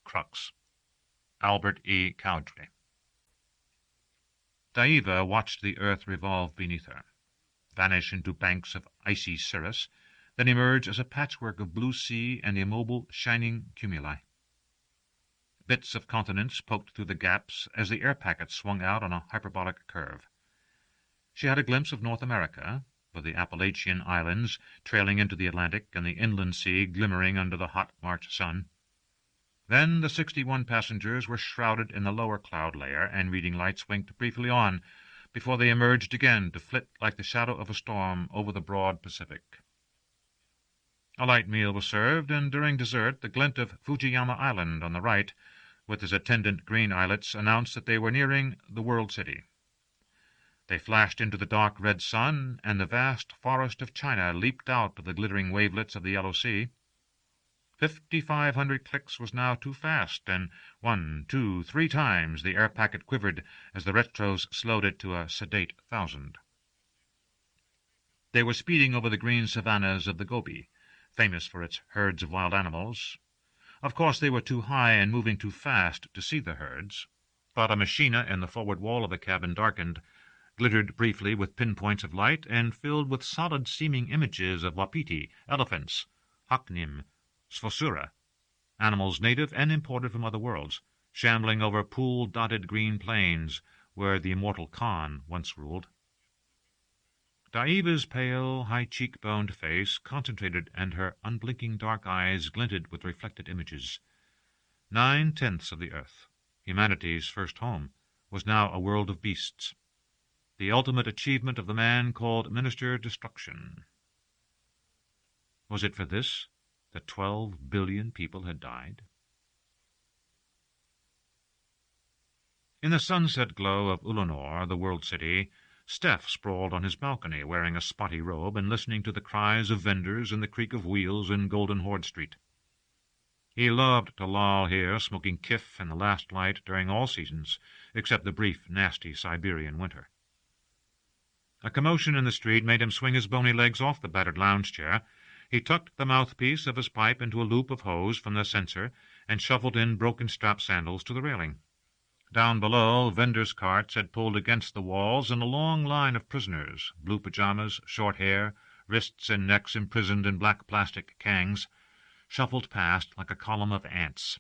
Crux. Albert E. Cowdrey. Daiva watched the earth revolve beneath her, vanish into banks of icy cirrus, then emerge as a patchwork of blue sea and immobile, shining cumuli. Bits of continents poked through the gaps as the air packet swung out on a hyperbolic curve. She had a glimpse of North America, with the Appalachian Islands trailing into the Atlantic and the inland sea glimmering under the hot March sun. Then the 61 passengers were shrouded in the lower cloud layer, and reading lights winked briefly on before they emerged again to flit like the shadow of a storm over the broad Pacific. A light meal was served, and during dessert the glint of Fujiyama Island on the right, with its attendant green islets, announced that they were nearing the World City. They flashed into the dark red sun, and the vast forest of China leaped out of the glittering wavelets of the Yellow Sea. 5,500 clicks was now too fast, and 1, 2, 3 times the air packet quivered as the retros slowed it to a sedate 1,000. They were speeding over the green savannas of the Gobi, famous for its herds of wild animals. Of course they were too high and moving too fast to see the herds, but a machina in the forward wall of the cabin darkened, glittered briefly with pinpoints of light, and filled with solid-seeming images of wapiti, elephants, haknim, sphosura, animals native and imported from other worlds, shambling over pool-dotted green plains where the immortal Khan once ruled. Daiva's pale, high-cheek-boned face concentrated, and her unblinking dark eyes glinted with reflected images. 9/10 of the earth, humanity's first home, was now a world of beasts, the ultimate achievement of the man called Minister Destruction. Was it for this that 12 billion people had died? In the sunset glow of Ulanor, the world city, Steph sprawled on his balcony, wearing a spotty robe and listening to the cries of vendors and the creak of wheels in Golden Horde Street. He loved to loll here, smoking kif in the last light during all seasons, except the brief, nasty Siberian winter. A commotion in the street made him swing his bony legs off the battered lounge-chair. He tucked the mouthpiece of his pipe into a loop of hose from the censer and shuffled in broken-strap sandals to the railing. Down below, vendors' carts had pulled against the walls, and a long line of prisoners, blue pajamas, short hair, wrists and necks imprisoned in black plastic kangs, shuffled past like a column of ants.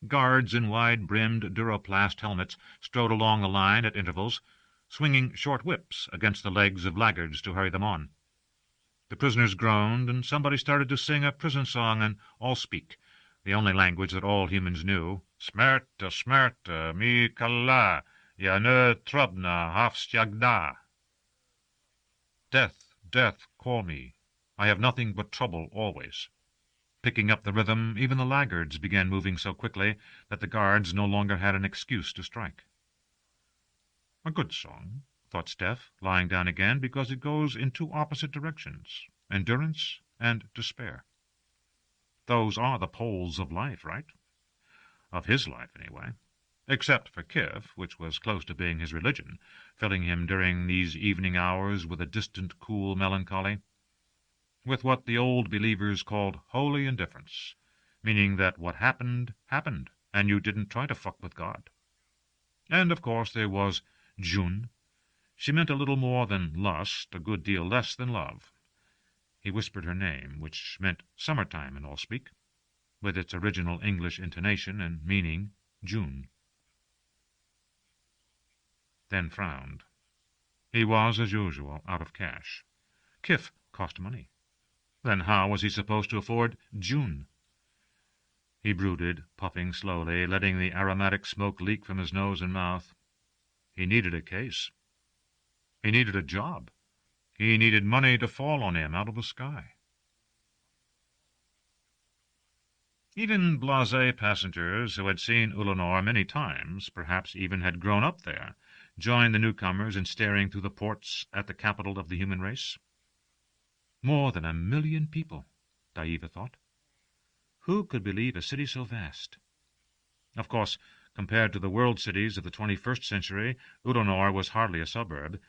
Guards in wide-brimmed Duroplast helmets strode along the line at intervals, swinging short whips against the legs of laggards to hurry them on. The prisoners groaned, and somebody started to sing a prison song in Allspeak, the only language that all humans knew. Smerta, smerta, mi kalla, ya ne trubna hafstjagda. Death, death, call me. I have nothing but trouble always. Picking up the rhythm, even the laggards began moving so quickly that the guards no longer had an excuse to strike. A good song, thought Steph, lying down again, because it goes in two opposite directions, endurance and despair. Those are the poles of life, right? Of his life, anyway. Except for Kif, which was close to being his religion, filling him during these evening hours with a distant, cool melancholy, with what the old believers called holy indifference, meaning that what happened, happened, and you didn't try to fuck with God. And, of course, there was June. She meant a little more than lust, a good deal less than love. He whispered her name, which meant summertime in Allspeak, with its original English intonation and meaning, June. Then frowned. He was, as usual, out of cash. Kif cost money. Then how was he supposed to afford June? He brooded, puffing slowly, letting the aromatic smoke leak from his nose and mouth. He needed a case. He needed a job. He needed money to fall on him out of the sky. Even blasé passengers who had seen Ulanor many times, perhaps even had grown up there, joined the newcomers in staring through the ports at the capital of the human race. More than 1 million people, Daiva thought. Who could believe a city so vast? Of course, compared to the world cities of the 21st century, Ulanor was hardly a suburb,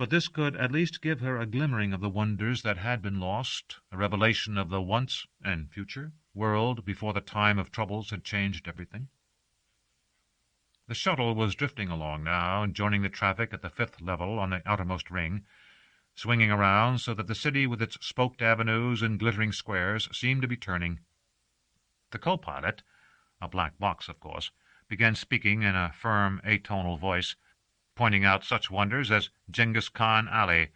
But this could at least give her a glimmering of the wonders that had been lost, a revelation of the once and future world before the time of troubles had changed everything. The shuttle was drifting along now, joining the traffic at the 5th level on the outermost ring, swinging around so that the city with its spoked avenues and glittering squares seemed to be turning. The co-pilot, a black box of course, began speaking in a firm, atonal voice, pointing out such wonders as Genghis Khan Alley,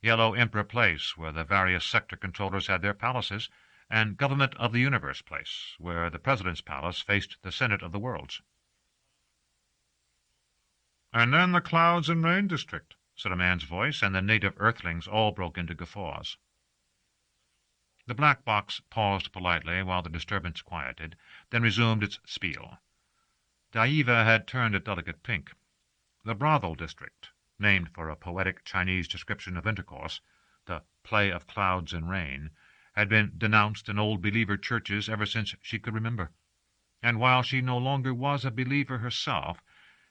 Yellow Emperor Place, where the various sector controllers had their palaces, and Government of the Universe Place, where the President's palace faced the Senate of the Worlds. "And then the Clouds and Rain District," said a man's voice, and the native earthlings all broke into guffaws. The black box paused politely while the disturbance quieted, then resumed its spiel. Daiva had turned a delicate pink. The brothel district, named for a poetic Chinese description of intercourse, the play of clouds and rain, had been denounced in old believer churches ever since she could remember, and while she no longer was a believer herself,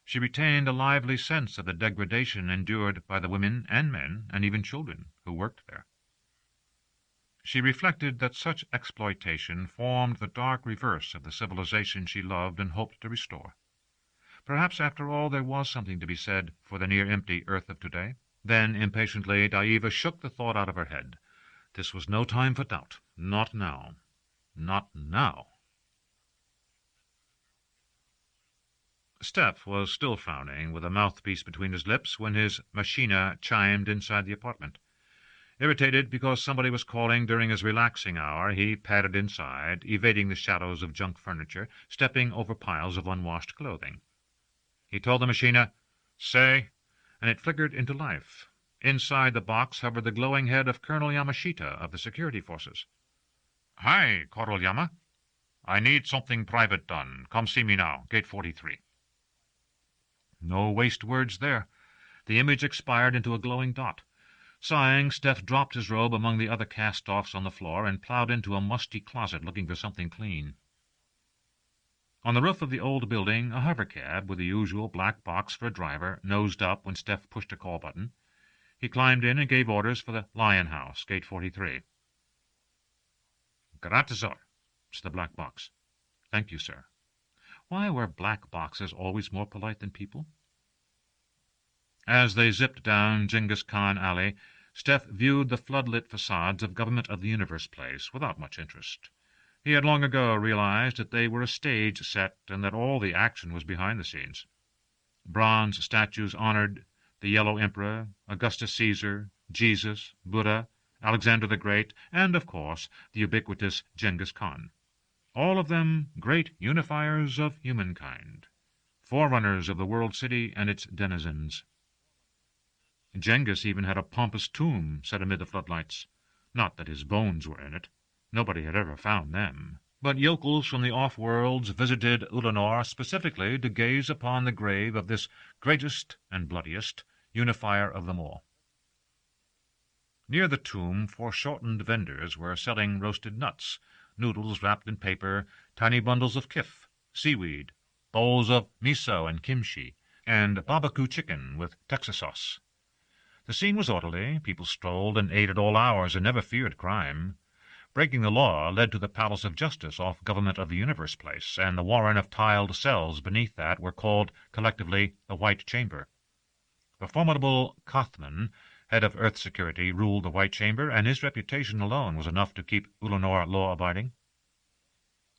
she retained a lively sense of the degradation endured by the women and men, and even children, who worked there. She reflected that such exploitation formed the dark reverse of the civilization she loved and hoped to restore. Perhaps, after all, there was something to be said for the near-empty earth of today. Then, impatiently, Daiva shook the thought out of her head. This was no time for doubt. Not now. Not now. Steph was still frowning, with a mouthpiece between his lips, when his machina chimed inside the apartment. Irritated because somebody was calling during his relaxing hour, he padded inside, evading the shadows of junk furniture, stepping over piles of unwashed clothing. He told the machina, "Say," and it flickered into life. Inside the box hovered the glowing head of Colonel Yamashita of the security forces. "Hi, Koroyama. I need something private done. Come see me now, gate 43. No waste words there. The image expired into a glowing dot. Sighing, Steph dropped his robe among the other cast-offs on the floor and plowed into a musty closet looking for something clean. On the roof of the old building, a hover-cab with the usual black box for a driver nosed up when Steph pushed a call button. He climbed in and gave orders for the Lion House, gate 43. "Gratizor," said the black box. "Thank you, sir." Why were black boxes always more polite than people? As they zipped down Genghis Khan Alley, Steph viewed the floodlit facades of Government of the Universe Place without much interest. He had long ago realized that they were a stage set and that all the action was behind the scenes. Bronze statues honored the Yellow Emperor, Augustus Caesar, Jesus, Buddha, Alexander the Great, and, of course, the ubiquitous Genghis Khan. All of them great unifiers of humankind, forerunners of the world city and its denizens. Genghis even had a pompous tomb set amid the floodlights. Not that his bones were in it. Nobody had ever found them. But yokels from the off-worlds visited Ulanor specifically to gaze upon the grave of this greatest and bloodiest unifier of them all. Near the tomb, foreshortened vendors were selling roasted nuts, noodles wrapped in paper, tiny bundles of kif, seaweed, bowls of miso and kimchi, and barbecue chicken with Texas sauce. The scene was orderly. People strolled and ate at all hours and never feared crime. Breaking the law led to the Palace of Justice off Government of the Universe Place, and the warren of tiled cells beneath that were called collectively the White Chamber. The formidable Kothman, head of Earth Security, ruled the White Chamber, and his reputation alone was enough to keep Ulanor law-abiding.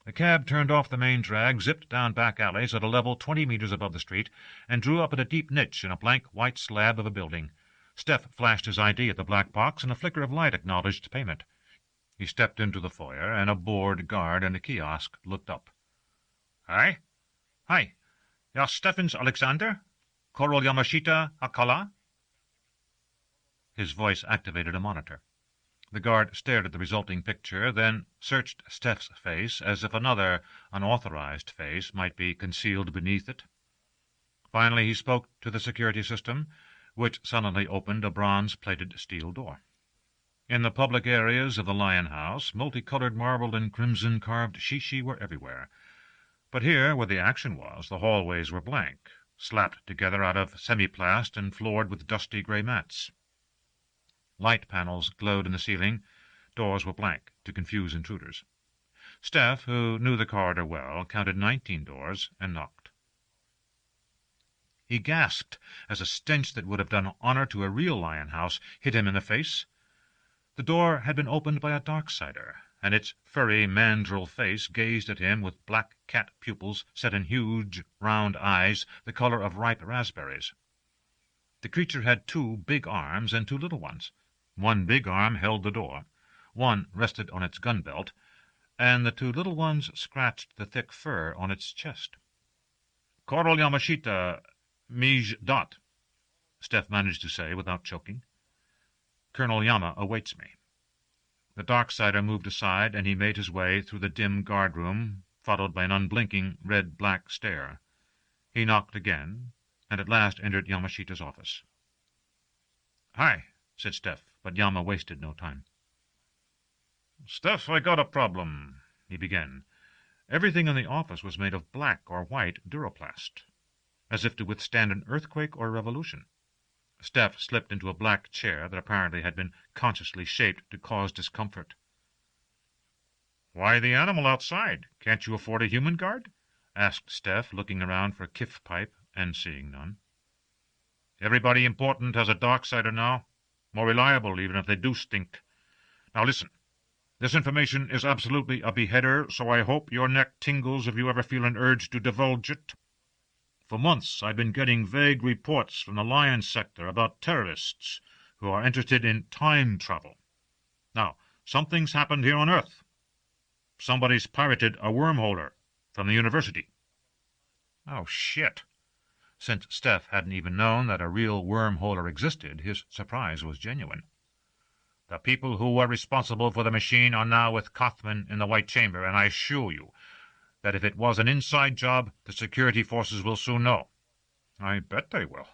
The cab turned off the main drag, zipped down back alleys at a level 20 meters above the street, and drew up at a deep niche in a blank white slab of a building. Steph flashed his ID at the black box, and a flicker of light acknowledged payment. He stepped into the foyer, and a bored guard in a kiosk looked up. "Hi? Hi. You're Stephens Alexander? Korol Yamashita Akala?" His voice activated a monitor. The guard stared at the resulting picture, then searched Steph's face as if another, unauthorized face might be concealed beneath it. Finally he spoke to the security system, which suddenly opened a bronze-plated steel door. In the public areas of the Lion House, multicolored marble and crimson-carved shishi were everywhere. But here, where the action was, the hallways were blank. slapped together out of semiplast and floored with dusty gray mats. Light panels glowed in the ceiling. Doors were blank, to confuse intruders. Steph, who knew the corridor well, counted 19 doors and knocked. He gasped as a stench that would have done honor to a real lion house hit him in the face. The door had been opened by a Darksider, and its furry mandrill face gazed at him with black cat pupils set in huge, round eyes the color of ripe raspberries. The creature had 2 big arms and 2 little ones. One big arm held the door, one rested on its gun belt, and the 2 little ones scratched the thick fur on its chest. "Coral Yamashita, Mij Dot," Steph managed to say without choking. "Colonel Yama awaits me." The Darksider moved aside, and he made his way through the dim guard-room, followed by an unblinking red-black stare. He knocked again, and at last entered Yamashita's office. "Hi," said Steph, but Yama wasted no time. "Steph, I got a problem," he began. Everything in the office was made of black or white duroplast, as if to withstand an earthquake or a revolution. Steph slipped into a black chair that apparently had been consciously shaped to cause discomfort. "Why the animal outside? Can't you afford a human guard?" asked Steph, looking around for a kif pipe and seeing none. "Everybody important has a Darksider now. More reliable, even if they do stink. Now listen. This information is absolutely a beheader, so I hope your neck tingles if you ever feel an urge to divulge it. For months I've been getting vague reports from the Lion sector about terrorists who are interested in time travel. Now, something's happened here on Earth. Somebody's pirated a wormholer from the university." Oh, shit. Since Steph hadn't even known that a real wormholer existed, his surprise was genuine. "The people who were responsible for the machine are now with Kaufman in the White Chamber, and I assure you that if it was an inside job, the security forces will soon know." "I bet they will.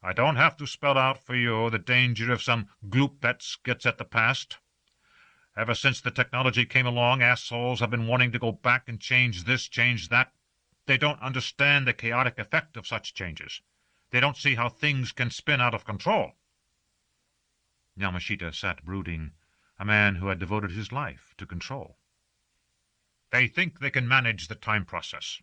I don't have to spell out for you the danger if some gloopets gets at the past. Ever since the technology came along, assholes have been wanting to go back and change this, change that. They don't understand the chaotic effect of such changes. They don't see how things can spin out of control." Yamashita sat brooding, a man who had devoted his life to control. "They think they can manage the time process.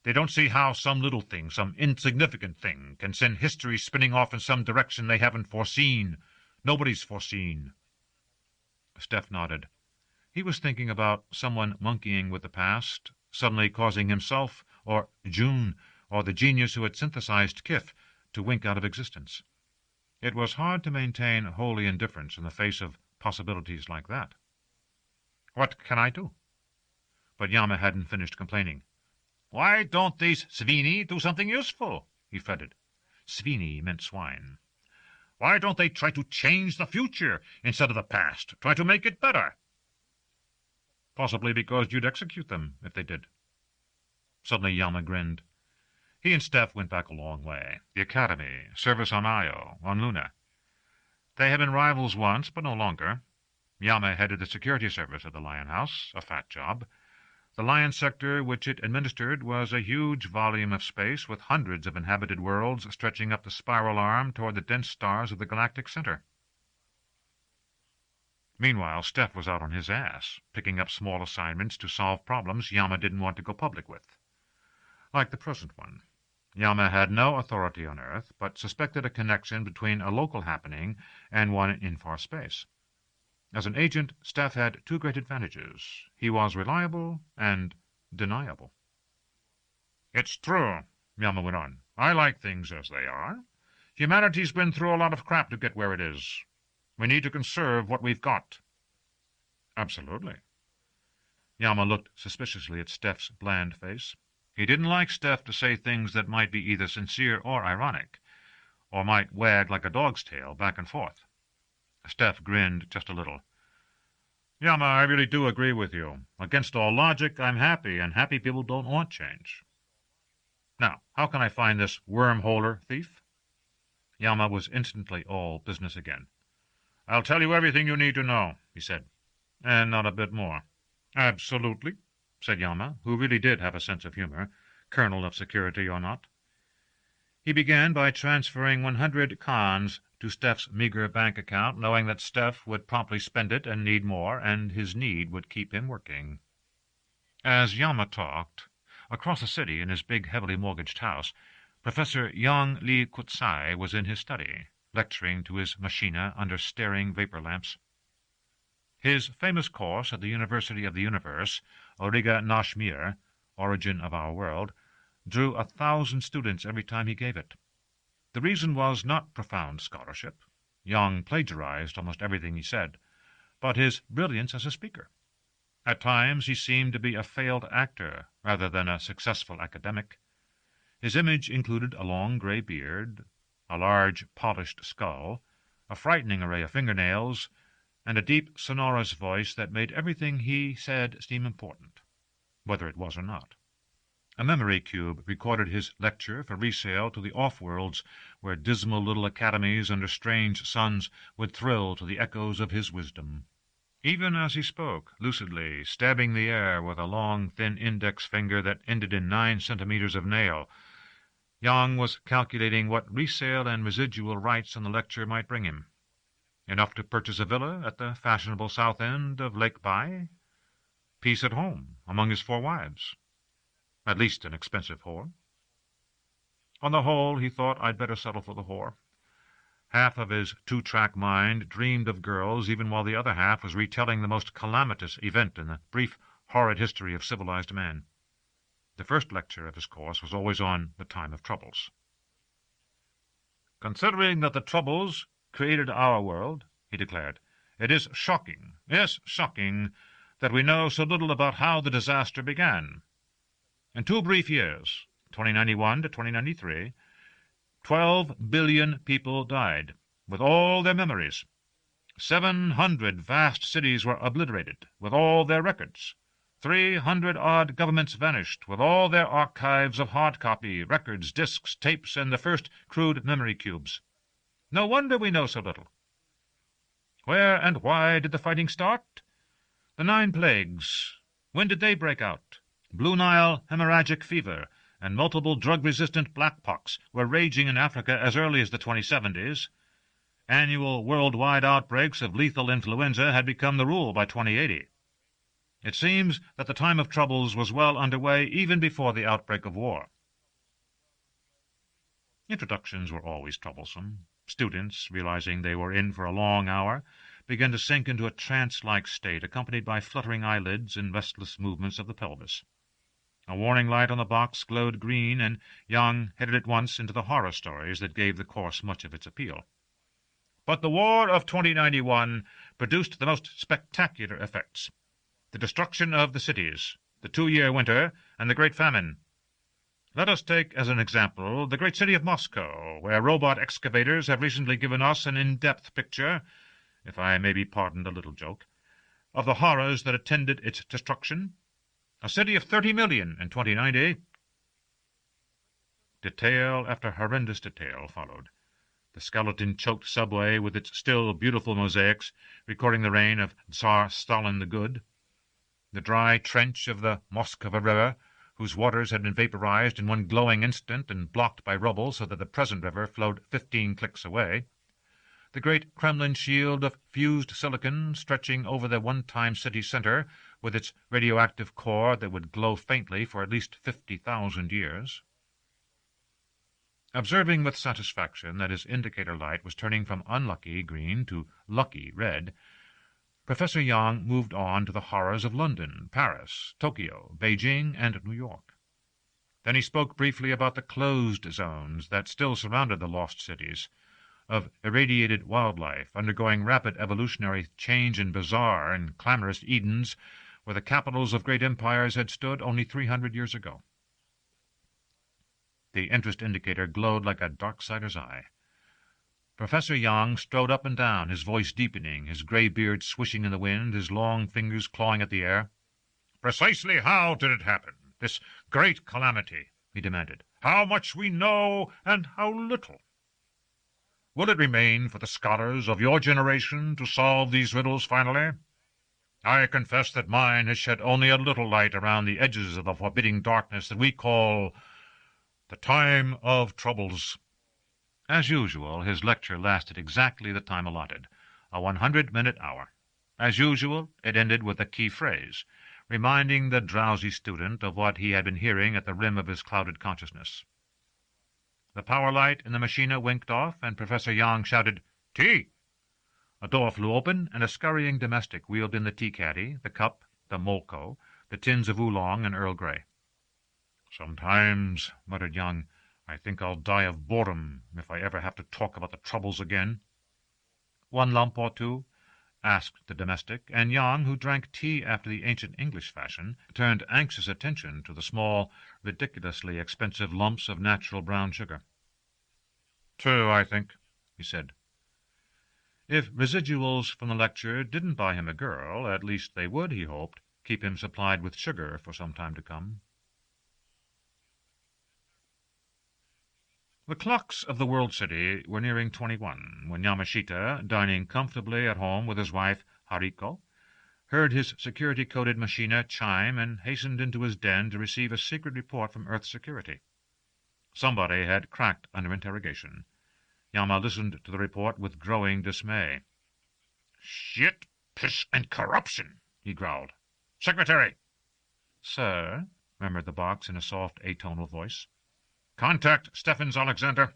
They don't see how some little thing, some insignificant thing, can send history spinning off in some direction they haven't foreseen. Nobody's foreseen." Steph nodded. He was thinking about someone monkeying with the past, suddenly causing himself, or June, or the genius who had synthesized Kif, to wink out of existence. It was hard to maintain holy indifference in the face of possibilities like that. "What can I do?" But Yama hadn't finished complaining. "Why don't these Svini do something useful?" he fretted. Svini meant swine. "Why don't they try to change the future instead of the past, try to make it better?" "Possibly because you'd execute them if they did." Suddenly Yama grinned. He and Steph went back a long way. The Academy, service on Io, on Luna. They had been rivals once, but no longer. Yama headed the security service at the Lion House, a fat job. The Lion sector which it administered was a huge volume of space with hundreds of inhabited worlds stretching up the spiral arm toward the dense stars of the galactic center. Meanwhile, Steph was out on his ass, picking up small assignments to solve problems Yama didn't want to go public with. Like the present one. Yama had no authority on Earth, but suspected a connection between a local happening and one in far space. As an agent, Steph had 2 great advantages. He was reliable and deniable. "It's true," Yama went on. "I like things as they are. Humanity's been through a lot of crap to get where it is. We need to conserve what we've got." "Absolutely." Yama looked suspiciously at Steph's bland face. He didn't like Steph to say things that might be either sincere or ironic, or might wag like a dog's tail back and forth. Steph grinned just a little. "Yama, I really do agree with you. Against all logic, I'm happy, and happy people don't want change. Now, how can I find this wormholer thief?" Yama was instantly all business again. "I'll tell you everything you need to know," he said, "and not a bit more." "Absolutely," said Yama, who really did have a sense of humor, colonel of security or not. He began by transferring 100 cons to Steph's meager bank account, knowing that Steph would promptly spend it and need more, and his need would keep him working. As Yama talked, across the city in his big, heavily mortgaged house, Professor Yang Li Kutsai was in his study, lecturing to his machina under staring vapor lamps. His famous course at the University of the Universe, Origa Nashmir, Origin of Our World, drew 1,000 students every time he gave it. The reason was not profound scholarship. Yang plagiarized almost everything he said, but his brilliance as a speaker. At times he seemed to be a failed actor rather than a successful academic. His image included a long gray beard, a large polished skull, a frightening array of fingernails, and a deep, sonorous voice that made everything he said seem important, whether it was or not. A memory cube recorded his lecture for resale to the off-worlds, where dismal little academies under strange suns would thrill to the echoes of his wisdom. Even as he spoke, lucidly, stabbing the air with a long, thin index finger that ended in 9 centimeters of nail, Yang was calculating what resale and residual rights on the lecture might bring him. Enough to purchase a villa at the fashionable south end of Lake Bai? Peace at home among his 4 wives? At least an expensive whore. On the whole, he thought, I'd better settle for the whore. Half of his 2-track mind dreamed of girls, even while the other half was retelling the most calamitous event in the brief, horrid history of civilized man. The first lecture of his course was always on the time of troubles. "Considering that the troubles created our world," he declared, "it is shocking, yes, shocking, that we know so little about how the disaster began. In 2 brief years, 2091 to 2093, 12 billion people died, with all their memories. 700 vast cities were obliterated, with all their records. 300-odd governments vanished, with all their archives of hard copy, records, discs, tapes, and the first crude memory cubes. No wonder we know so little. Where and why did the fighting start? The 9 plagues. When did they break out? Blue Nile hemorrhagic fever and multiple drug-resistant blackpox were raging in Africa as early as the 2070s. Annual worldwide outbreaks of lethal influenza had become the rule by 2080. It seems that the time of troubles was well underway even before the outbreak of war. Introductions were always troublesome. Students, realizing they were in for a long hour, began to sink into a trance-like state, accompanied by fluttering eyelids and restless movements of the pelvis. A warning light on the box glowed green, and Yang headed at once into the horror stories that gave the course much of its appeal. But the War of 2091 produced the most spectacular effects. The destruction of the cities, the 2-year winter, and the Great Famine. Let us take as an example the great city of Moscow, where robot excavators have recently given us an in-depth picture, if I may be pardoned a little joke, of the horrors that attended its destruction. A city of 30 million in 2090. Detail after horrendous detail followed. The skeleton-choked subway with its still beautiful mosaics recording the reign of Tsar Stalin the Good. The dry trench of the Moskva River, whose waters had been vaporized in one glowing instant and blocked by rubble so that the present river flowed 15 clicks away. The great Kremlin shield of fused silicon stretching over the one-time city center with its radioactive core that would glow faintly for at least 50,000 years. Observing with satisfaction that his indicator light was turning from unlucky green to lucky red, Professor Yang moved on to the horrors of London, Paris, Tokyo, Beijing, and New York. Then he spoke briefly about the closed zones that still surrounded the lost cities, of irradiated wildlife undergoing rapid evolutionary change in bizarre and clamorous Edens where the capitals of great empires had stood only 300 years ago. The interest indicator glowed like a darksider's eye. Professor Yang strode up and down, his voice deepening, his gray beard swishing in the wind, his long fingers clawing at the air. "Precisely how did it happen, this great calamity?" he demanded. "How much we know and how little? Will it remain for the scholars of your generation to solve these riddles finally? I confess that mine has shed only a little light around the edges of the forbidding darkness that we call The Time of Troubles. As usual, his lecture lasted exactly the time allotted, a 100-minute hour. As usual, it ended with a key phrase, reminding the drowsy student of what he had been hearing at the rim of his clouded consciousness. The power light in the machina winked off, and Professor Young shouted, "Tea!" A door flew open, and a scurrying domestic wheeled in the tea-caddy, the cup, the molko, the tins of oolong and Earl Grey. "Sometimes," muttered Young, "I think I'll die of boredom if I ever have to talk about the Troubles again." "One lump or two?" asked the domestic, and Young, who drank tea after the ancient English fashion, turned anxious attention to the small, ridiculously expensive lumps of natural brown sugar. "Two, I think," he said. If residuals from the lecture didn't buy him a girl, at least they would, he hoped, keep him supplied with sugar for some time to come. The clocks of the World City were nearing 21 when Yamashita, dining comfortably at home with his wife Hariko, heard his security-coded machina chime and hastened into his den to receive a secret report from Earth Security. Somebody had cracked under interrogation. Yama listened to the report with growing dismay. "Shit, piss, and corruption," he growled. "Secretary!" "Sir?" murmured the box in a soft, atonal voice. "Contact Stephens Alexander.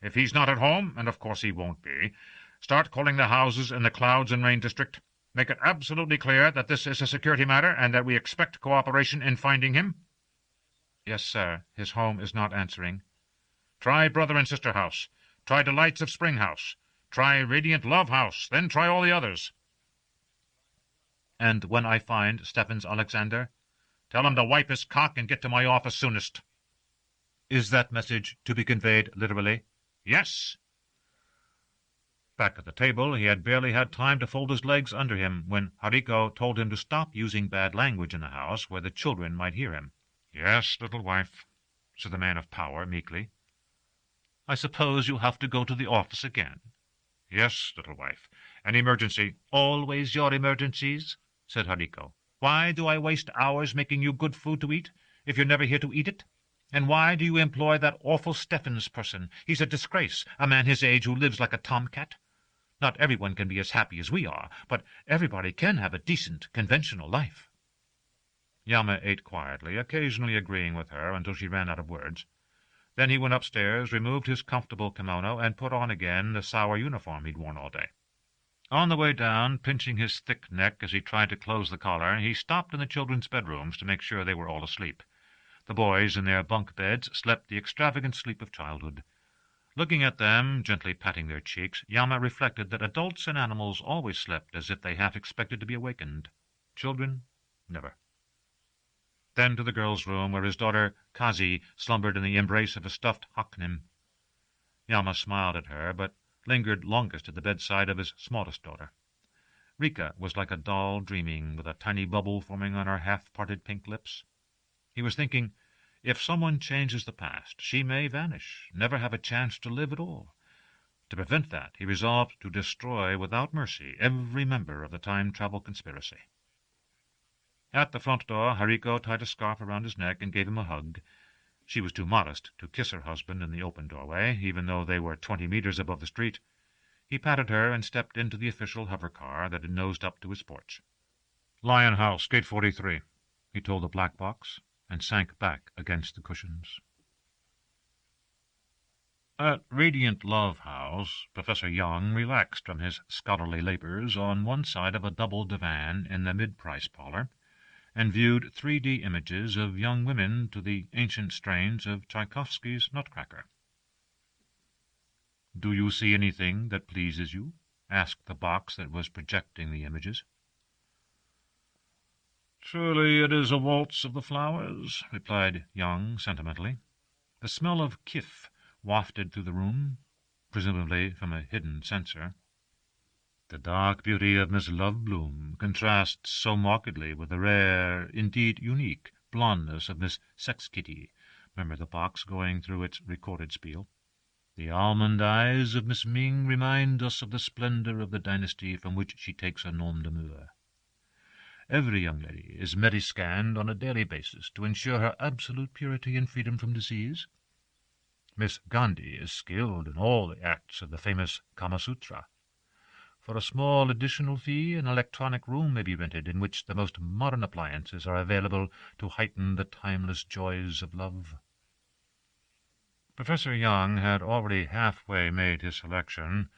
If he's not at home, and of course he won't be, start calling the houses in the Clouds and Rain district. Make it absolutely clear that this is a security matter and that we expect cooperation in finding him." "Yes, sir. His home is not answering." "Try Brother and Sister House. Try Delights of Spring House. Try Radiant Love House. Then try all the others." "And when I find Stephens Alexander?" "Tell him to wipe his cock and get to my office soonest." "Is that message to be conveyed literally?" "Yes." Back at the table, he had barely had time to fold his legs under him when Hariko told him to stop using bad language in the house where the children might hear him. "Yes, little wife," said the man of power meekly. "I suppose you'll have to go to the office again." "Yes, little wife. An emergency." "Always your emergencies," said Hariko. "Why do I waste hours making you good food to eat, if you're never here to eat it? And why do you employ that awful Stephens person? He's a disgrace, a man his age who lives like a tomcat. Not everyone can be as happy as we are, but everybody can have a decent, conventional life." Yama ate quietly, occasionally agreeing with her until she ran out of words. Then he went upstairs, removed his comfortable kimono, and put on again the sour uniform he'd worn all day. On the way down, pinching his thick neck as he tried to close the collar, he stopped in the children's bedrooms to make sure they were all asleep. The boys in their bunk beds slept the extravagant sleep of childhood. Looking at them, gently patting their cheeks, Yama reflected that adults and animals always slept as if they half expected to be awakened. Children, never. Then to the girls' room, where his daughter Kazi slumbered in the embrace of a stuffed haknim. Yama smiled at her, but lingered longest at the bedside of his smallest daughter. Rika was like a doll dreaming, with a tiny bubble forming on her half-parted pink lips. He was thinking, if someone changes the past, she may vanish, never have a chance to live at all. To prevent that, he resolved to destroy without mercy every member of the time-travel conspiracy. At the front door, Hariko tied a scarf around his neck and gave him a hug. She was too modest to kiss her husband in the open doorway, even though they were 20 meters above the street. He patted her and stepped into the official hover car that had nosed up to his porch. "Lion House, Gate 43, he told the black box, and sank back against the cushions. At Radiant Love House, Professor Young relaxed from his scholarly labors on one side of a double divan in the mid-price parlor, and viewed 3D images of young women to the ancient strains of Tchaikovsky's Nutcracker. "Do you see anything that pleases you?" asked the box that was projecting the images. "Truly it is a waltz of the flowers," replied Young sentimentally. The smell of kif wafted through the room, presumably from a hidden censer. "The dark beauty of Miss Lovebloom contrasts so markedly with the rare, indeed unique, blondness of Miss Sexkitty," murmured the box, going through its recorded spiel. "The almond eyes of Miss Ming remind us of the splendor of the dynasty from which she takes her nom de mur. Every young lady is metascanned on a daily basis to ensure her absolute purity and freedom from disease. Miss Gandhi is skilled in all the acts of the famous Kama Sutra. For a small additional fee, an electronic room may be rented in which the most modern appliances are available to heighten the timeless joys of love. Professor Young had already halfway made his selection,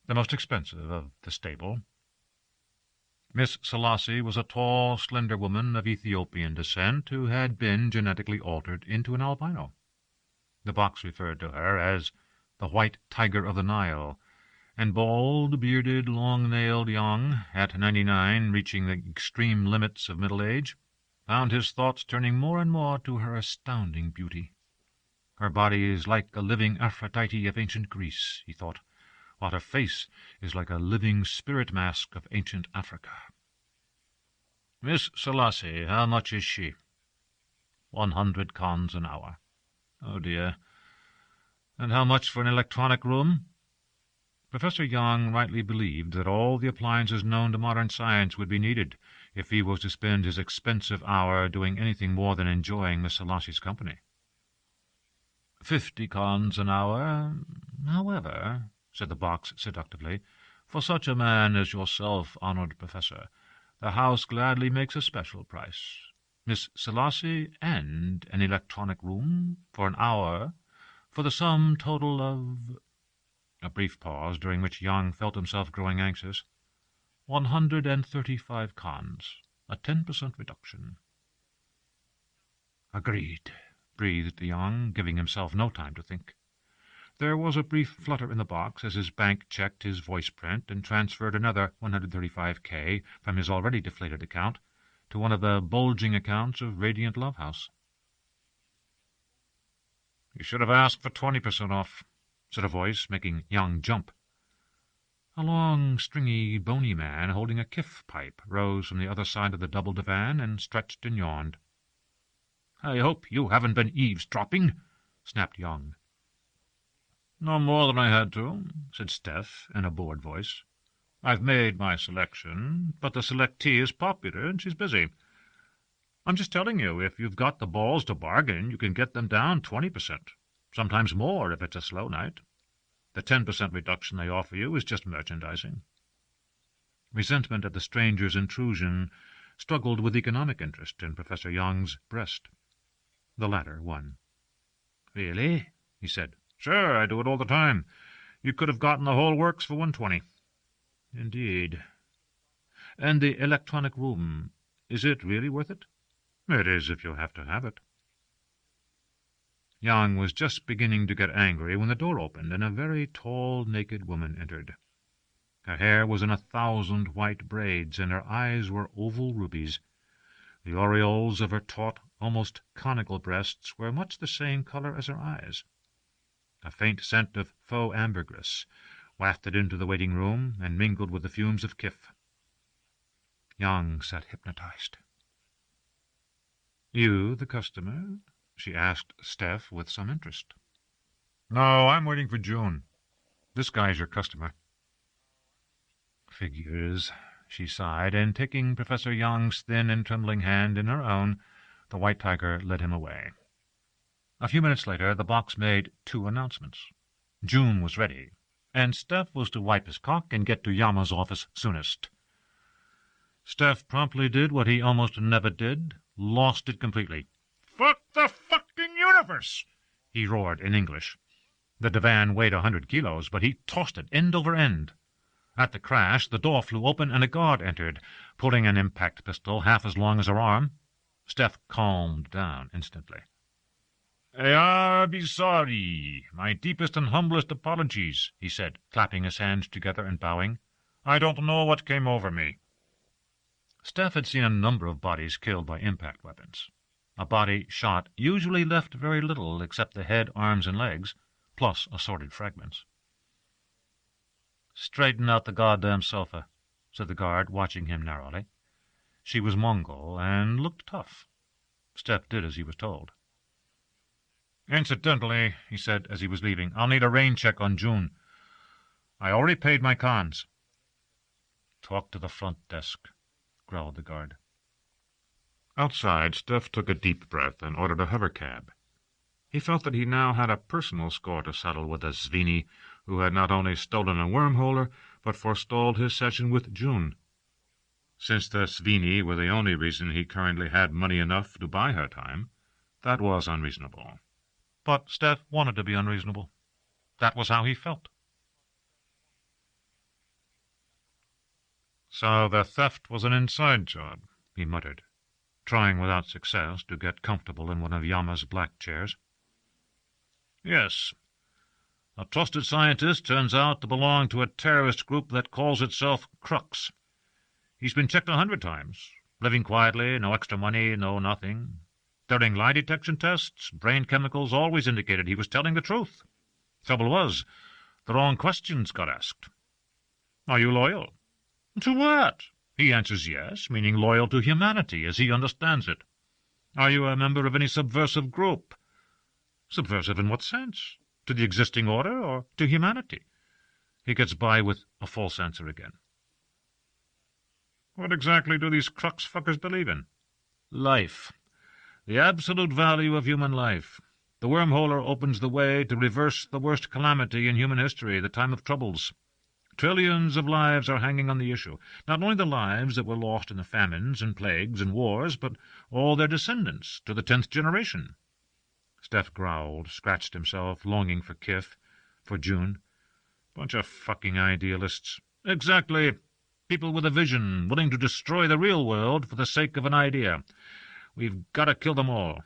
the most expensive of the stable. Miss Selassie was a tall, slender woman of Ethiopian descent who had been genetically altered into an albino. The box referred to her as the White Tiger of the Nile, and bald, bearded, long-nailed Young, at 99, reaching the extreme limits of middle age, found his thoughts turning more and more to her astounding beauty. Her body is like a living Aphrodite of ancient Greece, he thought, while her face is like a living spirit mask of ancient Africa. Miss Selassie, how much is she? 100 cons an hour. Oh dear. And how much for an electronic room? Professor Young rightly believed that all the appliances known to modern science would be needed if he was to spend his expensive hour doing anything more than enjoying Miss Selassie's company. 50 cons an hour. However, said the box seductively, for such a man as yourself, honored professor, the house gladly makes a special price. Miss Selassie and an electronic room for an hour for the sum total of— A brief pause, during which Young felt himself growing anxious. 135 cons, a 10% reduction. Agreed, breathed Young, giving himself no time to think. There was a brief flutter in the box as his bank checked his voice print and transferred another 135K from his already deflated account to one of the bulging accounts of Radiant Love House. You should have asked for 20% off, said a voice, making Young jump. A long, stringy, bony man holding a kif pipe rose from the other side of the double divan and stretched and yawned. I hope you haven't been eavesdropping, snapped Young. No more than I had to, said Steph in a bored voice. I've made my selection, but the selectee is popular and she's busy. I'm just telling you, if you've got the balls to bargain, you can get them down 20%, sometimes more if it's a slow night. The 10% reduction they offer you is just merchandising. Resentment at the stranger's intrusion struggled with economic interest in Professor Young's breast. The latter won. Really? He said. Sure, I do it all the time. You could have gotten the whole works for 120. Indeed. And the electronic room, is it really worth it? It is if you have to have it. Young was just beginning to get angry when the door opened and a very tall, naked woman entered. Her hair was in 1,000 white braids, and her eyes were oval rubies. The aureoles of her taut, almost conical breasts were much the same color as her eyes. A faint scent of faux ambergris wafted into the waiting-room and mingled with the fumes of kif. Young sat hypnotized. You, the customer? She asked Steph with some interest. No, I'm waiting for June. This guy's your customer. Figures, she sighed, and taking Professor Young's thin and trembling hand in her own, the White Tiger led him away. A few minutes later, the box made 2 announcements. June was ready, and Steph was to wipe his cock and get to Yama's office soonest. Steph promptly did what he almost never did, lost it completely. Fuck the fucking universe! He roared in English. The divan weighed 100 kilos, but he tossed it end over end. At the crash, the door flew open and a guard entered, pulling an impact pistol half as long as her arm. Steph calmed down instantly. "I be sorry. My deepest and humblest apologies," he said, clapping his hands together and bowing. "I don't know what came over me." Steph had seen a number of bodies killed by impact weapons. A body shot usually left very little except the head, arms, and legs, plus assorted fragments. "Straighten out the goddamn sofa," said the guard, watching him narrowly. She was Mongol and looked tough. Steph did as he was told. "Incidentally," he said as he was leaving, "I'll need a rain check on June. I already paid my cons." "Talk to the front desk," growled the guard. Outside, Steph took a deep breath and ordered a hover cab. He felt that he now had a personal score to settle with the Svini, who had not only stolen a wormholer, but forestalled his session with June. Since the Svini were the only reason he currently had money enough to buy her time, that was unreasonable. But Steph wanted to be unreasonable. That was how he felt. So the theft was an inside job, he muttered, trying without success to get comfortable in one of Yama's black chairs. Yes. A trusted scientist turns out to belong to a terrorist group that calls itself Crux. He's been checked 100 times, living quietly, no extra money, no nothing. During lie detection tests, brain chemicals always indicated he was telling the truth. Trouble was, the wrong questions got asked. Are you loyal? To what? He answers yes, meaning loyal to humanity as he understands it. Are you a member of any subversive group? Subversive in what sense? To the existing order or to humanity? He gets by with a false answer again. What exactly do these Crux fuckers believe in? Life. The absolute value of human life. The wormholer opens the way to reverse the worst calamity in human history, the time of troubles. Trillions of lives are hanging on the issue. Not only the lives that were lost in the famines and plagues and wars, but all their descendants to the 10th generation. Steph growled, scratched himself, longing for Kif, for June. Bunch of fucking idealists. Exactly. People with a vision, willing to destroy the real world for the sake of an idea. We've got to kill them all.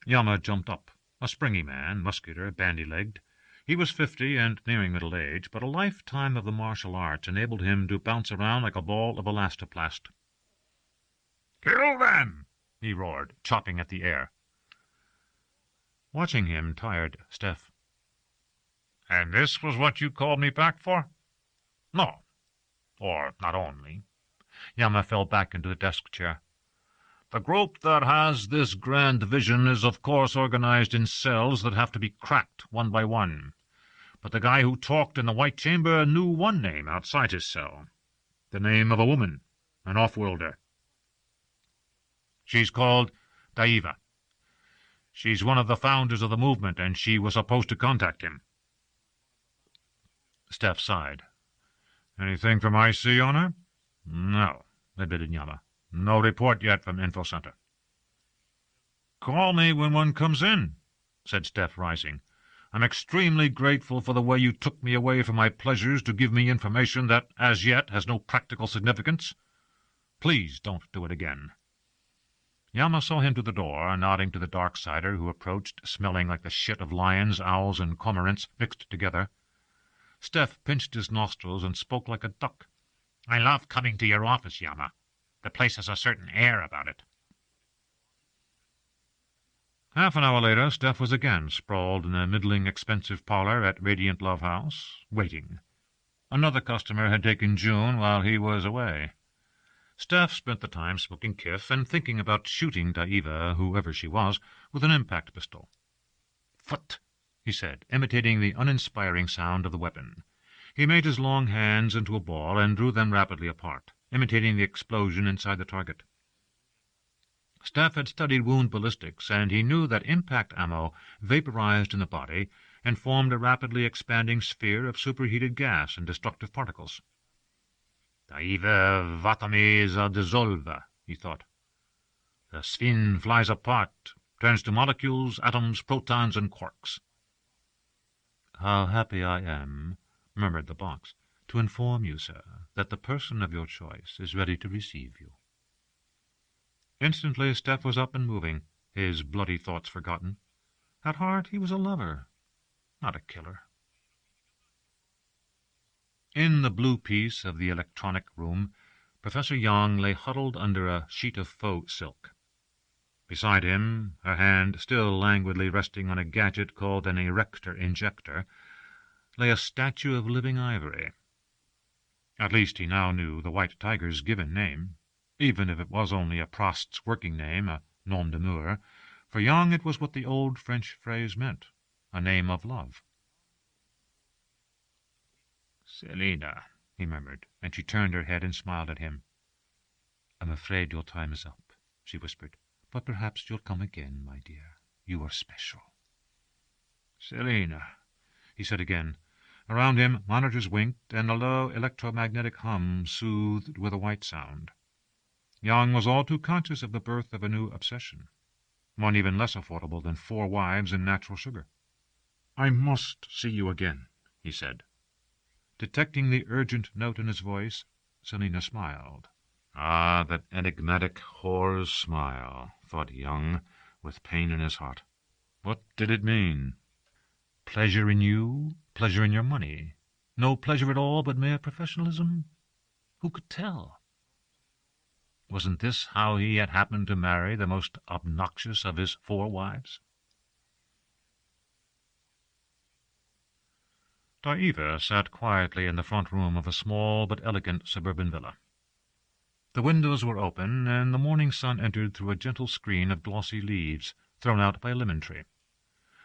Yama jumped up, a springy man, muscular, bandy-legged. He was 50 and nearing middle age, but a lifetime of the martial arts enabled him to bounce around like a ball of elastoplast. "Kill them!" he roared, chopping at the air. Watching him tired Steph. "And this was what you called me back for?" "No. Or not only." Yama fell back into the desk chair. "The group that has this grand vision is of course organized in cells that have to be cracked one by one. But the guy who talked in the White Chamber knew one name outside his cell. The name of a woman, an off-worlder. She's called Daiva. She's one of the founders of the movement, and she was supposed to contact him." Steph sighed. "Anything from IC on her?" "No," admitted Yama. "No report yet from Info Center." "Call me when one comes in," said Steph, rising. "I'm extremely grateful for the way you took me away from my pleasures to give me information that, as yet, has no practical significance. Please don't do it again." Yama saw him to the door, nodding to the Darksider, who approached, smelling like the shit of lions, owls, and cormorants mixed together. Steph pinched his nostrils and spoke like a duck. "I love coming to your office, Yama. The place has a certain air about it." Half an hour later, Steph was again sprawled in a middling expensive parlor at Radiant Love House, waiting. Another customer had taken June while he was away. Steph spent the time smoking Kif and thinking about shooting Daiva, whoever she was, with an impact pistol. "Phut!" he said, imitating the uninspiring sound of the weapon. He made his long hands into a ball and drew them rapidly apart, imitating the explosion inside the target. Steph had studied wound ballistics, and he knew that impact ammo vaporized in the body and formed a rapidly expanding sphere of superheated gas and destructive particles. "Daiva vatamiza dissolva," he thought. "The sphin flies apart, turns to molecules, atoms, protons, and quarks." "How happy I am," murmured the box, "to inform you, sir, that the person of your choice is ready to receive you." Instantly Steph was up and moving, his bloody thoughts forgotten. At heart he was a lover, not a killer. In the blue piece of the electronic room, Professor Young lay huddled under a sheet of faux silk. Beside him, her hand still languidly resting on a gadget called an erector injector, lay a statue of living ivory. At least he now knew the White Tiger's given name, even if it was only a Prost's working name, a nom de mur. For Young it was what the old French phrase meant, a name of love. "Selina," he murmured, and she turned her head and smiled at him. "I'm afraid your time is up," she whispered, "but perhaps you'll come again, my dear. You are special." "Selina," he said again. Around him monitors winked, and a low electromagnetic hum soothed with a white sound. Young was all too conscious of the birth of a new obsession, one even less affordable than 4 wives and natural sugar. "I must see you again," he said. Detecting the urgent note in his voice, Selina smiled. Ah, that enigmatic whore's smile, thought Young, with pain in his heart. What did it mean? Pleasure in you, pleasure in your money. No pleasure at all but mere professionalism? Who could tell? Wasn't this how he had happened to marry the most obnoxious of his 4 wives? Diva sat quietly in the front room of a small but elegant suburban villa. The windows were open, and the morning sun entered through a gentle screen of glossy leaves thrown out by a lemon tree.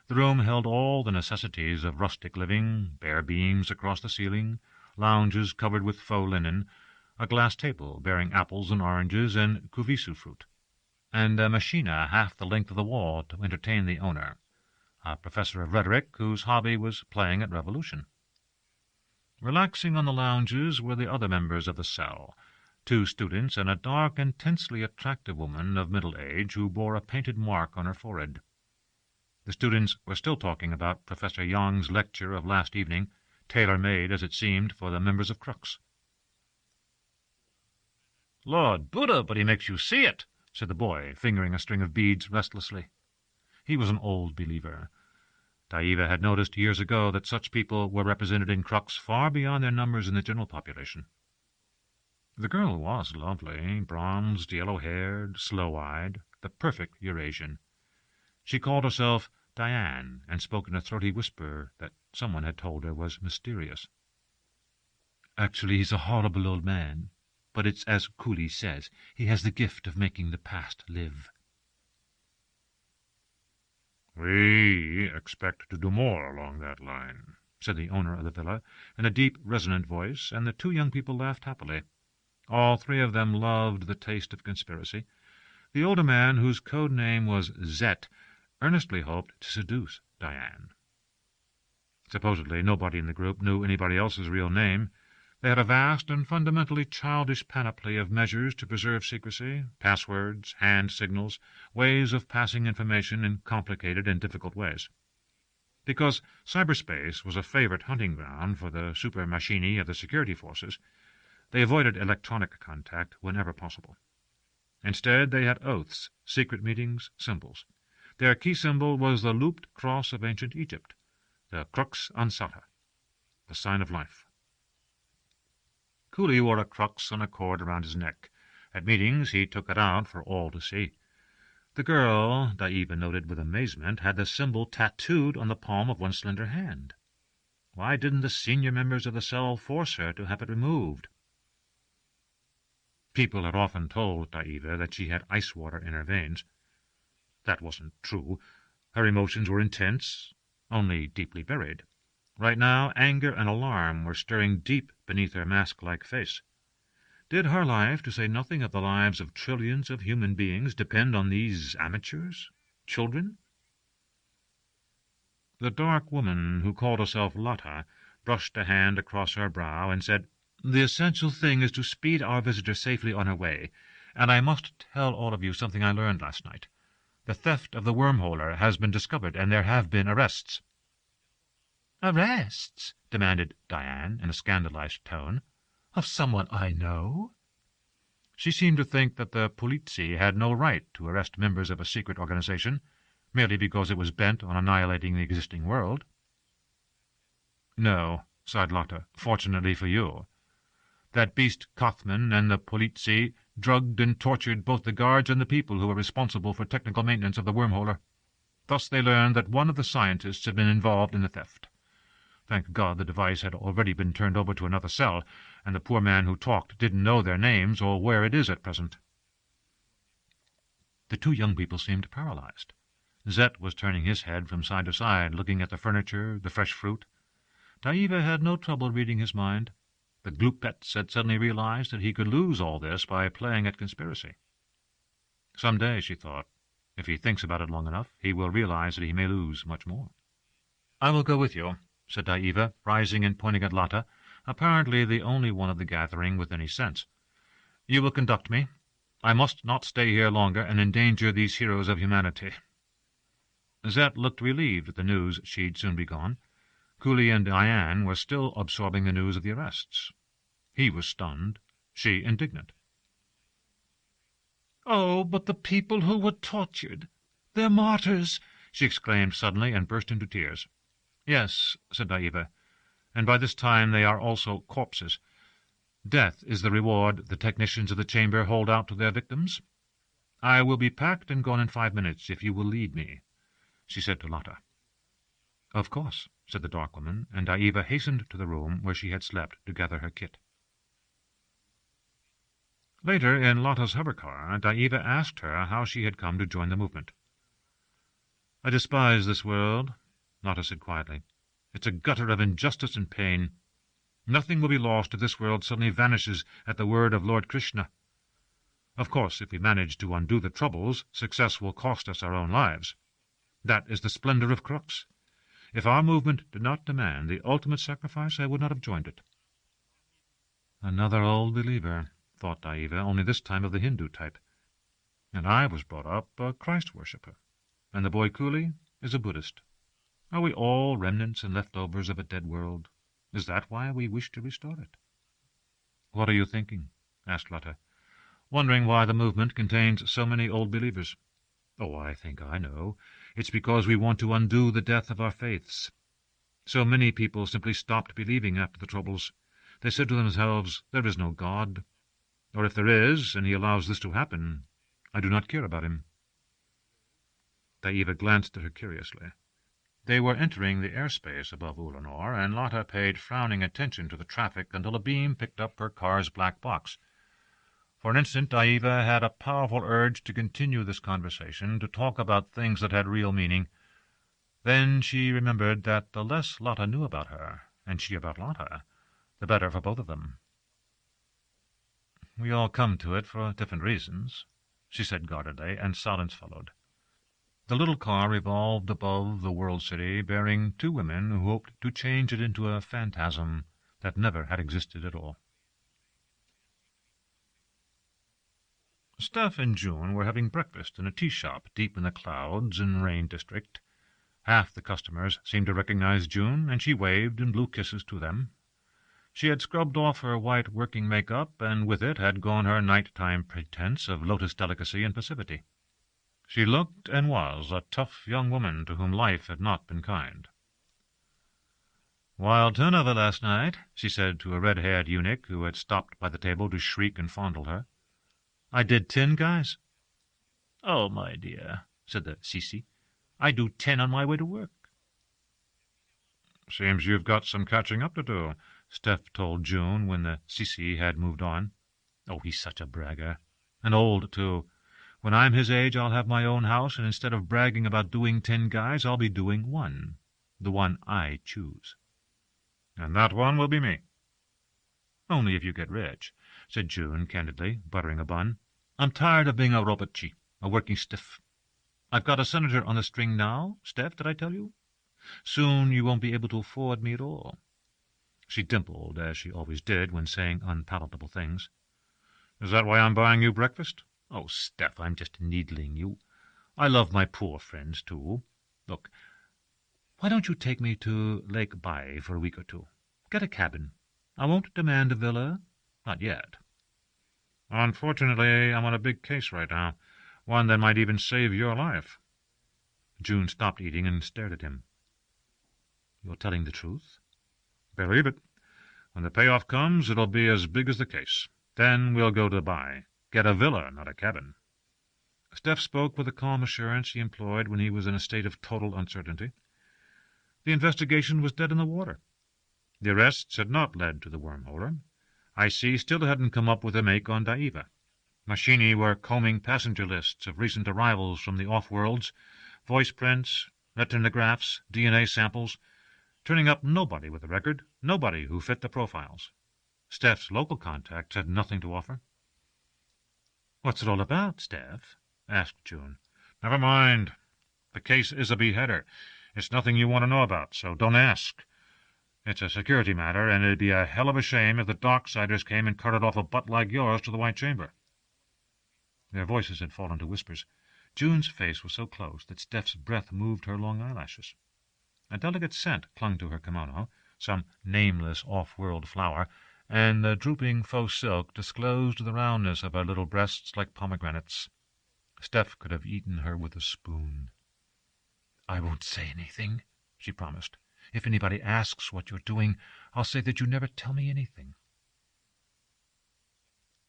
The room held all the necessities of rustic living: bare beams across the ceiling, lounges covered with faux linen, a glass table bearing apples and oranges and kuvisu fruit, and a machina half the length of the wall to entertain the owner, a professor of rhetoric whose hobby was playing at Revolution. Relaxing on the lounges were the other members of the cell, 2 students and a dark and tensely attractive woman of middle age who bore a painted mark on her forehead. The students were still talking about Professor Young's lecture of last evening, tailor-made, as it seemed, for the members of Crux. "Lord Buddha, but he makes you see it," said the boy, fingering a string of beads restlessly. He was an old believer. Diva had noticed years ago that such people were represented in Crux far beyond their numbers in the general population. The girl was lovely, bronzed, yellow-haired, slow-eyed, the perfect Eurasian. She called herself Diane, and spoke in a throaty whisper that someone had told her was mysterious. "Actually, he's a horrible old man, but it's as Cooley says, he has the gift of making the past live." "We expect to do more along that line," said the owner of the villa, in a deep, resonant voice, and the 2 young people laughed happily. All 3 of them loved the taste of conspiracy. The older man, whose code name was Zet, earnestly hoped to seduce Diane. Supposedly nobody in the group knew anybody else's real name. They had a vast and fundamentally childish panoply of measures to preserve secrecy, passwords, hand signals, ways of passing information in complicated and difficult ways. Because cyberspace was a favorite hunting ground for the super machini of the security forces, they avoided electronic contact whenever possible. Instead, they had oaths, secret meetings, symbols. Their key symbol was the looped cross of ancient Egypt, the Crux ansata, the sign of life. Cooley wore a crux on a cord around his neck. At meetings he took it out for all to see. The girl, Diva noted with amazement, had the symbol tattooed on the palm of one slender hand. Why didn't the senior members of the cell force her to have it removed? People had often told Diva that she had ice water in her veins. That wasn't true. Her emotions were intense, only deeply buried. Right now, anger and alarm were stirring deep beneath her mask-like face. Did her life, to say nothing of the lives of trillions of human beings, depend on these amateurs? Children? The dark woman, who called herself Lotta, brushed a hand across her brow and said, "The essential thing is to speed our visitor safely on her way, and I must tell all of you something I learned last night. The theft of the wormholer has been discovered, and there have been arrests." "Arrests?" demanded Diane in a scandalized tone. "Of someone I know?" She seemed to think that the polizzi had no right to arrest members of a secret organization, merely because it was bent on annihilating the existing world. "No," sighed Lotta, "fortunately for you. That beast Kaufman and the polizzi drugged and tortured both the guards and the people who were responsible for technical maintenance of the wormholer. Thus they learned that one of the scientists had been involved in the theft. Thank God the device had already been turned over to another cell, and the poor man who talked didn't know their names or where it is at present." The 2 young people seemed paralyzed. Zet was turning his head from side to side, looking at the furniture, the fresh fruit. Diva had no trouble reading his mind. The Gloopets had suddenly realized that he could lose all this by playing at conspiracy. Some day, she thought, if he thinks about it long enough, he will realize that he may lose much more. "I will go with you," said Daiva, rising and pointing at Lotta, apparently the only one of the gathering with any sense. "You will conduct me. I must not stay here longer and endanger these heroes of humanity." Zet looked relieved at the news she'd soon be gone. Cooley and Diane were still absorbing the news of the arrests. He was stunned, she indignant. "Oh, but the people who were tortured! They're martyrs!" she exclaimed suddenly, and burst into tears. "Yes," said Daiva, "and by this time they are also corpses. Death is the reward the technicians of the chamber hold out to their victims. I will be packed and gone in 5 minutes, if you will lead me," she said to Lotta. "Of course," said the dark woman, and Daiva hastened to the room where she had slept to gather her kit. Later, in Lotta's hover-car, Daiva asked her how she had come to join the movement. "I despise this world," Lotta said quietly. "It's a gutter of injustice and pain. Nothing will be lost if this world suddenly vanishes at the word of Lord Krishna. Of course, if we manage to undo the troubles, success will cost us our own lives. That is the splendor of Crux. If our movement did not demand the ultimate sacrifice, I would not have joined it." "Another old believer," thought Daiva, "only this time of the Hindu type. And I was brought up a Christ worshipper, and the boy Cooley is a Buddhist. Are we all remnants and leftovers of a dead world? Is that why we wish to restore it?" "What are you thinking?" asked Lotta. "Wondering why the movement contains so many old believers." "Oh, I think I know. It's because we want to undo the death of our faiths. So many people simply stopped believing after the troubles. They said to themselves, 'There is no God,' or 'If there is, and he allows this to happen, I do not care about him.'" Daiva glanced at her curiously. They were entering the airspace above Ulanor, and Lotta paid frowning attention to the traffic until a beam picked up her car's black box. For an instant Daiva had a powerful urge to continue this conversation, to talk about things that had real meaning. Then she remembered that the less Lotta knew about her, and she about Lotta, the better for both of them. "We all come to it for different reasons," she said guardedly, and silence followed. The little car revolved above the world city, bearing two women who hoped to change it into a phantasm that never had existed at all. Steph and June were having breakfast in a tea shop deep in the clouds and rain district. Half the customers seemed to recognize June, and she waved and blew kisses to them. She had scrubbed off her white working make-up, and with it had gone her night-time pretense of lotus delicacy and passivity. She looked and was a tough young woman to whom life had not been kind. "Wild turnover last night," she said to a red-haired eunuch who had stopped by the table to shriek and fondle her. "I did 10 guys." "Oh, my dear," said the Sisi, "I do 10 on my way to work." "Seems you've got some catching up to do," Steph told June when the Sisi had moved on. "Oh, he's such a bragger. "And old, too. When I'm his age I'll have my own house, and instead of bragging about doing 10 guys, I'll be doing 1. The one I choose." "And that one will be me." "Only if you get rich," said June candidly, buttering a bun. "I'm tired of being a robotchi, a working stiff. I've got a senator on the string now, Steph, did I tell you? Soon you won't be able to afford me at all." She dimpled, as she always did when saying unpalatable things. "Is that why I'm buying you breakfast?" "Oh, Steph, I'm just needling you. I love my poor friends, too. Look, why don't you take me to Lake Bai for a week or 2? Get a cabin. I won't demand a villa, not yet." "Unfortunately, I'm on a big case right now, one that might even save your life." June stopped eating and stared at him. "You're telling the truth?" "Believe it. When the payoff comes, it'll be as big as the case. Then we'll go to Bai. Get a villa, not a cabin." Steph spoke with the calm assurance he employed when he was in a state of total uncertainty. The investigation was dead in the water. The arrests had not led to the wormholer. IC still hadn't come up with a make on Daiva. Machini were combing passenger lists of recent arrivals from the off-worlds, voice prints, retinographs, DNA samples, turning up nobody with a record, nobody who fit the profiles. Steph's local contacts had nothing to offer. "What's it all about, Steph?" asked June. "Never mind. The case is a beheader. It's nothing you want to know about, so don't ask. It's a security matter, and it'd be a hell of a shame if the Darksiders came and carted off a butt like yours to the White Chamber." Their voices had fallen to whispers. June's face was so close that Steph's breath moved her long eyelashes. A delicate scent clung to her kimono, some nameless off-world flower, and the drooping faux silk disclosed the roundness of her little breasts like pomegranates. Steph could have eaten her with a spoon. "I won't say anything," she promised. "If anybody asks what you're doing, I'll say that you never tell me anything."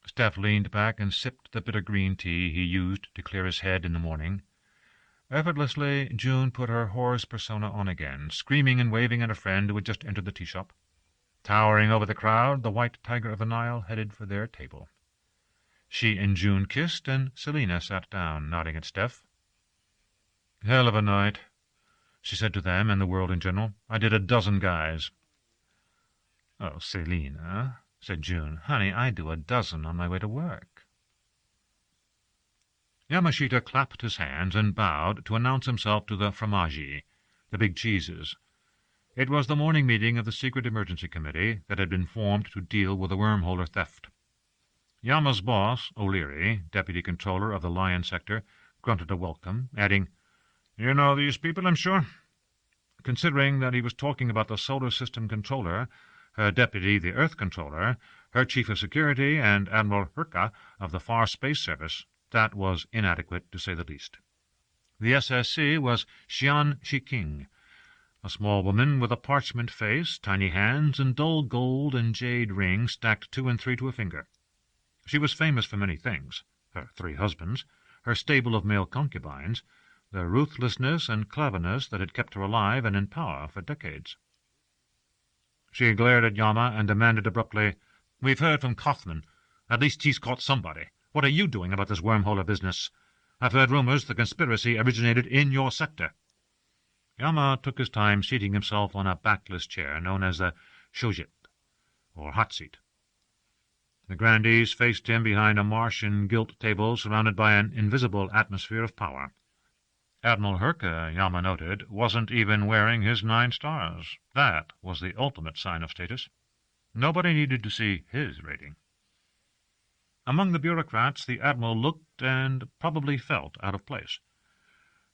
Steph leaned back and sipped the bitter green tea he used to clear his head in the morning. Effortlessly, June put her horror's persona on again, screaming and waving at a friend who had just entered the tea-shop. Towering over the crowd, the white tiger of the Nile headed for their table. She and June kissed, and Selina sat down, nodding at Steph. "Hell of a night," she said to them and the world in general. "I did a dozen guys." "Oh, Selina," said June. "Honey, I do a dozen on my way to work." Yamashita clapped his hands and bowed to announce himself to the fromaggi, the big cheeses. It was the morning meeting of the secret emergency committee that had been formed to deal with the wormhole theft. Yama's boss, O'Leary, deputy controller of the Lion sector, grunted a welcome, adding, "You know these people, I'm sure?" Considering that he was talking about the solar system controller, her deputy, the Earth controller, her chief of security, and Admiral Hurka of the Far Space Service, that was inadequate, to say the least. The SSC was Xian Shiking, a small woman with a parchment face, tiny hands, and dull gold and jade rings stacked 2 and 3 to a finger. She was famous for many things: her 3 husbands, her stable of male concubines, the ruthlessness and cleverness that had kept her alive and in power for decades. She glared at Yama and demanded abruptly, "We've heard from Kaufman. At least he's caught somebody. What are you doing about this wormhole business? I've heard rumors the conspiracy originated in your sector." Yama took his time seating himself on a backless chair known as the shojit, or hot seat. The grandees faced him behind a Martian gilt table surrounded by an invisible atmosphere of power. Admiral Hurka, Yama noted, wasn't even wearing his 9 stars. That was the ultimate sign of status. Nobody needed to see his rating. Among the bureaucrats, the Admiral looked and probably felt out of place.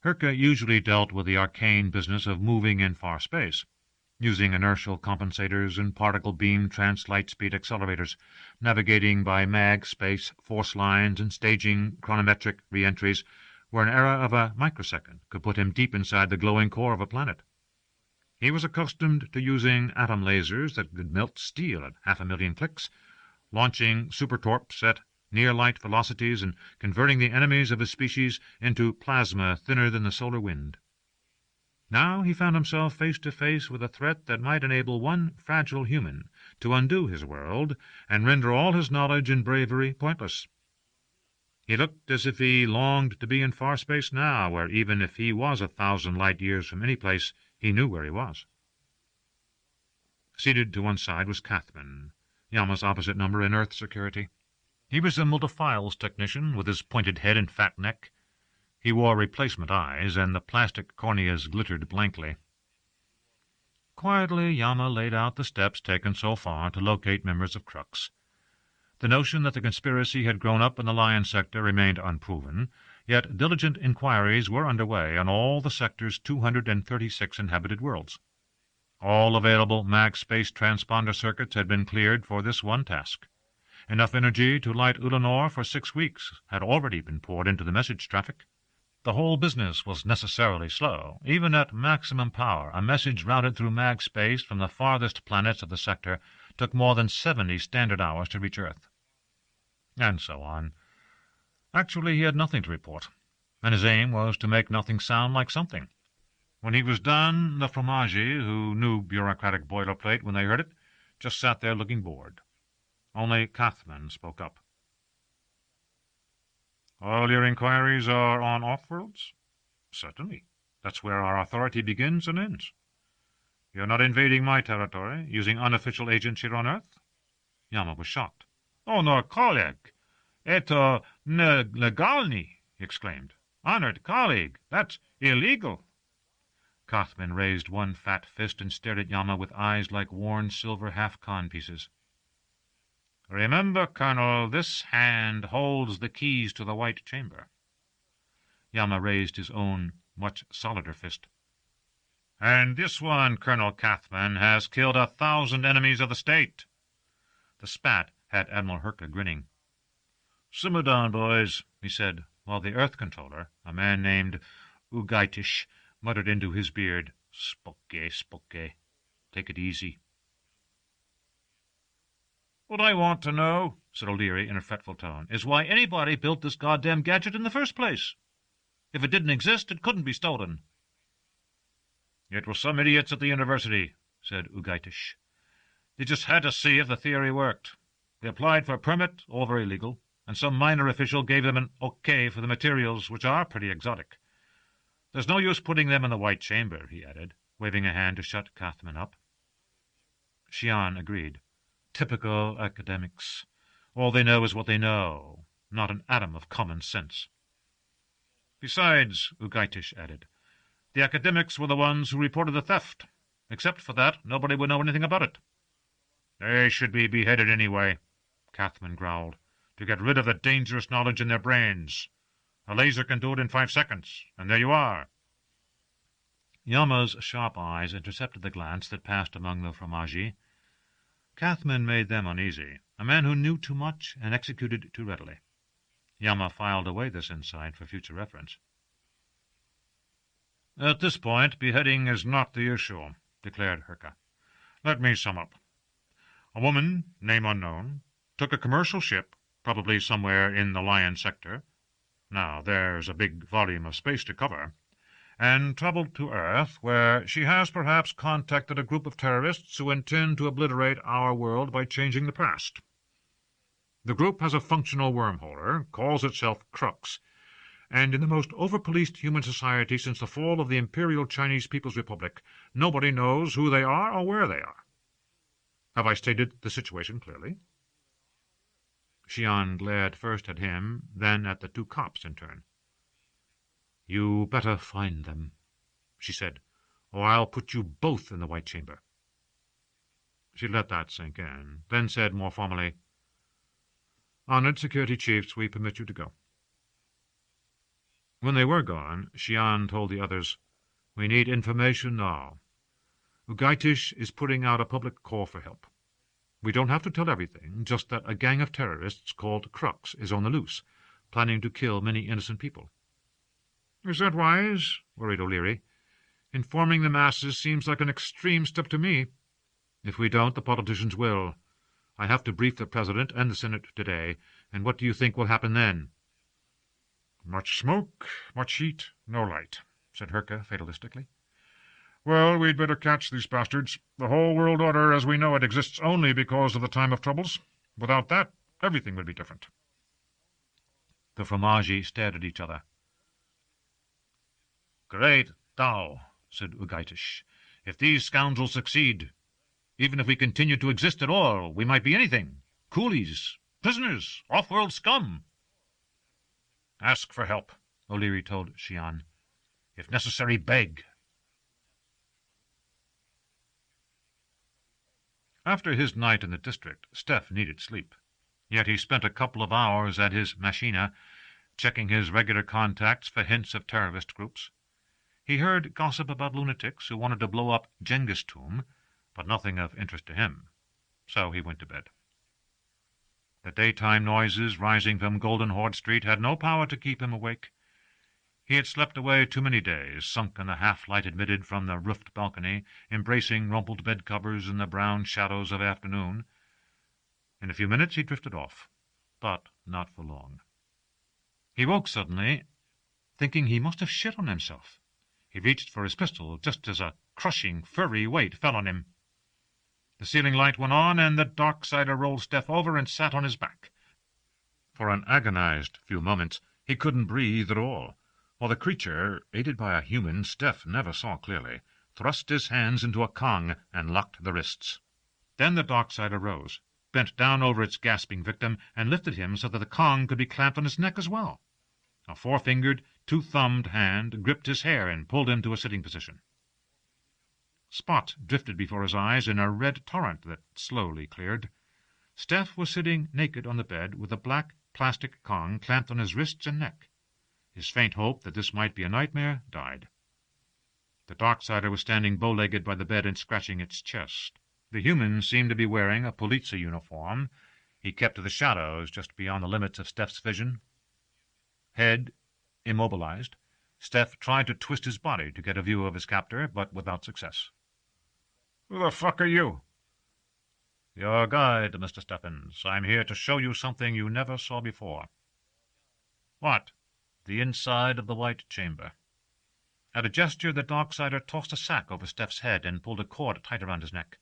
Hurka usually dealt with the arcane business of moving in far space, using inertial compensators and particle beam trans-light-speed accelerators, navigating by mag space force lines, and staging chronometric re-entries where an error of a microsecond could put him deep inside the glowing core of a planet. He was accustomed to using atom lasers that could melt steel at 500,000 clicks, launching supertorps at near-light velocities and converting the enemies of his species into plasma thinner than the solar wind. Now he found himself face to face with a threat that might enable one fragile human to undo his world and render all his knowledge and bravery pointless. He looked as if he longed to be in far space now, where even if he was 1,000 light-years from any place, he knew where he was. Seated to one side was Kathman, Yama's opposite number in Earth security. He was a multiphiles technician with his pointed head and fat neck. He wore replacement eyes, and the plastic corneas glittered blankly. Quietly, Yama laid out the steps taken so far to locate members of Crux. The notion that the conspiracy had grown up in the Lion sector remained unproven, yet diligent inquiries were underway on all the sector's 236 inhabited worlds. All available mag-space transponder circuits had been cleared for this one task. Enough energy to light Ulanor for 6 weeks had already been poured into the message traffic. The whole business was necessarily slow. Even at maximum power, a message routed through mag space from the farthest planets of the sector took more than 70 standard hours to reach Earth. And so on. Actually, he had nothing to report, and his aim was to make nothing sound like something. When he was done, the fromaggi, who knew bureaucratic boilerplate when they heard it, just sat there looking bored. Only Kathman spoke up. "All your inquiries are on off-worlds?" "Certainly. That's where our authority begins and ends." "You're not invading my territory, using unofficial agents here on Earth?" Yama was shocked. "Oh, no, colleague. Eto legalny," he exclaimed. "Honored colleague, that's illegal." Kathman raised one fat fist and stared at Yama with eyes like worn silver half-con pieces. "Remember, Colonel, this hand holds the keys to the White Chamber." Yama raised his own much solider fist. "And this one, Colonel Kathman, has killed 1,000 enemies of the state." The spat had Admiral Herka grinning. "Simmer down, boys," he said, while the Earth Controller, a man named Ugaitish, muttered into his beard, Spoke. Take it easy." "What I want to know," said O'Leary in a fretful tone, "is why anybody built this goddamn gadget in the first place. If it didn't exist, it couldn't be stolen." "It was some idiots at the university," said Ugaitish. "They just had to see if the theory worked. They applied for a permit, all very legal, and some minor official gave them an okay for the materials, which are pretty exotic. There's no use putting them in the White Chamber," he added, waving a hand to shut Kathman up. Xian agreed. Typical academics. All they know is what they know, not an atom of common sense. "Besides," Ugaitish added, "the academics were the ones who reported the theft. Except for that, nobody would know anything about it." "They should be beheaded anyway," Kathman growled, "to get rid of the dangerous knowledge in their brains. A laser can do it in 5 seconds, and there you are." Yama's sharp eyes intercepted the glance that passed among the Fromagi. Kathman made them uneasy, a man who knew too much and executed too readily. Yama filed away this insight for future reference. "At this point, beheading is not the issue," declared Herka. "Let me sum up. A woman, name unknown, took a commercial ship, probably somewhere in the Lion sector, now there's a big volume of space to cover, and traveled to Earth, where she has perhaps contacted a group of terrorists who intend to obliterate our world by changing the past. The group has a functional wormholer, calls itself Crux, and in the most over-policed human society since the fall of the Imperial Chinese People's Republic, nobody knows who they are or where they are. Have I stated the situation clearly?" Xian glared first at him, then at the two cops in turn. "You better find them," she said, "or I'll put you both in the White Chamber." She let that sink in, then said more formally, "Honored security chiefs, we permit you to go." When they were gone, Xian told the others, "We need information now. Ugaitish is putting out a public call for help. We don't have to tell everything, just that a gang of terrorists called Crux is on the loose, planning to kill many innocent people." "Is that wise?" worried O'Leary. "Informing the masses seems like an extreme step to me." "If we don't, the politicians will. I have to brief the President and the Senate today, and what do you think will happen then?" "Much smoke, much heat, no light," said Herka fatalistically. "Well, we'd better catch these bastards. The whole world order as we know it exists only because of the time of troubles. Without that, everything would be different." The Fromagi stared at each other. "Great Tao," said Ugaitish. "If these scoundrels succeed, even if we continue to exist at all, we might be anything. Coolies, prisoners, off-world scum." "Ask for help," O'Leary told Xian. "If necessary, beg." After his night in the district, Steph needed sleep. Yet he spent a couple of hours at his machina, checking his regular contacts for hints of terrorist groups. He heard gossip about lunatics who wanted to blow up Genghis' tomb, but nothing of interest to him. So he went to bed. The daytime noises rising from Golden Horde Street had no power to keep him awake. He had slept away too many days, sunk in the half-light admitted from the roofed balcony, embracing rumpled bed-covers in the brown shadows of afternoon. In a few minutes he drifted off, but not for long. He woke suddenly, thinking he must have shit on himself. He reached for his pistol just as a crushing, furry weight fell on him. The ceiling light went on, and the Darksider rolled Steph over and sat on his back. For an agonized few moments he couldn't breathe at all, while the creature, aided by a human Steph never saw clearly, thrust his hands into a Kong and locked the wrists. Then the Darksider rose, bent down over its gasping victim, and lifted him so that the Kong could be clamped on his neck as well. A four-fingered, two-thumbed hand gripped his hair and pulled him to a sitting position. Spots drifted before his eyes in a red torrent that slowly cleared. Steph was sitting naked on the bed with a black plastic Kong clamped on his wrists and neck. His faint hope that this might be a nightmare died. The Darksider was standing bow-legged by the bed and scratching its chest. The human seemed to be wearing a polizia uniform. He kept to the shadows just beyond the limits of Steph's vision. Head immobilized, Steph tried to twist his body to get a view of his captor, but without success. "Who the fuck are you?" "Your guide, Mr. Stephens. I'm here to show you something you never saw before." "What?" "The inside of the White Chamber." At a gesture, the Darksider tossed a sack over Steph's head and pulled a cord tight around his neck.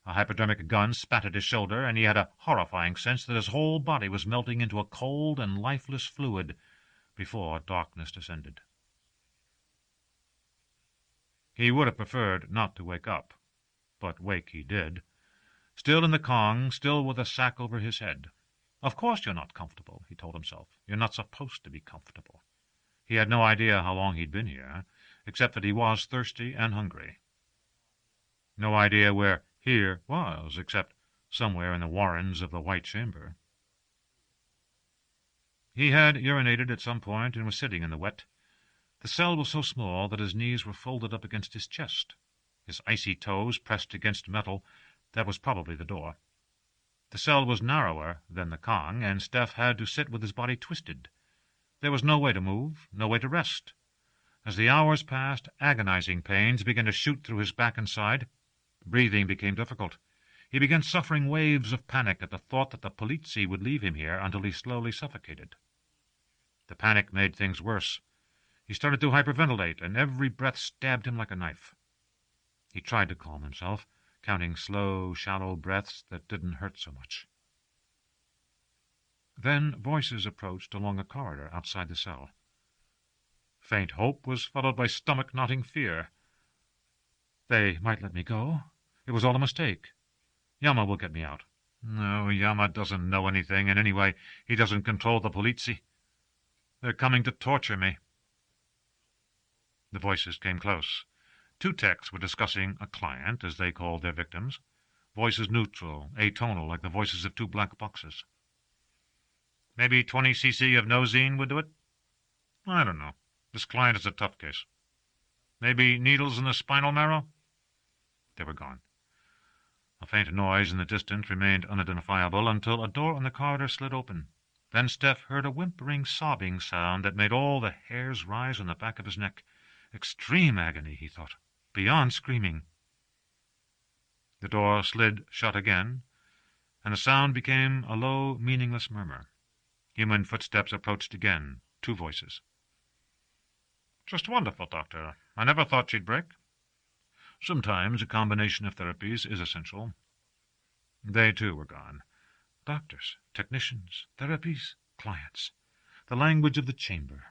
A hypodermic gun spat at his shoulder, and he had a horrifying sense that his whole body was melting into a cold and lifeless fluid before darkness descended. He would have preferred not to wake up, but wake he did. Still in the Kong, still with a sack over his head. Of course you're not comfortable, he told himself. You're not supposed to be comfortable. He had no idea how long he'd been here, except that he was thirsty and hungry. No idea where here was, except somewhere in the warrens of the White Chamber. He had urinated at some point and was sitting in the wet. The cell was so small that his knees were folded up against his chest. His icy toes pressed against metal. That was probably the door. The cell was narrower than the Kong, and Steph had to sit with his body twisted. There was no way to move, no way to rest. As the hours passed, agonizing pains began to shoot through his back and side. Breathing became difficult. He began suffering waves of panic at the thought that the polizia would leave him here until he slowly suffocated. The panic made things worse. He started to hyperventilate, and every breath stabbed him like a knife. He tried to calm himself, counting slow, shallow breaths that didn't hurt so much. Then voices approached along a corridor outside the cell. Faint hope was followed by stomach-knotting fear. They might let me go. It was all a mistake. Yama will get me out. No, Yama doesn't know anything, and anyway, he doesn't control the polizia. They're coming to torture me. The voices came close. Two techs were discussing a client, as they called their victims. Voices neutral, atonal, like the voices of two black boxes. Maybe 20 cc of Nosine would do it? I don't know. This client is a tough case. Maybe needles in the spinal marrow? They were gone. A faint noise in the distance remained unidentifiable until a door on the corridor slid open. Then Steph heard a whimpering, sobbing sound that made all the hairs rise on the back of his neck. Extreme agony, he thought, beyond screaming. The door slid shut again, and the sound became a low, meaningless murmur. Human footsteps approached again, two voices. Just wonderful, Doctor. I never thought she'd break. Sometimes a combination of therapies is essential. They, too, were gone. Doctors, technicians, therapies, clients. The language of the chamber.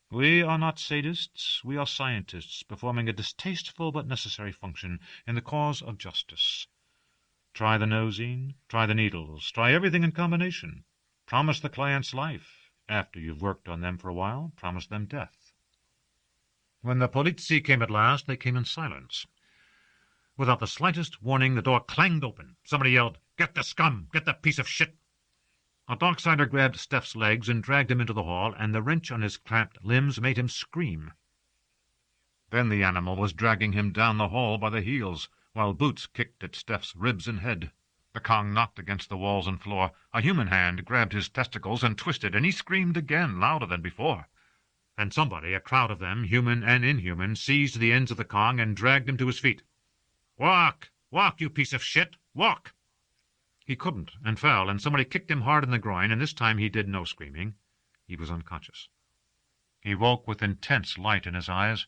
We are not sadists, we are scientists, performing a distasteful but necessary function in the cause of justice. Try the nosine, try the needles, try everything in combination. Promise the client's life. After you've worked on them for a while, promise them death. When the polizia came at last, they came in silence. Without the slightest warning, the door clanged open. Somebody yelled, "Get the scum! Get the piece of shit!" A Darksider grabbed Steph's legs and dragged him into the hall, and the wrench on his cramped limbs made him scream. Then the animal was dragging him down the hall by the heels, while boots kicked at Steph's ribs and head. The Kong knocked against the walls and floor. A human hand grabbed his testicles and twisted, and he screamed again, louder than before. And somebody, a crowd of them, human and inhuman, seized the ends of the Kong and dragged him to his feet. "Walk! Walk, you piece of shit! Walk!" He couldn't, and fell, and somebody kicked him hard in the groin, and this time he did no screaming. He was unconscious. He woke with intense light in his eyes.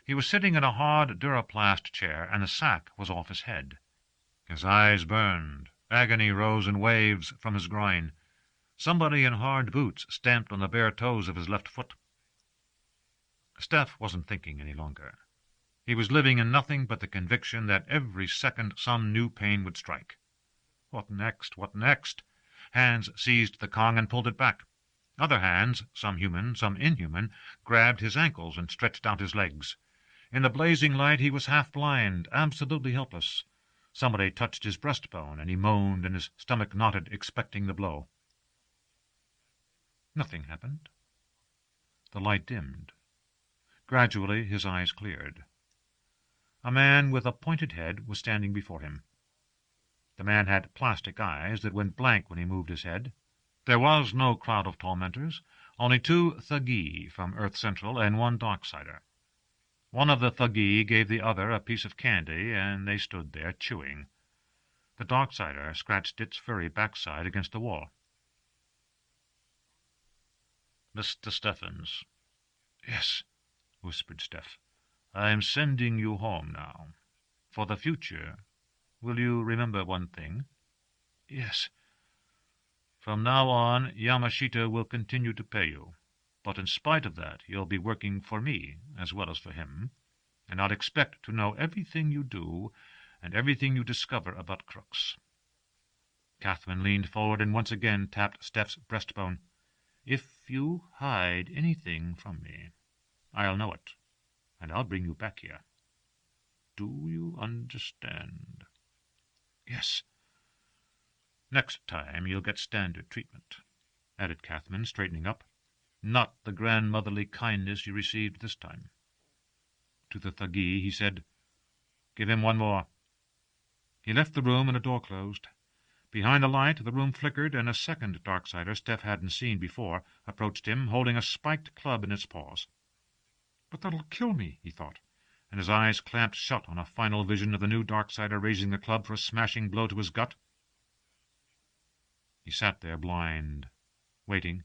He was sitting in a hard duraplast chair, and the sack was off his head. His eyes burned. Agony rose in waves from his groin. Somebody in hard boots stamped on the bare toes of his left foot. Steph wasn't thinking any longer. He was living in nothing but the conviction that every second some new pain would strike. What next? What next? Hands seized the Kong and pulled it back. Other hands, some human, some inhuman, grabbed his ankles and stretched out his legs. In the blazing light he was half blind, absolutely helpless. Somebody touched his breastbone, and he moaned, and his stomach knotted, expecting the blow. Nothing happened. The light dimmed. Gradually his eyes cleared. A man with a pointed head was standing before him. The man had plastic eyes that went blank when he moved his head. There was no crowd of tormentors, only 2 thuggee from Earth Central and 1 Darksider. One of the thuggee gave the other a piece of candy, and they stood there chewing. The Darksider scratched its furry backside against the wall. "Mr. Stephens." "Yes," whispered Steph. "I am sending you home now. For the future, will you remember one thing?" "Yes." "From now on, Yamashita will continue to pay you. But in spite of that, you'll be working for me as well as for him, and I'll expect to know everything you do and everything you discover about Crux." Catherine leaned forward and once again tapped Steph's breastbone. "If you hide anything from me, I'll know it, and I'll bring you back here. Do you understand?" "Yes." "Next time you'll get standard treatment," added Catherine, straightening up. "Not the grandmotherly kindness you received this time." To the thuggee he said, "Give him 1 more." He left the room and a door closed. Behind the light the room flickered, and a second Darksider Steph hadn't seen before approached him, holding a spiked club in its paws. "But that'll kill me," he thought, and his eyes clamped shut on a final vision of the new Darksider raising the club for a smashing blow to his gut. He sat there blind, waiting.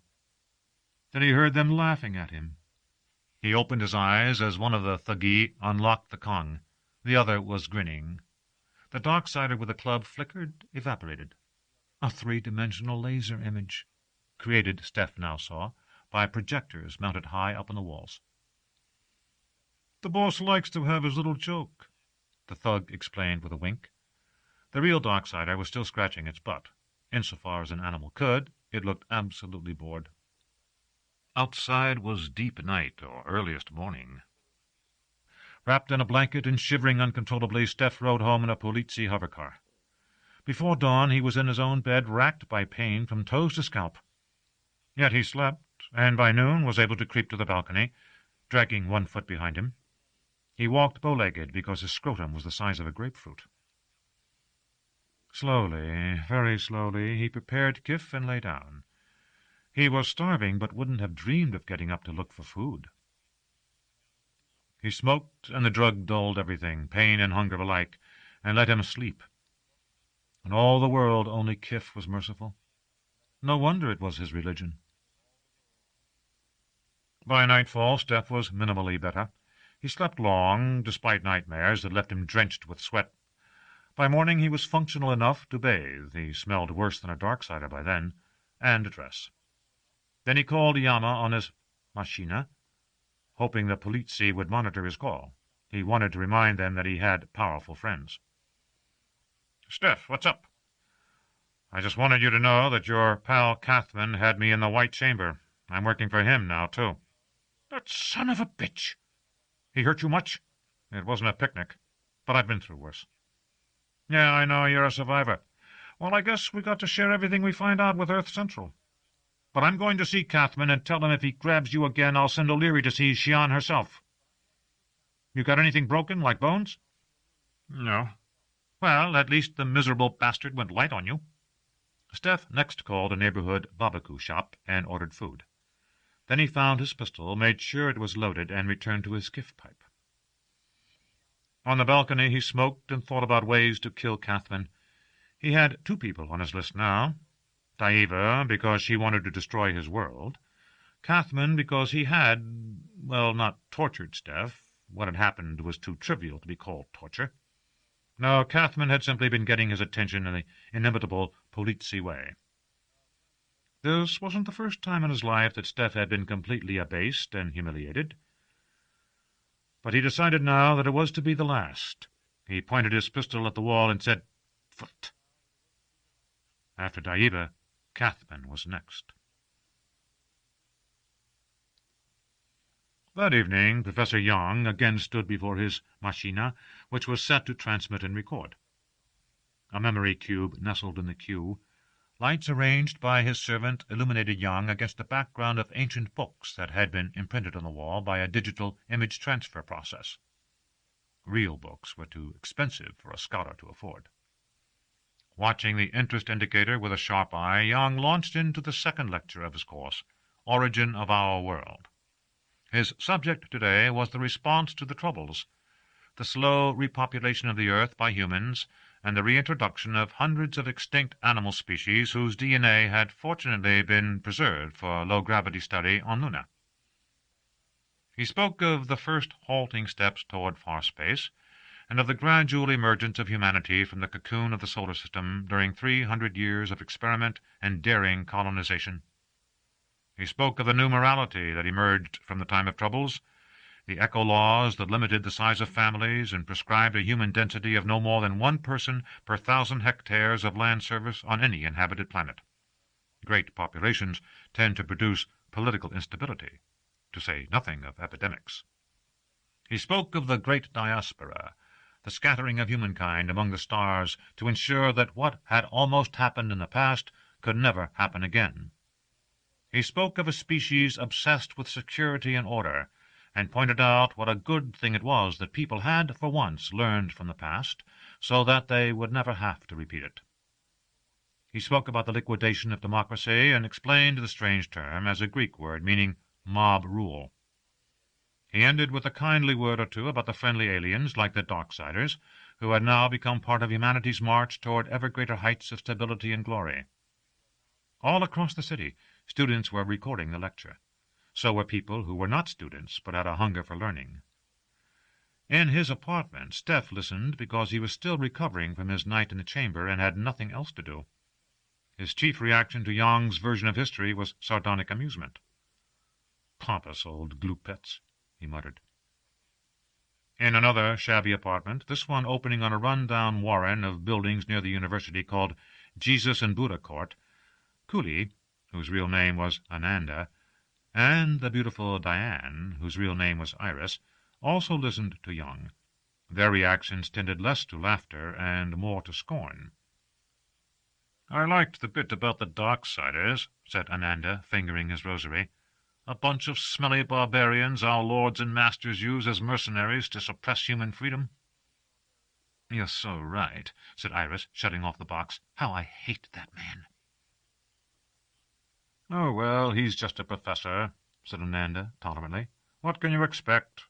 Then he heard them laughing at him. He opened his eyes as one of the thuggee unlocked the Kong. The other was grinning. The Darksider with the club flickered, evaporated. A 3-dimensional laser image, created, Steph now saw, by projectors mounted high up on the walls. "The boss likes to have his little joke," the thug explained with a wink. The real Darksider was still scratching its butt. Insofar as an animal could, it looked absolutely bored. Outside was deep night or earliest morning. Wrapped in a blanket and shivering uncontrollably, Steph rode home in a Polizzi hovercar. Before dawn he was in his own bed, racked by pain from toes to scalp. Yet he slept, and by noon was able to creep to the balcony, dragging 1 foot behind him. He walked bow-legged because his scrotum was the size of a grapefruit. Slowly, very slowly, he prepared kif and lay down. He was starving, but wouldn't have dreamed of getting up to look for food. He smoked, and the drug dulled everything, pain and hunger alike, and let him sleep. In all the world only kif was merciful. No wonder it was his religion. By nightfall Steph was minimally better. He slept long, despite nightmares that left him drenched with sweat. By morning he was functional enough to bathe. He smelled worse than a Darksider by then, and dress. Then he called Yama on his machina, hoping the Polizzi would monitor his call. He wanted to remind them that he had powerful friends. "Steph, what's up?" "I just wanted you to know that your pal Cathman had me in the White Chamber. I'm working for him now, too." "That son of a bitch! He hurt you much?" "It wasn't a picnic, but I've been through worse." "Yeah, I know, you're a survivor. Well, I guess we got to share everything we find out with Earth Central. But I'm going to see Cathman and tell him if he grabs you again, I'll send O'Leary to see Shion herself. You got anything broken, like bones?" "No." "Well, at least the miserable bastard went light on you." Steph next called a neighborhood barbecue shop and ordered food. Then he found his pistol, made sure it was loaded, and returned to his kif pipe. On the balcony he smoked and thought about ways to kill Cathman. He had 2 people on his list now. Diva, because she wanted to destroy his world. Cathman, because he had, well, not tortured Steph. What had happened was too trivial to be called torture. No, Cathman had simply been getting his attention in the inimitable Polizzi way. This wasn't the first time in his life that Steph had been completely abased and humiliated. But he decided now that it was to be the last. He pointed his pistol at the wall and said, "Foot." After Diva, Cathman was next. That evening Professor Young again stood before his machina, which was set to transmit and record. A memory cube nestled in the queue. Lights arranged by his servant illuminated Young against a background of ancient books that had been imprinted on the wall by a digital image transfer process. Real books were too expensive for a scholar to afford. Watching the interest indicator with a sharp eye, Young launched into the second lecture of his course, Origin of Our World. His subject today was the response to the Troubles, the slow repopulation of the earth by humans, and the reintroduction of hundreds of extinct animal species whose DNA had fortunately been preserved for low-gravity study on Luna. He spoke of the first halting steps toward far space, and of the gradual emergence of humanity from the cocoon of the solar system during 300 years of experiment and daring colonization. He spoke of the new morality that emerged from the time of troubles, the eco-laws that limited the size of families and prescribed a human density of no more than 1 person per 1,000 hectares of land surface on any inhabited planet. Great populations tend to produce political instability, to say nothing of epidemics. He spoke of the great diaspora, the scattering of humankind among the stars to ensure that what had almost happened in the past could never happen again. He spoke of a species obsessed with security and order, and pointed out what a good thing it was that people had, for once, learned from the past, so that they would never have to repeat it. He spoke about the liquidation of democracy, and explained the strange term as a Greek word meaning mob rule. He ended with a kindly word or two about the friendly aliens, like the Darksiders, who had now become part of humanity's march toward ever greater heights of stability and glory. All across the city, students were recording the lecture. So were people who were not students, but had a hunger for learning. In his apartment, Steph listened because he was still recovering from his night in the chamber and had nothing else to do. His chief reaction to Young's version of history was sardonic amusement. "Pompous old gloopets," he muttered. In another shabby apartment, this one opening on a run-down warren of buildings near the university called Jesus and Buddha Court, Cooley, whose real name was Ananda, and the beautiful Diane, whose real name was Iris, also listened to Young. Their reactions tended less to laughter and more to scorn. "I liked the bit about the Darksiders," said Ananda, fingering his rosary. "A bunch of smelly barbarians our lords and masters use as mercenaries to suppress human freedom." "You're so right," said Iris, shutting off the box. "How I hate that man." "Oh, well, he's just a professor," said Ananda tolerantly. "What can you expect?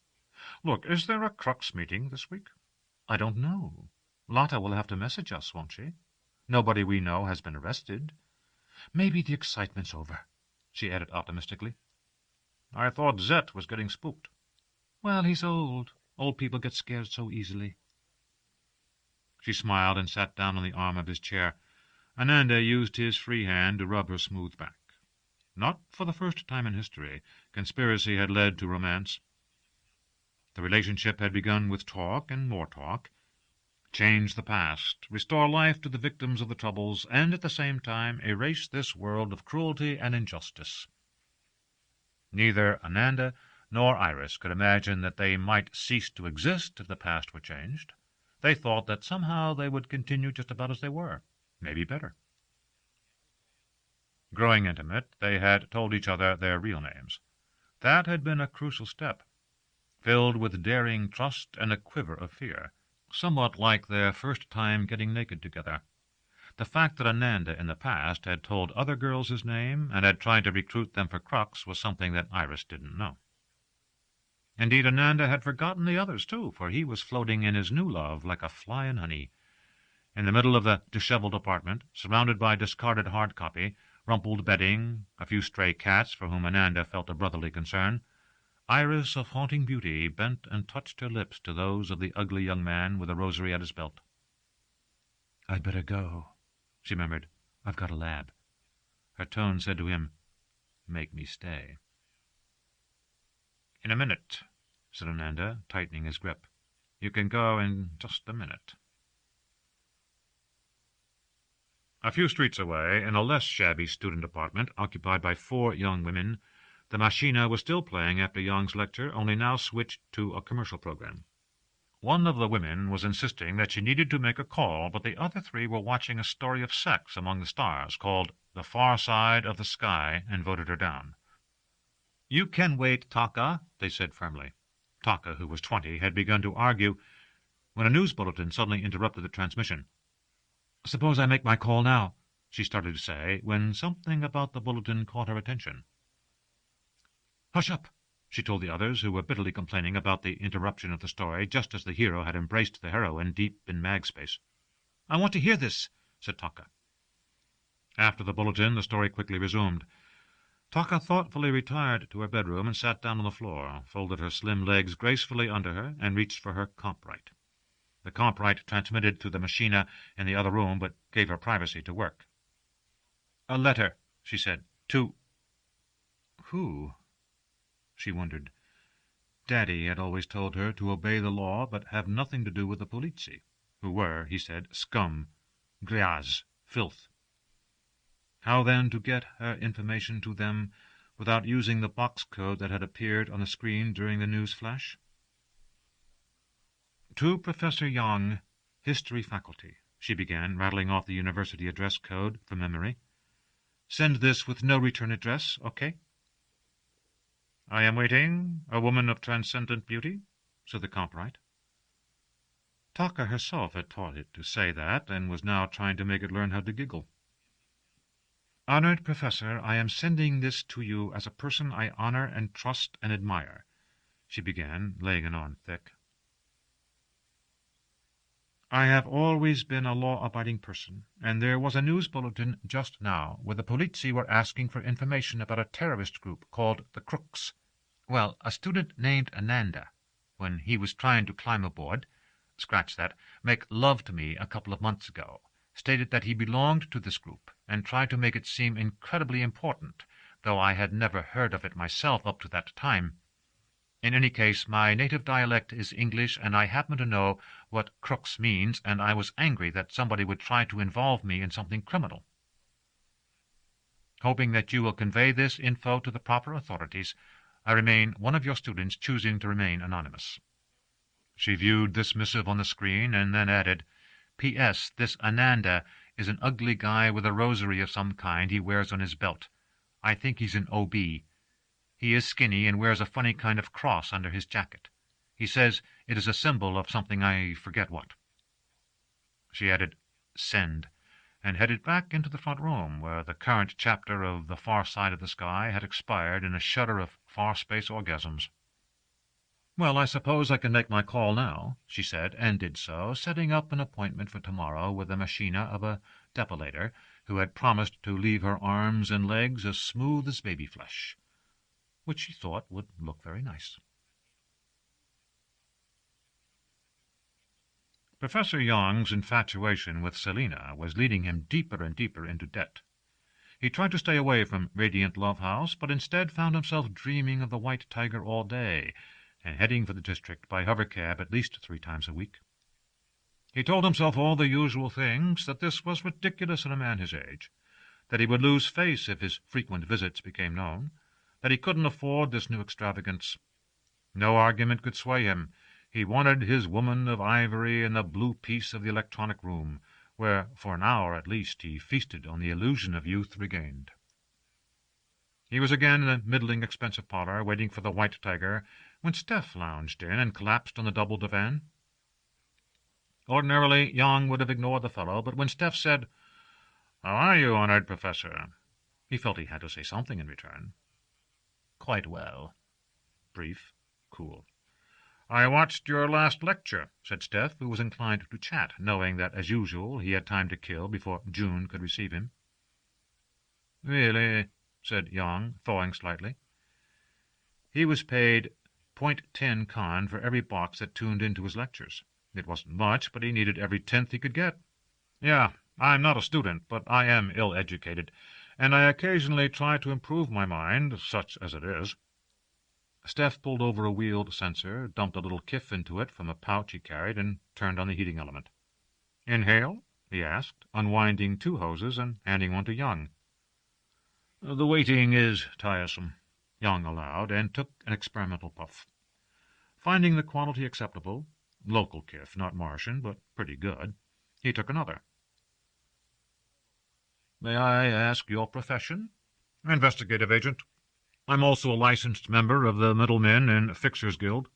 Look, is there a Crux meeting this week?" "I don't know. Lotta will have to message us, won't she? Nobody we know has been arrested. Maybe the excitement's over," she added optimistically. "I thought Zet was getting spooked." "Well, he's old. Old people get scared so easily." She smiled and sat down on the arm of his chair. Ananda used his free hand to rub her smooth back. Not for the first time in history, conspiracy had led to romance. The relationship had begun with talk and more talk. Change the past, restore life to the victims of the Troubles, and at the same time erase this world of cruelty and injustice. Neither Ananda nor Iris could imagine that they might cease to exist if the past were changed. They thought that somehow they would continue just about as they were, maybe better. Growing intimate, they had told each other their real names. That had been a crucial step, filled with daring trust and a quiver of fear, somewhat like their first time getting naked together. The fact that Ananda in the past had told other girls his name and had tried to recruit them for Crux was something that Iris didn't know. Indeed, Ananda had forgotten the others, too, for he was floating in his new love like a fly in honey. In the middle of the disheveled apartment, surrounded by discarded hard copy, rumpled bedding, a few stray cats for whom Ananda felt a brotherly concern, Iris of haunting beauty bent and touched her lips to those of the ugly young man with a rosary at his belt. "I'd better go," she murmured. "I've got a lab." Her tone said to him, "Make me stay." "In a minute," said Ananda, tightening his grip. "You can go in just a minute." A few streets away, in a less shabby student apartment occupied by 4 young women, The machina was still playing after Young's lecture, only now switched to a commercial program. One of the women was insisting that she needed to make a call, but the other three were watching a story of sex among the stars called The Far Side of the Sky and voted her down. "You can wait, Taka," they said firmly. Taka, who was 20, had begun to argue when a news bulletin suddenly interrupted the transmission. "Suppose I make my call now," she started to say, when something about the bulletin caught her attention. "Hush up," she told the others, who were bitterly complaining about the interruption of the story, just as the hero had embraced the heroine deep in mag space. "I want to hear this," said Taka. After the bulletin, the story quickly resumed. Taka thoughtfully retired to her bedroom and sat down on the floor, folded her slim legs gracefully under her, and reached for her comprite. The comprite transmitted to the machina in the other room, but gave her privacy to work. "A letter," she said. "To who?" She wondered. Daddy had always told her to obey the law, but have nothing to do with the Polizzi, who were, he said, scum, griaz, filth. How then to get her information to them without using the box code that had appeared on the screen during the news flash? "To Professor Young, History Faculty," she began, rattling off the university address code from memory. "Send this with no return address, okay?" "I am waiting, a woman of transcendent beauty," said the comprite. Taka herself had taught it to say that, and was now trying to make it learn how to giggle. "Honored Professor, I am sending this to you as a person I honor and trust and admire," she began, laying it on thick. "I have always been a law-abiding person, and there was a news bulletin just now where the Polizzi were asking for information about a terrorist group called the Crux. Well, a student named Ananda, when he was trying to climb aboard, make love to me a couple of months ago, stated that he belonged to this group, and tried to make it seem incredibly important, though I had never heard of it myself up to that time. In any case, my native dialect is English, and I happen to know what crux means, and I was angry that somebody would try to involve me in something criminal. Hoping that you will convey this info to the proper authorities, I remain one of your students choosing to remain anonymous." She viewed this missive on the screen, and then added, "P.S. This Ananda is an ugly guy with a rosary of some kind he wears on his belt. I think he's an O.B. He is skinny and wears a funny kind of cross under his jacket. He says it is a symbol of something, I forget what." She added, "Send," and headed back into the front room, where the current chapter of The Far Side of the Sky had expired in a shudder of far-space orgasms. "Well, I suppose I can make my call now," she said, and did so, setting up an appointment for tomorrow with the machina of a depilator who had promised to leave her arms and legs as smooth as baby flesh, which she thought would look very nice. Professor Young's infatuation with Selina was leading him deeper and deeper into debt. He tried to stay away from Radiant Love House, but instead found himself dreaming of the White Tiger all day, and heading for the district by hovercab at least 3 times a week. He told himself all the usual things, that this was ridiculous in a man his age, that he would lose face if his frequent visits became known, that he couldn't afford this new extravagance. No argument could sway him. He wanted his woman of ivory in the blue piece of the electronic room, where, for an hour at least, he feasted on the illusion of youth regained. He was again in a middling expensive parlor, waiting for the White Tiger, when Steph lounged in and collapsed on the double divan. Ordinarily, Young would have ignored the fellow, but when Steph said, "How are you, honored Professor?" he felt he had to say something in return. "Quite well." Brief, cool. "I watched your last lecture," said Steph, who was inclined to chat, knowing that, as usual, he had time to kill before June could receive him. "Really?" said Young, thawing slightly. He was paid .10 con for every box that tuned into his lectures. It wasn't much, but he needed every tenth he could get. "Yeah, I'm not a student, but I am ill-educated, and I occasionally try to improve my mind, such as it is." Steph pulled over a wheeled censer, dumped a little kif into it from a pouch he carried, and turned on the heating element. "Inhale?" he asked, unwinding 2 hoses and handing one to Young. "The waiting is tiresome." Young allowed, and took an experimental puff. Finding the quality acceptable, local kiff, not Martian, but pretty good, he took another. May I ask your profession? Investigative agent. I'm also a licensed member of the Middlemen and Fixers Guild.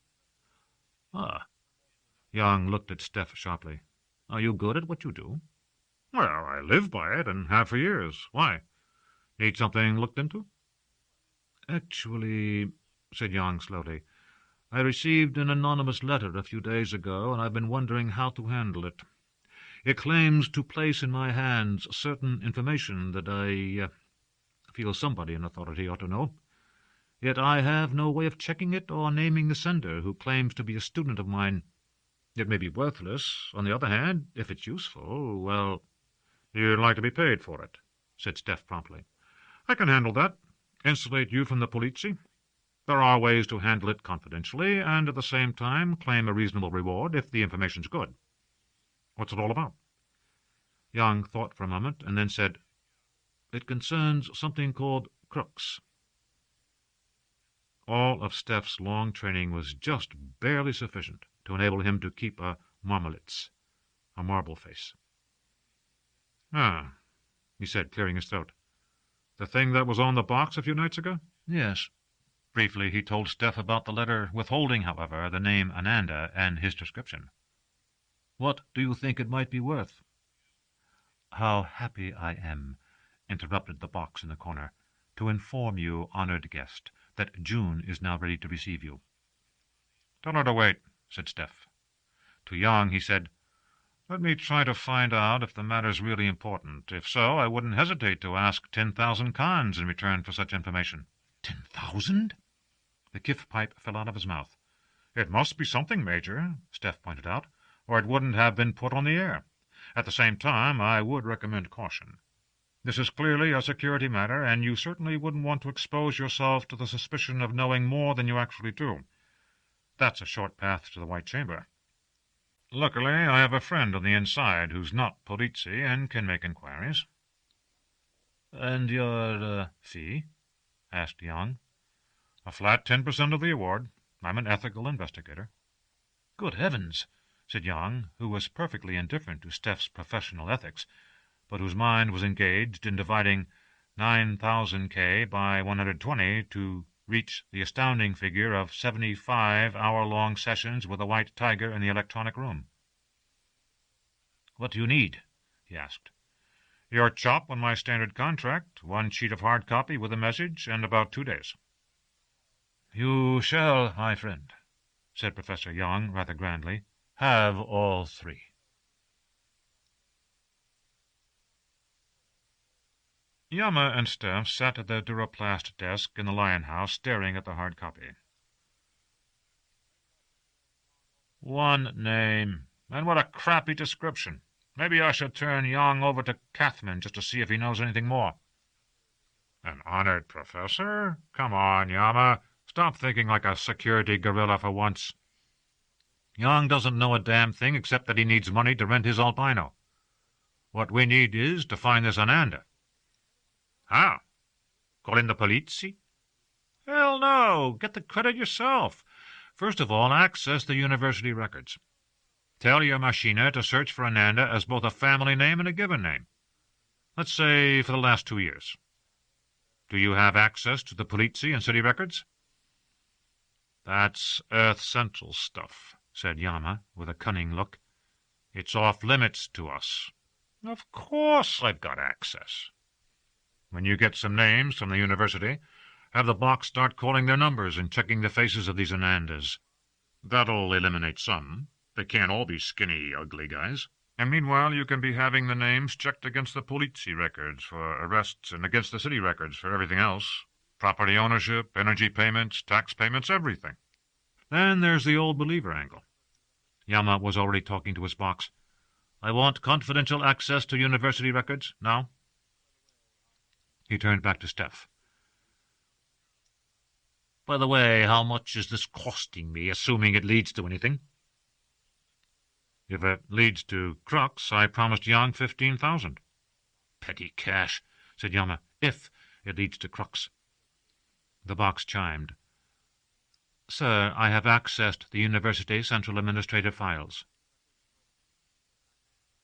Ah. Young looked at Steph sharply. Are you good at what you do? Well, I live by it, and have for years. Why? Need something looked into? Actually, said Young slowly, I received an anonymous letter a few days ago, and I've been wondering how to handle it. It claims to place in my hands certain information that I feel somebody in authority ought to know. Yet I have no way of checking it or naming the sender, who claims to be a student of mine. It may be worthless. On the other hand, if it's useful, well... You'd like to be paid for it, said Steph promptly. I can handle that. Insulate you from the polizzi. There are ways to handle it confidentially, and at the same time claim a reasonable reward if the information's good. What's it all about? Young thought for a moment, and then said, It concerns something called Crux. All of Steph's long training was just barely sufficient to enable him to keep a marmolitz, a marble face. Ah, he said, clearing his throat. The thing that was on the box a few nights ago? Yes. Briefly he told Steph about the letter, withholding, however, the name Ananda and his description. What do you think it might be worth? How happy I am, interrupted the box in the corner, to inform you, honored guest, that June is now ready to receive you. Tell her to wait, said Steph. To Young he said, Let me try to find out if the matter's really important. If so, I wouldn't hesitate to ask 10,000 khans in return for such information. 10,000? The kif pipe fell out of his mouth. It must be something major, Steph pointed out, or it wouldn't have been put on the air. At the same time, I would recommend caution. This is clearly a security matter, and you certainly wouldn't want to expose yourself to the suspicion of knowing more than you actually do. That's a short path to the White Chamber. Luckily, I have a friend on the inside who's not polizzi and can make inquiries. And your fee? Asked Young. A flat 10% of the award. I'm an ethical investigator. Good heavens, said Young, who was perfectly indifferent to Steph's professional ethics, but whose mind was engaged in dividing 9,000 K by 120 to reach the astounding figure of 75 hour-long sessions with a white tiger in the electronic room. What do you need? He asked. Your chop on my standard contract, 1 sheet of hard copy with a message, and about 2 days. You shall, my friend, said Professor Young rather grandly, have all 3. Yama and Steph sat at their Duraplast desk in the Lion House, staring at the hard copy. One name, and what a crappy description. Maybe I should turn Young over to Kathman just to see if he knows anything more. An honored professor? Come on, Yama. Stop thinking like a security gorilla for once. Young doesn't know a damn thing except that he needs money to rent his albino. What we need is to find this Ananda. How? Call in the polizzi? Hell no! Get the credit yourself. First of all, access the university records. Tell your machina to search for Ananda as both a family name and a given name. Let's say for the last 2 years. Do you have access to the polizzi and city records? That's Earth Central stuff, said Yama, with a cunning look. It's off-limits to us. Of course I've got access. When you get some names from the university, have the box start calling their numbers and checking the faces of these Anandas. That'll eliminate some. They can't all be skinny, ugly guys. And meanwhile you can be having the names checked against the polizzi records for arrests and against the city records for everything else. Property ownership, energy payments, tax payments, everything. Then there's the old believer angle. Yama was already talking to his box. I want confidential access to university records, now. He turned back to Steph. By the way, how much is this costing me, assuming it leads to anything? If it leads to Crux, I promised Young 15,000. Petty cash, said Yama, if it leads to Crux. The box chimed. "Sir, I have accessed the University Central Administrative Files."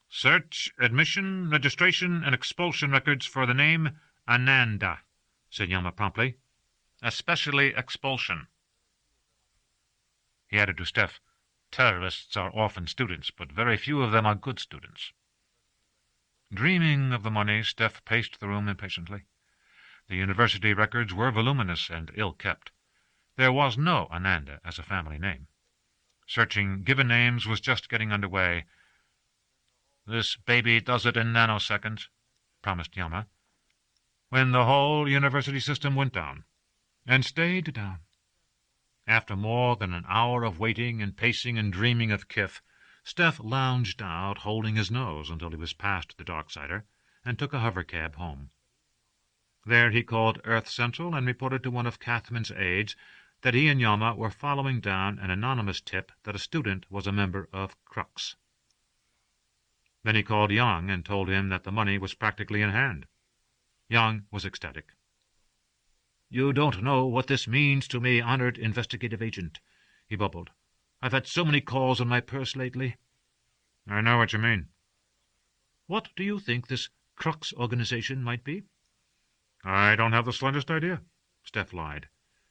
"Search, admission, registration, and expulsion records for the name Ananda," said Yama promptly. "Especially expulsion." He added to Steph, "Terrorists are often students, but very few of them are good students." Dreaming of the money, Steph paced the room impatiently. The university records were voluminous and ill-kept. There was no Ananda as a family name. Searching given names was just getting under way. "This baby does it in nanoseconds," promised Yama. When the whole university system went down, and stayed down. After more than an hour of waiting and pacing and dreaming of Kif, Steph lounged out, holding his nose until he was past the Darksider, and took a hovercab home. There he called Earth Central and reported to one of Kathman's aides that he and Yama were following down an anonymous tip that a student was a member of Crux. Then he called Young and told him that the money was practically in hand. Young was ecstatic. "You don't know what this means to me, honored investigative agent," he bubbled. "I've had so many calls on my purse lately." "I know what you mean." "What do you think this Crux organization might be?" "I don't have the slightest idea," Steph lied.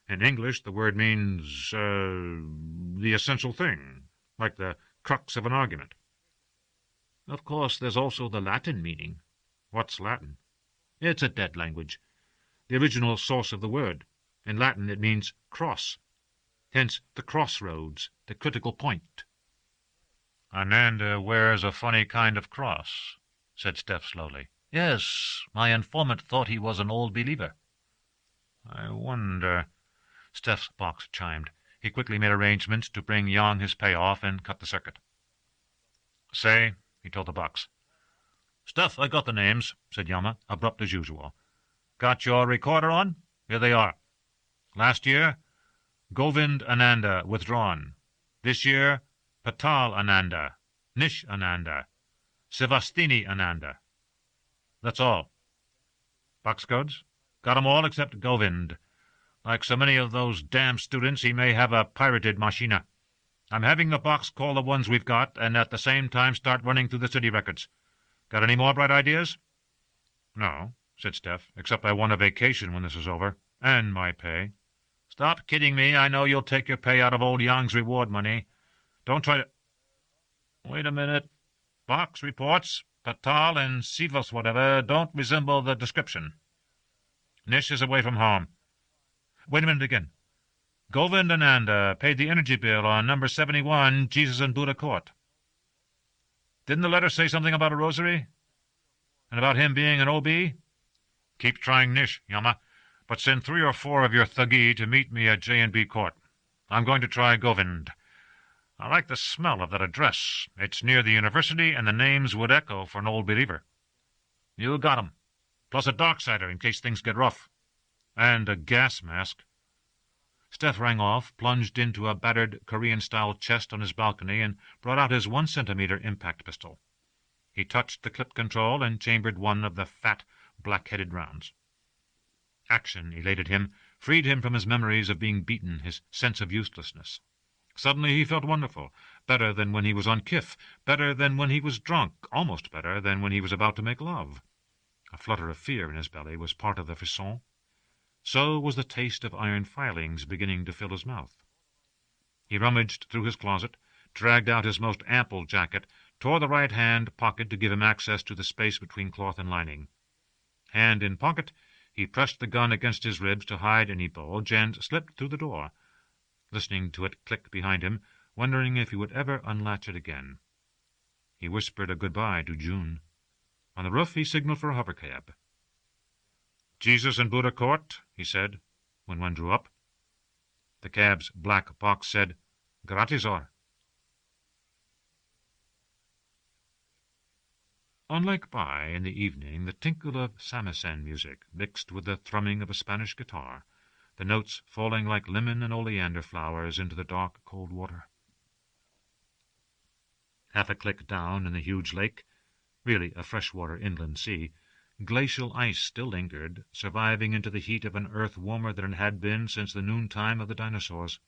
"In English, the word means, the essential thing, like the crux of an argument." "Of course, there's also the Latin meaning." "What's Latin?" "It's a dead language. The original source of the word. In Latin it means cross. Hence the crossroads, the critical point." "Ananda wears a funny kind of cross," said Steph slowly. "Yes, my informant thought he was an old believer." "I wonder—" Steph's box chimed. He quickly made arrangements to bring Yang his payoff and cut the circuit. "Say," he told the box. "Steph, I got the names," said Yama, abrupt as usual. "Got your recorder on? Here they are. Last year, Govind Ananda, withdrawn. This year, Patal Ananda, Nish Ananda, Sevastini Ananda. That's all. Box codes? Got 'em all except Govind. Like so many of those damn students, he may have a pirated machina. I'm having the box call the ones we've got, and at the same time start running through the city records. Got any more bright ideas?" "No," said Steph, "except I want a vacation when this is over, and my pay." "Stop kidding me. I know you'll take your pay out of old Yang's reward money. Don't try to—" "Wait a minute. Box reports, Patal and Sivas whatever, don't resemble the description. Nish is away from home. Wait a minute again. Govind Ananda paid the energy bill on number 71, Jesus and Buddha Court. Didn't the letter say something about a rosary? And about him being an OB? Keep trying Nish, Yama, but send 3 or 4 of your thuggee to meet me at J&B Court. I'm going to try Govind. I like the smell of that address. It's near the university, and the names would echo for an old believer." "You got 'em. Plus a Darksider in case things get rough. And a gas mask." Steph rang off, plunged into a battered Korean-style chest on his balcony, and brought out his 1-centimeter impact pistol. He touched the clip control and chambered one of the fat, black-headed rounds. Action elated him, freed him from his memories of being beaten, his sense of uselessness. Suddenly he felt wonderful, better than when he was on Kif, better than when he was drunk, almost better than when he was about to make love. A flutter of fear in his belly was part of the frisson. So was the taste of iron filings beginning to fill his mouth. He rummaged through his closet, dragged out his most ample jacket, tore the right-hand pocket to give him access to the space between cloth and lining. Hand in pocket, he pressed the gun against his ribs to hide any bulge, and slipped through the door, listening to it click behind him, wondering if he would ever unlatch it again. He whispered a goodbye to June. On the roof he signaled for a hovercab. "Jesus and Buddha Court," he said, when one drew up. The cab's black box said, "Gratisor." On Lake By, in the evening, the tinkle of samisen music mixed with the thrumming of a Spanish guitar, the notes falling like lemon and oleander flowers into the dark, cold water. Half a click down in the huge lake, really a freshwater inland sea, Glacial ice still lingered, surviving into the heat of an earth warmer than it had been since the noontime of the dinosaurs.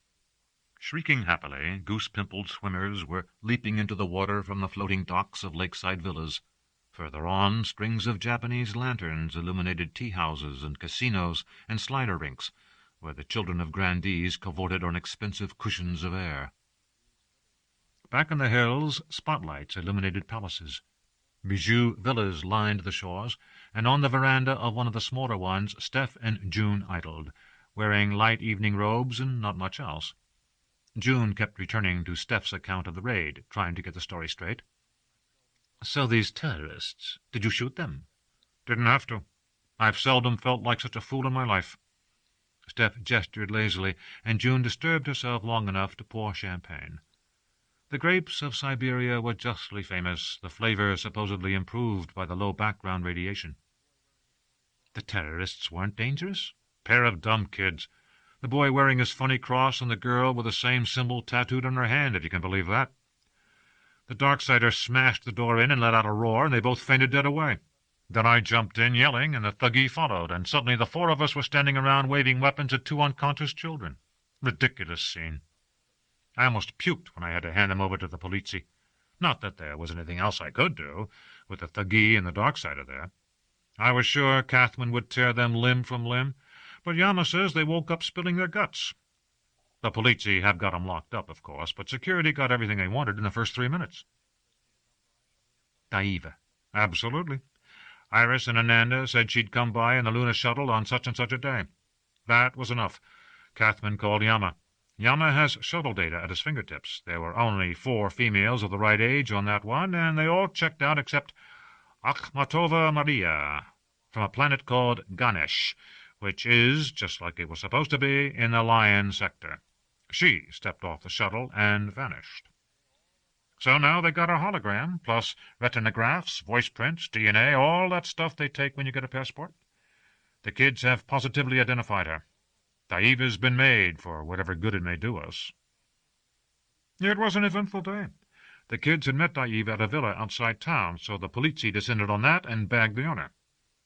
Shrieking happily, goose-pimpled swimmers were leaping into the water from the floating docks of lakeside villas. Further on, strings of Japanese lanterns illuminated tea-houses and casinos and slider rinks, where the children of grandees cavorted on expensive cushions of air. Back in the hills, spotlights illuminated palaces. Bijou villas lined the shores, and on the veranda of one of the smaller ones, Steph and June idled, wearing light evening robes and not much else. June kept returning to Steph's account of the raid, trying to get the story straight. "So these terrorists, did you shoot them?" "Didn't have to. I've seldom felt like such a fool in my life." Steph gestured lazily, and June disturbed herself long enough to pour champagne. The grapes of Siberia were justly famous, the flavor supposedly improved by the low background radiation. The terrorists weren't dangerous? Pair of dumb kids. The boy wearing his funny cross and the girl with the same symbol tattooed on her hand, if you can believe that. The Darksider smashed the door in and let out a roar, and they both fainted dead away. Then I jumped in, yelling, and the thuggee followed, and suddenly the four of us were standing around waving weapons at two unconscious children. Ridiculous scene. I almost puked when I had to hand them over to the polizzi. Not that there was anything else I could do, with the thuggee and the Darksider there. I was sure Cathman would tear them limb from limb, but Yama says they woke up spilling their guts. The polizzi have got 'em locked up, of course, but security got everything they wanted in the first 3 minutes. Daiva. Absolutely. Iris and Ananda said she'd come by in the Luna shuttle on such and such a day. That was enough. Cathman called Yama. Yama has shuttle data at his fingertips. There were only 4 females of the right age on that one, and they all checked out except Akhmatova Maria, from a planet called Ganesh, which is, just like it was supposed to be, in the Lion sector. She stepped off the shuttle and vanished. So now they got her hologram, plus retinographs, voice prints, DNA, all that stuff they take when you get a passport. The kids have positively identified her. Daiva's been made, for whatever good it may do us. It was an eventful day. The kids had met Daiva at a villa outside town, so the polizzi descended on that and bagged the owner.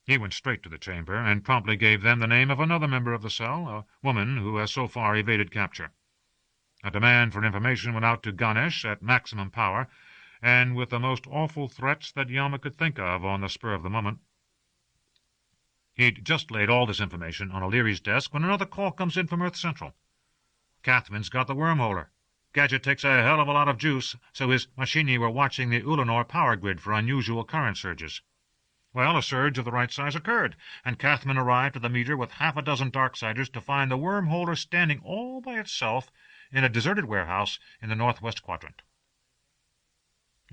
He went straight to the chamber, and promptly gave them the name of another member of the cell, a woman who has so far evaded capture. A demand for information went out to Ganesh at maximum power, and with the most awful threats that Yama could think of on the spur of the moment. He'd just laid all this information on O'Leary's desk when another call comes in from Earth Central. Cathman's got the wormholer. Gadget takes a hell of a lot of juice, so his machini were watching the Ulanor power grid for unusual current surges. Well, a surge of the right size occurred, and Cathman arrived at the meter with half a dozen Darksiders to find the wormholer standing all by itself in a deserted warehouse in the northwest quadrant.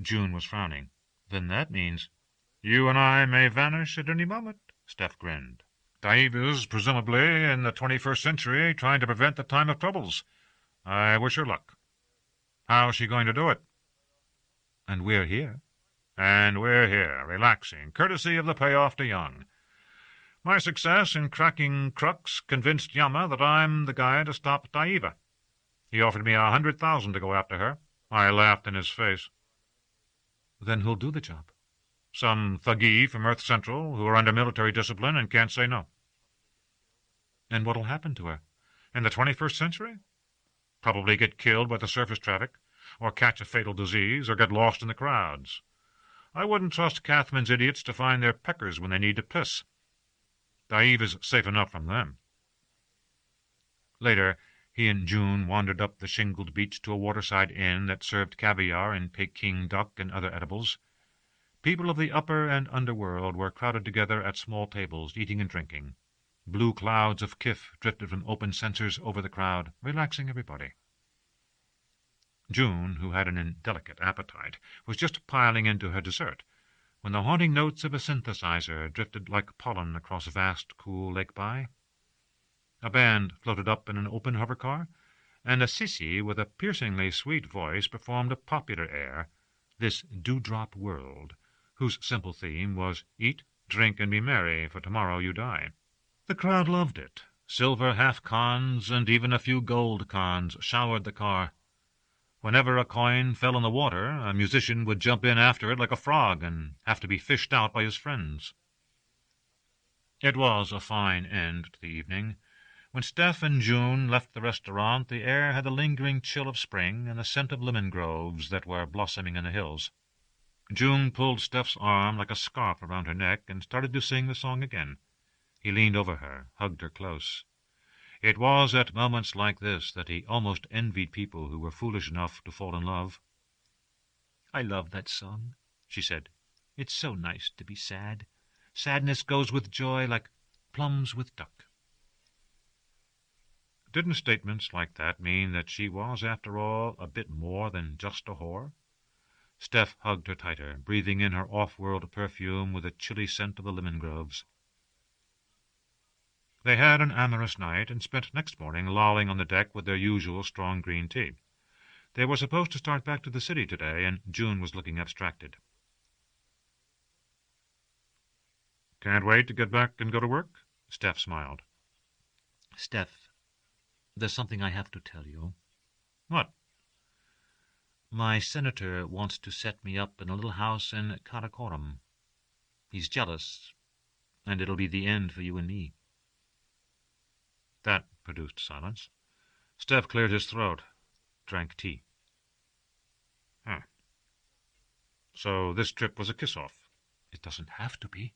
June was frowning. Then that means, "You and I may vanish at any moment," Steph grinned. "Daiva's presumably in the 21st century trying to prevent the time of troubles. I wish her luck." "How's she going to do it?" "And we're here." "And we're here, relaxing, courtesy of the payoff to Young. My success in cracking Crux convinced Yama that I'm the guy to stop Daiva. He offered me 100,000 to go after her. I laughed in his face." "Then who'll do the job?" "Some thuggee from Earth Central who are under military discipline and can't say no." "And what'll happen to her?" "In the 21st century? Probably get killed by the surface traffic, or catch a fatal disease, or get lost in the crowds. I wouldn't trust Cathman's idiots to find their peckers when they need to piss. Daiva's safe enough from them." Later, he and June wandered up the shingled beach to a waterside inn that served caviar and Peking duck and other edibles. People of the upper and underworld were crowded together at small tables, eating and drinking. Blue clouds of kif drifted from open censers over the crowd, relaxing everybody. June, who had an indelicate appetite, was just piling into her dessert, when the haunting notes of a synthesizer drifted like pollen across vast, cool Lake-by. A band floated up in an open hover-car, and a sissy with a piercingly sweet voice performed a popular air, This Dewdrop World, whose simple theme was Eat, drink, and be merry, for tomorrow you die. The crowd loved it. Silver half-cons and even a few gold cons showered the car. Whenever a coin fell in the water, a musician would jump in after it like a frog and have to be fished out by his friends. It was a fine end to the evening. When Steph and June left the restaurant, the air had the lingering chill of spring and the scent of lemon groves that were blossoming in the hills. June pulled Steph's arm like a scarf around her neck and started to sing the song again. He leaned over her, hugged her close. It was at moments like this that he almost envied people who were foolish enough to fall in love. "I love that song," she said. "It's so nice to be sad. Sadness goes with joy like plums with duck." Didn't statements like that mean that she was, after all, a bit more than just a whore? Steph hugged her tighter, breathing in her off-world perfume with the chilly scent of the lemon groves. They had an amorous night, and spent next morning lolling on the deck with their usual strong green tea. They were supposed to start back to the city today, and June was looking abstracted. "Can't wait to get back and go to work?" Steph smiled. "Steph, there's something I have to tell you." "What?" "My senator wants to set me up in a little house in Karakoram. He's jealous, and it'll be the end for you and me." That produced silence. Steph cleared his throat, drank tea. So this trip was a kiss-off. "It doesn't have to be."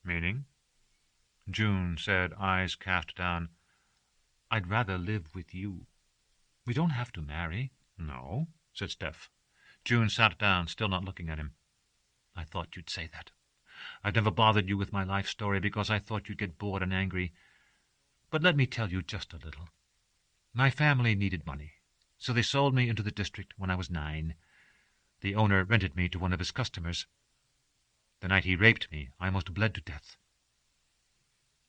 "Meaning?" June said, eyes cast down. "I'd rather live with you. We don't have to marry." "No," said Steph. June sat down, still not looking at him. "I thought you'd say that. I've never bothered you with my life story because I thought you'd get bored and angry. But let me tell you just a little. My family needed money, so they sold me into the district when I was 9. The owner rented me to one of his customers. The night he raped me, I almost bled to death.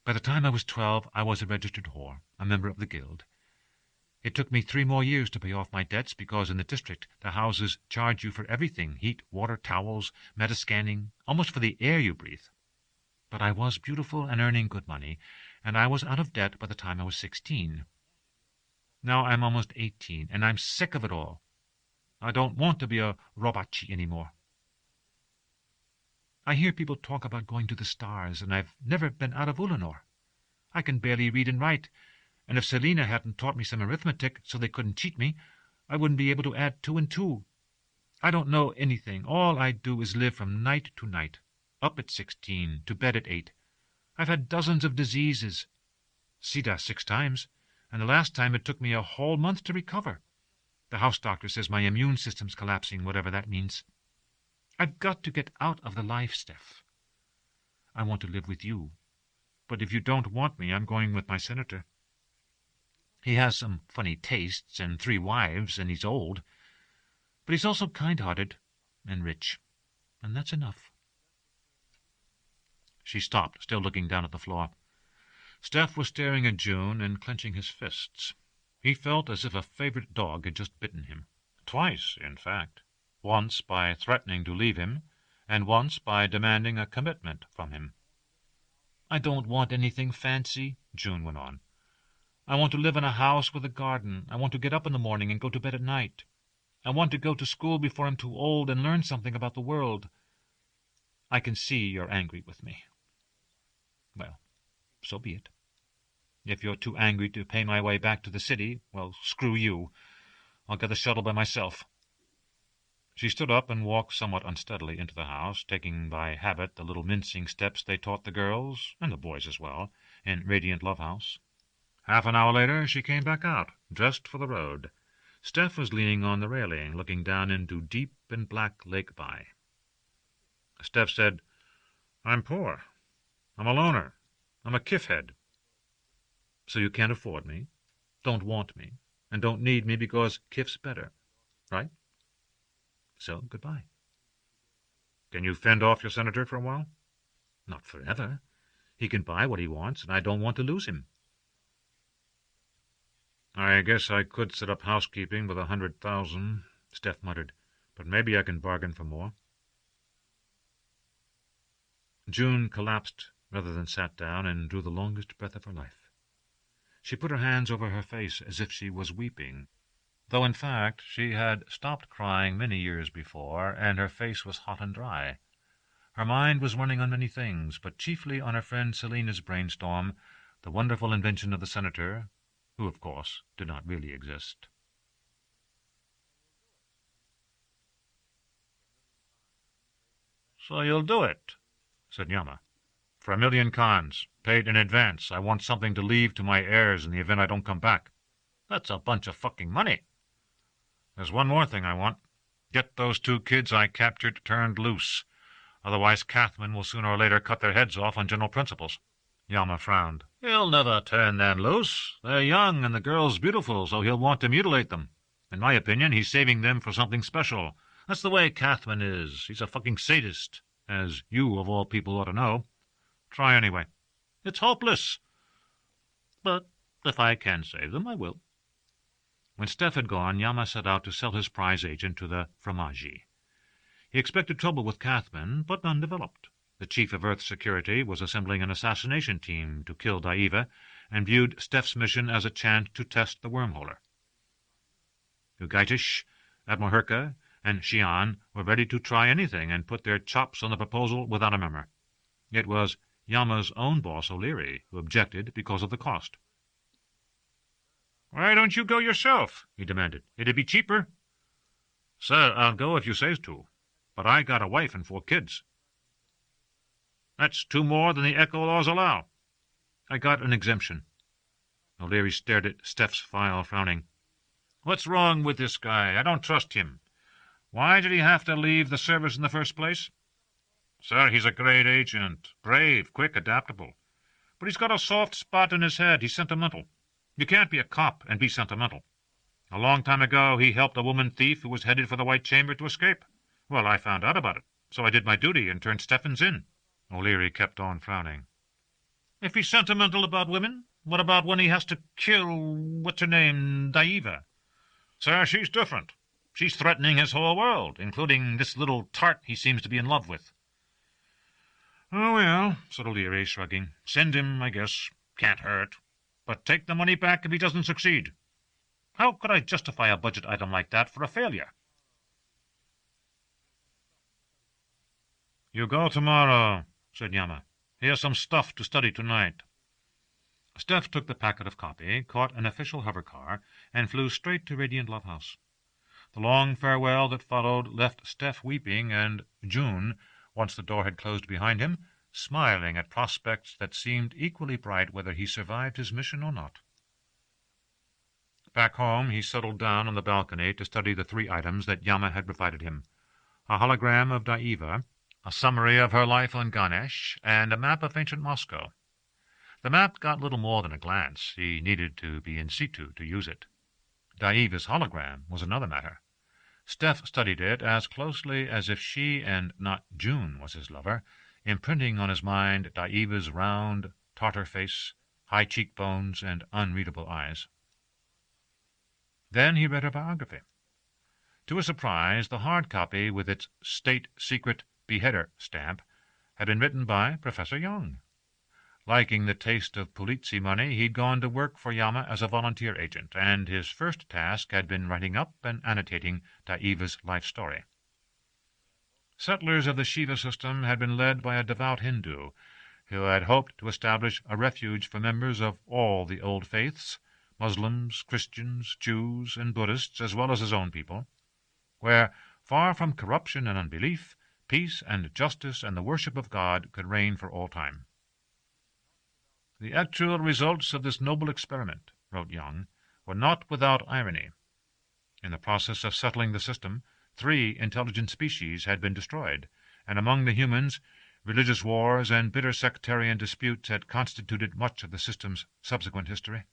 By the time I was 12, I was a registered whore, a member of the guild. It took me 3 more years to pay off my debts because in the district the houses charge you for everything: heat, water, towels, metascanning, almost for the air you breathe. But I was beautiful and earning good money, and I was out of debt by the time I was 16. Now I'm almost 18, and I'm sick of it all. I don't want to be a robachi anymore. I hear people talk about going to the stars, and I've never been out of Ulanor. I can barely read and write, and if Selina hadn't taught me some arithmetic so they couldn't cheat me, I wouldn't be able to add 2 and 2. I don't know anything. All I do is live from night to night, up at 16, to bed at 8. I've had dozens of diseases, Sida 6 times, and the last time it took me a whole month to recover. The house doctor says my immune system's collapsing, whatever that means. I've got to get out of the life, Steph. I want to live with you, but if you don't want me, I'm going with my senator. He has some funny tastes and 3 wives, and he's old, but he's also kind-hearted and rich, and that's enough." She stopped, still looking down at the floor. Steph was staring at June and clenching his fists. He felt as if a favorite dog had just bitten him. Twice, in fact. Once by threatening to leave him, and once by demanding a commitment from him. "I don't want anything fancy," June went on. "I want to live in a house with a garden. I want to get up in the morning and go to bed at night. I want to go to school before I'm too old and learn something about the world. I can see you're angry with me. Well, so be it. If you're too angry to pay my way back to the city, well, screw you. I'll get the shuttle by myself." She stood up and walked somewhat unsteadily into the house, taking by habit the little mincing steps they taught the girls, and the boys as well, in Radiant Love House. Half an hour later she came back out, dressed for the road. Steph was leaning on the railing, looking down into deep and black Lake By. Steph said, "I'm poor. I'm a loner. I'm a kiffhead. So you can't afford me, don't want me, and don't need me because kiff's better, right? So goodbye." "Can you fend off your senator for a while?" "Not forever. He can buy what he wants, and I don't want to lose him." "I guess I could set up housekeeping with 100,000, Steph muttered, "but maybe I can bargain for more." June collapsed rather than sat down and drew the longest breath of her life. She put her hands over her face as if she was weeping, though in fact she had stopped crying many years before, and her face was hot and dry. Her mind was running on many things, but chiefly on her friend Selina's brainstorm, the wonderful invention of the senator, who, of course, did not really exist. "So you'll do it," said Yama. "For 1,000,000 cons, paid in advance. I want something to leave to my heirs in the event I don't come back." "That's a bunch of fucking money." "There's one more thing I want. Get those 2 kids I captured turned loose. Otherwise Cathman will sooner or later cut their heads off on general principles." Yama frowned. "He'll never turn them loose. They're young, and the girl's beautiful, so he'll want to mutilate them. In my opinion, he's saving them for something special. That's the way Cathman is. He's a fucking sadist, as you, of all people, ought to know. Try anyway. It's hopeless. But if I can save them, I will." When Steph had gone, Yama set out to sell his prize agent to the Fromaggi. He expected trouble with Cathman, but none developed. The chief of Earth security was assembling an assassination team to kill Daiva, and viewed Steph's mission as a chance to test the wormholer. Ugaitish, Admiral Herka, and Xian were ready to try anything and put their chops on the proposal without a murmur. It was Yama's own boss, O'Leary, who objected because of the cost. "Why don't you go yourself?" he demanded. "It'd be cheaper." "Sir, I'll go if you says to, but I got a wife and 4 kids." "That's 2 more than the Echo laws allow." "I got an exemption." O'Leary stared at Steph's file, frowning. "What's wrong with this guy? I don't trust him. Why did he have to leave the service in the first place?" "Sir, he's a great agent. Brave, quick, adaptable. But he's got a soft spot in his head. He's sentimental. You can't be a cop and be sentimental. A long time ago he helped a woman thief who was headed for the White Chamber to escape. Well, I found out about it, so I did my duty and turned Stephens in." O'Leary kept on frowning. "If he's sentimental about women, what about when he has to kill, what's her name, Daiva?" "Sir, she's different. She's threatening his whole world, including this little tart he seems to be in love with." "Oh, well," said O'Leary, shrugging. "Send him, I guess. Can't hurt. But take the money back if he doesn't succeed. How could I justify a budget item like that for a failure?" "You go tomorrow," said Yama. "Here's some stuff to study tonight." Steph took the packet of copy, caught an official hover car, and flew straight to Radiant Love House. The long farewell that followed left Steph weeping, and June, once the door had closed behind him, smiling at prospects that seemed equally bright whether he survived his mission or not. Back home, he settled down on the balcony to study the 3 items that Yama had provided him: a hologram of Daiva, a summary of her life on Ganesh, and a map of ancient Moscow. The map got little more than a glance. He needed to be in situ to use it. Daiva's hologram was another matter. Steph studied it as closely as if she and not June was his lover, imprinting on his mind Daiva's round, Tartar face, high cheekbones, and unreadable eyes. Then he read her biography. To his surprise, the hard copy, with its state secret beheader stamp, had been written by Professor Young. Liking the taste of Pulizzi money, he'd gone to work for Yama as a volunteer agent, and his first task had been writing up and annotating Daiva's life story. Settlers of the Shiva system had been led by a devout Hindu, who had hoped to establish a refuge for members of all the old faiths, Muslims, Christians, Jews, and Buddhists, as well as his own people, where, far from corruption and unbelief, peace and justice and the worship of God could reign for all time. "The actual results of this noble experiment," wrote Young, "were not without irony. In the process of settling the system, 3 intelligent species had been destroyed, and among the humans, religious wars and bitter sectarian disputes had constituted much of the system's subsequent history.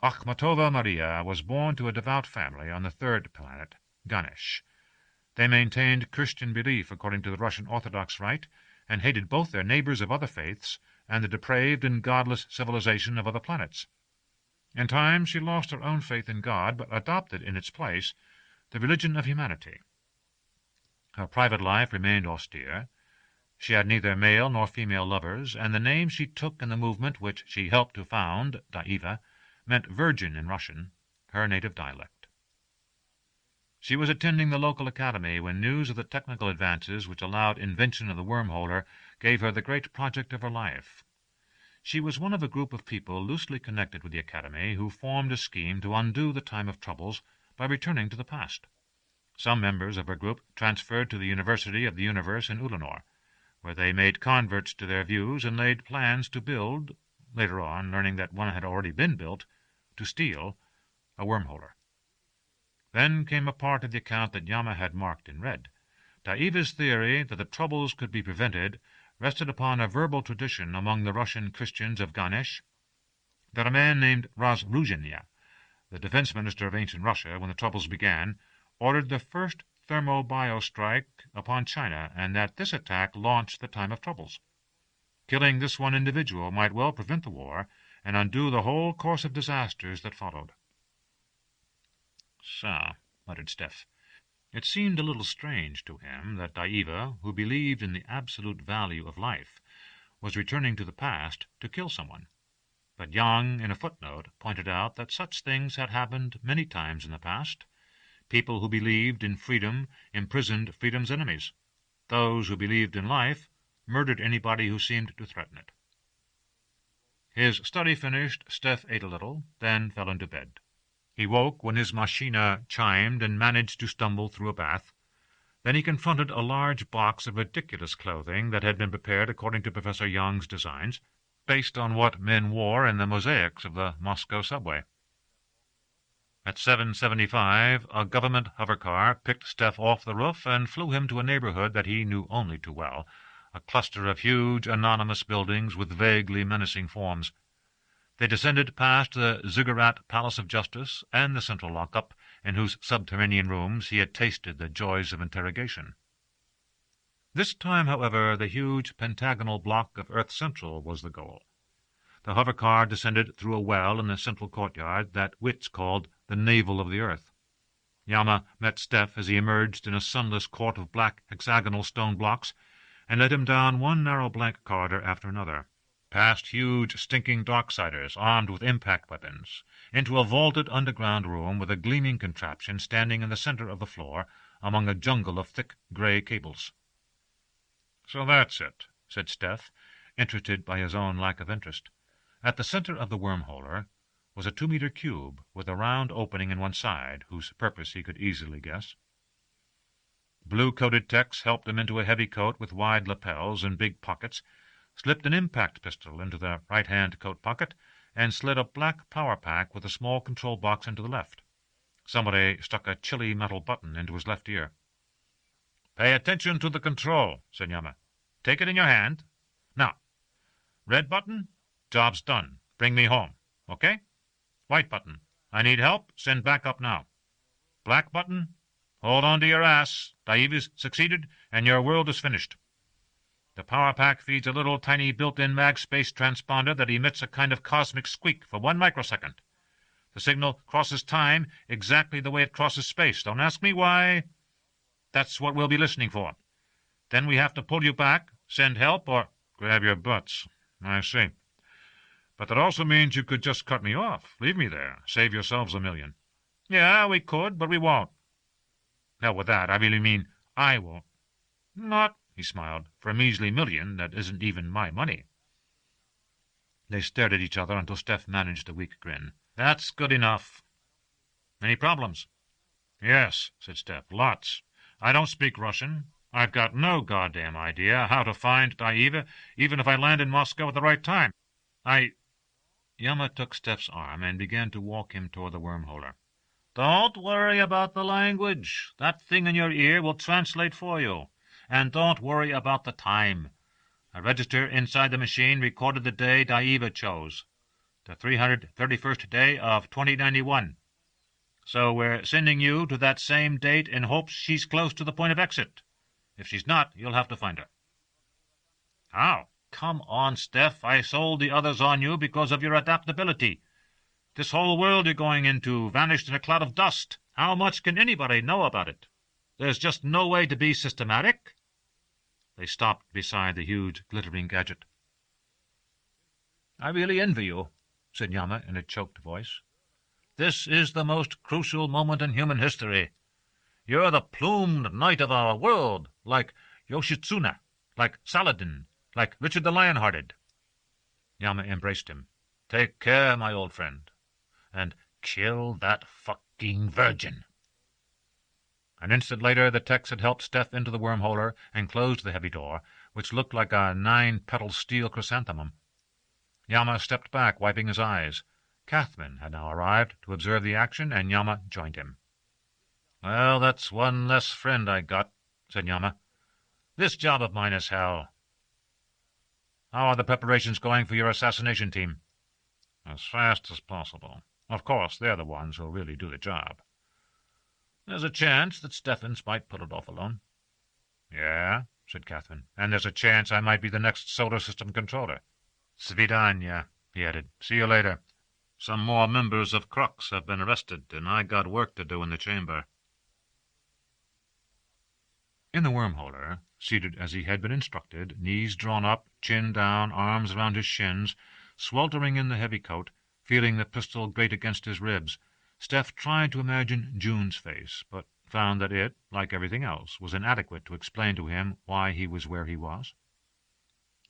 Akhmatova Maria was born to a devout family on the 3rd planet, Ganesh. They maintained Christian belief according to the Russian Orthodox Rite, and hated both their neighbors of other faiths and the depraved and godless civilization of other planets. In time she lost her own faith in God, but adopted in its place the religion of humanity. Her private life remained austere. She had neither male nor female lovers, and the name she took in the movement which she helped to found, Daiva, meant virgin in Russian, her native dialect. She was attending the local academy when news of the technical advances which allowed invention of the wormholer gave her the great project of her life. She was one of a group of people loosely connected with the academy who formed a scheme to undo the time of troubles by returning to the past. Some members of her group transferred to the University of the Universe in Ulanor, where they made converts to their views and laid plans to build, later on learning that one had already been built, to steal, a wormholer. Then came a part of the account that Yama had marked in red. Daiva's theory that the troubles could be prevented rested upon a verbal tradition among the Russian Christians of Ganesh, that a man named Razruzhenia, the defense minister of ancient Russia when the troubles began, ordered the first thermo-bio strike upon China, and that this attack launched the time of troubles. Killing this one individual might well prevent the war and undo the whole course of disasters that followed. "So," muttered Steph. It seemed a little strange to him that Daiva, who believed in the absolute value of life, was returning to the past to kill someone. But Young, in a footnote, pointed out that such things had happened many times in the past. People who believed in freedom imprisoned freedom's enemies. Those who believed in life murdered anybody who seemed to threaten it. His study finished, Steph ate a little, then fell into bed. He woke when his machina chimed and managed to stumble through a bath. Then he confronted a large box of ridiculous clothing that had been prepared according to Professor Young's designs, based on what men wore in the mosaics of the Moscow subway. At 7:75, a government hovercar picked Steph off the roof and flew him to a neighborhood that he knew only too well, a cluster of huge, anonymous buildings with vaguely menacing forms. They descended past the Ziggurat Palace of Justice and the central lockup, in whose subterranean rooms he had tasted the joys of interrogation. This time, however, the huge pentagonal block of Earth Central was the goal. The hovercar descended through a well in the central courtyard that wits called the navel of the earth. Yama met Steph as he emerged in a sunless court of black hexagonal stone blocks, and led him down one narrow blank corridor after another, past huge stinking docksiders armed with impact weapons, into a vaulted underground room with a gleaming contraption standing in the center of the floor among a jungle of thick gray cables. "So that's it," said Steph, interested by his own lack of interest. At the center of the wormholer was a 2-meter cube with a round opening in one side, whose purpose he could easily guess. Blue-coated techs helped him into a heavy coat with wide lapels and big pockets, slipped an impact pistol into the right-hand coat pocket, and slid a black power pack with a small control box into the left. Somebody stuck a chilly metal button into his left ear. "Pay attention to the control," said Yama. "Take it in your hand. Now, red button, job's done. Bring me home. Okay? White button, I need help. Send back up now. Black button, hold on to your ass. Daiva's succeeded, and your world is finished. The power pack feeds a little tiny built-in mag space transponder that emits a kind of cosmic squeak for 1 microsecond. The signal crosses time exactly the way it crosses space. Don't ask me why. That's what we'll be listening for. Then we have to pull you back, send help, or grab your butts. I see. But that also means you could just cut me off. Leave me there. Save yourselves $1 million. Yeah, we could, but we won't. Hell with that. I really mean I won't. Not, he smiled, for a measly $1 million that isn't even my money. They stared at each other until Steph managed a weak grin. That's good enough. Any problems? Yes, said Steph, lots. I don't speak Russian. I've got no goddamn idea how to find Daiva, even if I land in Moscow at the right time. Yama took Steph's arm and began to walk him toward the wormholer. Don't worry about the language. That thing in your ear will translate for you. And don't worry about the time. A register inside the machine recorded the day Daiva chose, the 331st day of 2091. So we're sending you to that same date in hopes she's close to the point of exit. If she's not, you'll have to find her. How? Come on, Steph. I sold the others on you because of your adaptability. This whole world you're going into vanished in a cloud of dust. How much can anybody know about it? There's just no way to be systematic. They stopped beside the huge, glittering gadget. I really envy you, said Yama in a choked voice. This is the most crucial moment in human history. You're the plumed knight of our world, like Yoshitsuna, like Saladin, like Richard the Lionhearted. Yama embraced him. Take care, my old friend, and kill that fucking virgin. An instant later, the techs had helped Steph into the wormholer and closed the heavy door, which looked like a 9-petaled steel chrysanthemum. Yama stepped back, wiping his eyes. Catherine had now arrived to observe the action, and Yama joined him. Well, that's one less friend I got, said Yama. This job of mine is hell. How are the preparations going for your assassination team? As fast as possible. Of course, they're the ones who'll really do the job. There's a chance that Stephens might pull it off alone. Yeah, said Catherine, and there's a chance I might be the next solar system controller. Svidanya, he added. See you later. Some more members of Crux have been arrested, and I got work to do in the chamber. In the wormholer, seated as he had been instructed, knees drawn up, chin down, arms around his shins, sweltering in the heavy coat, feeling the pistol grate against his ribs, Steph tried to imagine June's face, but found that it, like everything else, was inadequate to explain to him why he was where he was.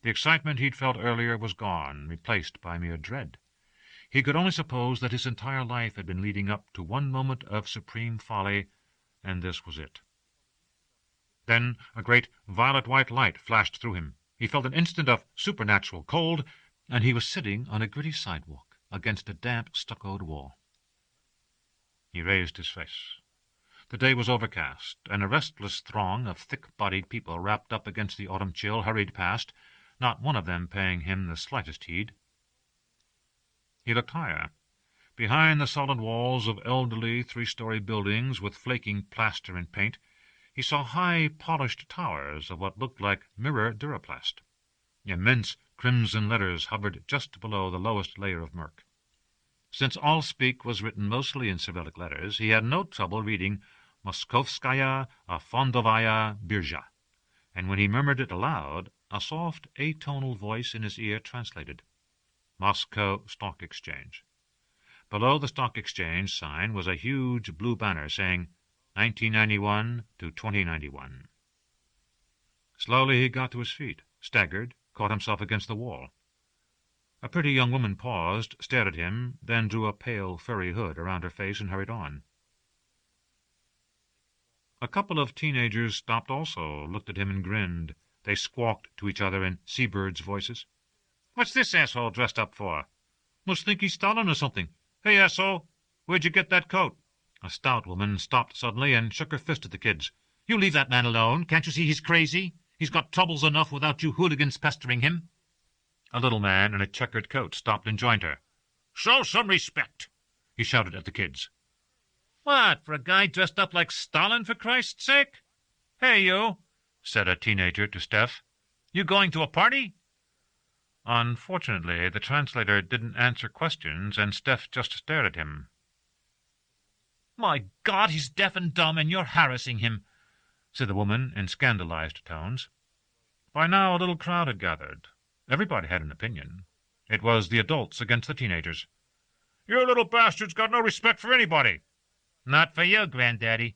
The excitement he'd felt earlier was gone, replaced by mere dread. He could only suppose that his entire life had been leading up to one moment of supreme folly, and this was it. Then a great violet-white light flashed through him. He felt an instant of supernatural cold, and he was sitting on a gritty sidewalk against a damp stuccoed wall. He raised his face. The day was overcast, and a restless throng of thick-bodied people wrapped up against the autumn chill hurried past, not one of them paying him the slightest heed. He looked higher. Behind the solid walls of elderly three-story buildings with flaking plaster and paint, he saw high, polished towers of what looked like mirror duraplast. Immense crimson letters hovered just below the lowest layer of murk. Since Allspeak was written mostly in Cyrillic letters, he had no trouble reading Moskovskaya Fondovaya Birja, and when he murmured it aloud, a soft, atonal voice in his ear translated. Moscow Stock Exchange. Below the Stock Exchange sign was a huge blue banner saying 1991 to 2091. Slowly he got to his feet, staggered, caught himself against the wall. A pretty young woman paused, stared at him, then drew a pale, furry hood around her face and hurried on. A couple of teenagers stopped also, looked at him and grinned. They squawked to each other in seabirds' voices. "What's this asshole dressed up for? Must think he's Stalin or something. Hey, asshole, where'd you get that coat?" A stout woman stopped suddenly and shook her fist at the kids. "You leave that man alone. Can't you see he's crazy? He's got troubles enough without you hooligans pestering him." A little man in a checkered coat stopped and joined her. "Show some respect," he shouted at the kids. "What, for a guy dressed up like Stalin, for Christ's sake? Hey, you," said a teenager to Steph. "You going to a party?" Unfortunately, the translator didn't answer questions, and Steph just stared at him. "My God, he's deaf and dumb, and you're harassing him," said the woman in scandalized tones. By now a little crowd had gathered. Everybody had an opinion. It was the adults against the teenagers. "You little bastard's got no respect for anybody." "Not for you, Granddaddy."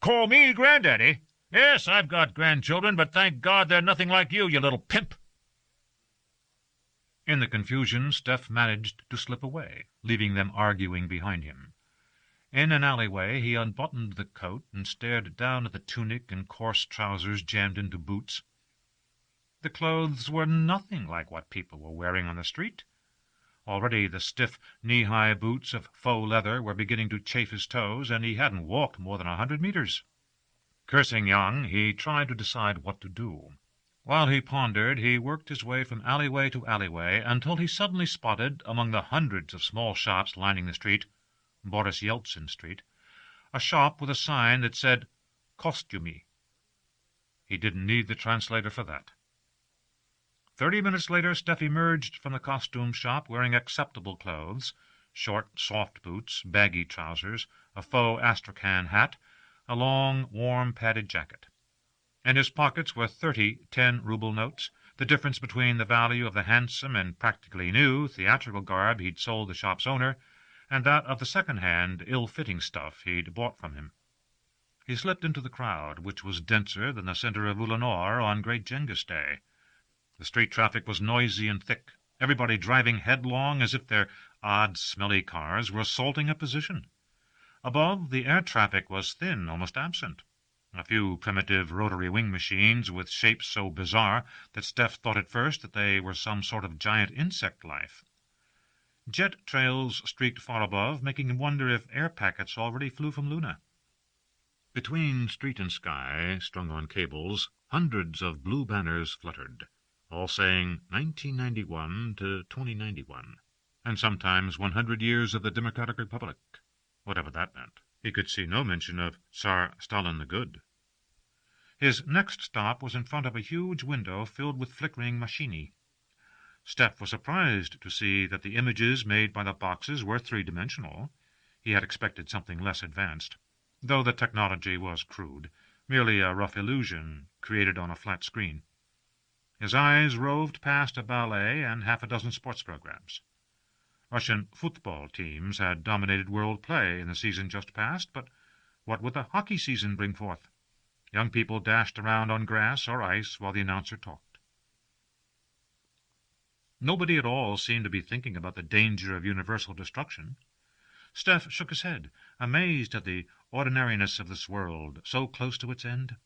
"Call me Granddaddy? Yes, I've got grandchildren, but thank God they're nothing like you, you little pimp." In the confusion, Steph managed to slip away, leaving them arguing behind him. In an alleyway, he unbuttoned the coat and stared down at the tunic and coarse trousers jammed into boots. The clothes were nothing like what people were wearing on the street. Already the stiff, knee-high boots of faux leather were beginning to chafe his toes, and he hadn't walked more than 100 meters. Cursing young, he tried to decide what to do. While he pondered, he worked his way from alleyway to alleyway until he suddenly spotted, among the hundreds of small shops lining the street, Boris Yeltsin Street, a shop with a sign that said "Costumy." He didn't need the translator for that. 30 minutes later, Steph emerged from the costume shop wearing acceptable clothes, short, soft boots, baggy trousers, a faux astrakhan hat, a long, warm, padded jacket. In his pockets were 30 10-ruble notes, the difference between the value of the handsome and practically new theatrical garb he'd sold the shop's owner and that of the second-hand, ill-fitting stuff he'd bought from him. He slipped into the crowd, which was denser than the center of Ulanor on Great Genghis Day. The street traffic was noisy and thick, everybody driving headlong as if their odd, smelly cars were assaulting a position. Above, the air traffic was thin, almost absent. A few primitive rotary wing machines with shapes so bizarre that Steph thought at first that they were some sort of giant insect life. Jet trails streaked far above, making him wonder if air packets already flew from Luna. Between street and sky, strung on cables, hundreds of blue banners fluttered, all saying 1991 to 2091, and sometimes 100 years of the Democratic Republic, whatever that meant. He could see no mention of Tsar Stalin the Good. His next stop was in front of a huge window filled with flickering machini. Steph was surprised to see that the images made by the boxes were three-dimensional. He had expected something less advanced, though the technology was crude, merely a rough illusion created on a flat screen. His eyes roved past a ballet and half a dozen sports programs. Russian football teams had dominated world play in the season just past, but what would the hockey season bring forth? Young people dashed around on grass or ice while the announcer talked. Nobody at all seemed to be thinking about the danger of universal destruction. Steph shook his head, amazed at the ordinariness of this world, so close to its end.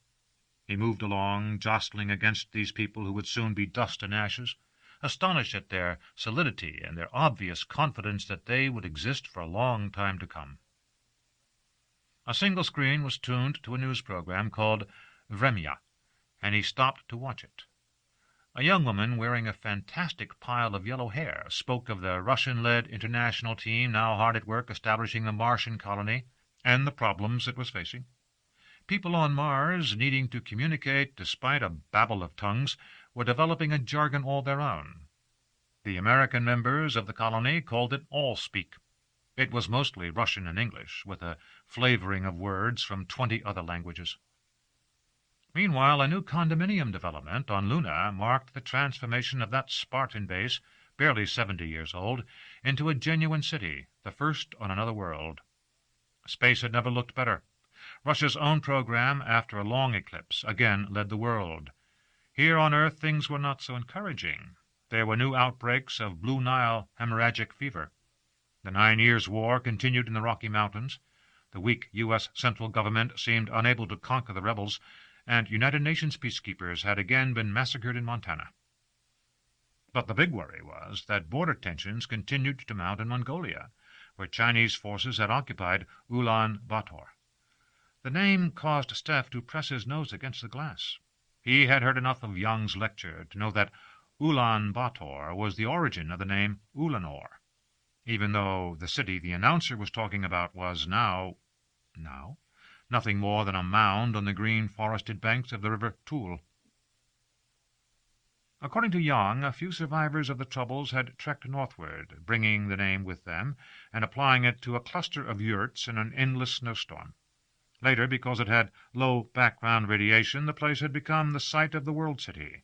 He moved along, jostling against these people who would soon be dust and ashes, astonished at their solidity and their obvious confidence that they would exist for a long time to come. A single screen was tuned to a news program called Vremya, and he stopped to watch it. A young woman wearing a fantastic pile of yellow hair spoke of the Russian-led international team now hard at work establishing the Martian colony and the problems it was facing. People on Mars, needing to communicate despite a babel of tongues, were developing a jargon all their own. The American members of the colony called it Allspeak. It was mostly Russian and English, with a flavoring of words from 20 other languages. Meanwhile, a new condominium development on Luna marked the transformation of that Spartan base, barely 70 years old, into a genuine city, the first on another world. Space had never looked better. Russia's own program, after a long eclipse, again led the world. Here on Earth things were not so encouraging. There were new outbreaks of Blue Nile hemorrhagic fever. The 9 Years' War continued in the Rocky Mountains. The weak U.S. central government seemed unable to conquer the rebels, and United Nations peacekeepers had again been massacred in Montana. But the big worry was that border tensions continued to mount in Mongolia, where Chinese forces had occupied Ulaanbaatar. The name caused Steph to press his nose against the glass. He had heard enough of Young's lecture to know that Ulaanbaatar was the origin of the name Ulanor, even though the city the announcer was talking about was now nothing more than a mound on the green forested banks of the river Toul. According to Young, a few survivors of the Troubles had trekked northward, bringing the name with them, and applying it to a cluster of yurts in an endless snowstorm. Later, because it had low background radiation, the place had become the site of the World City.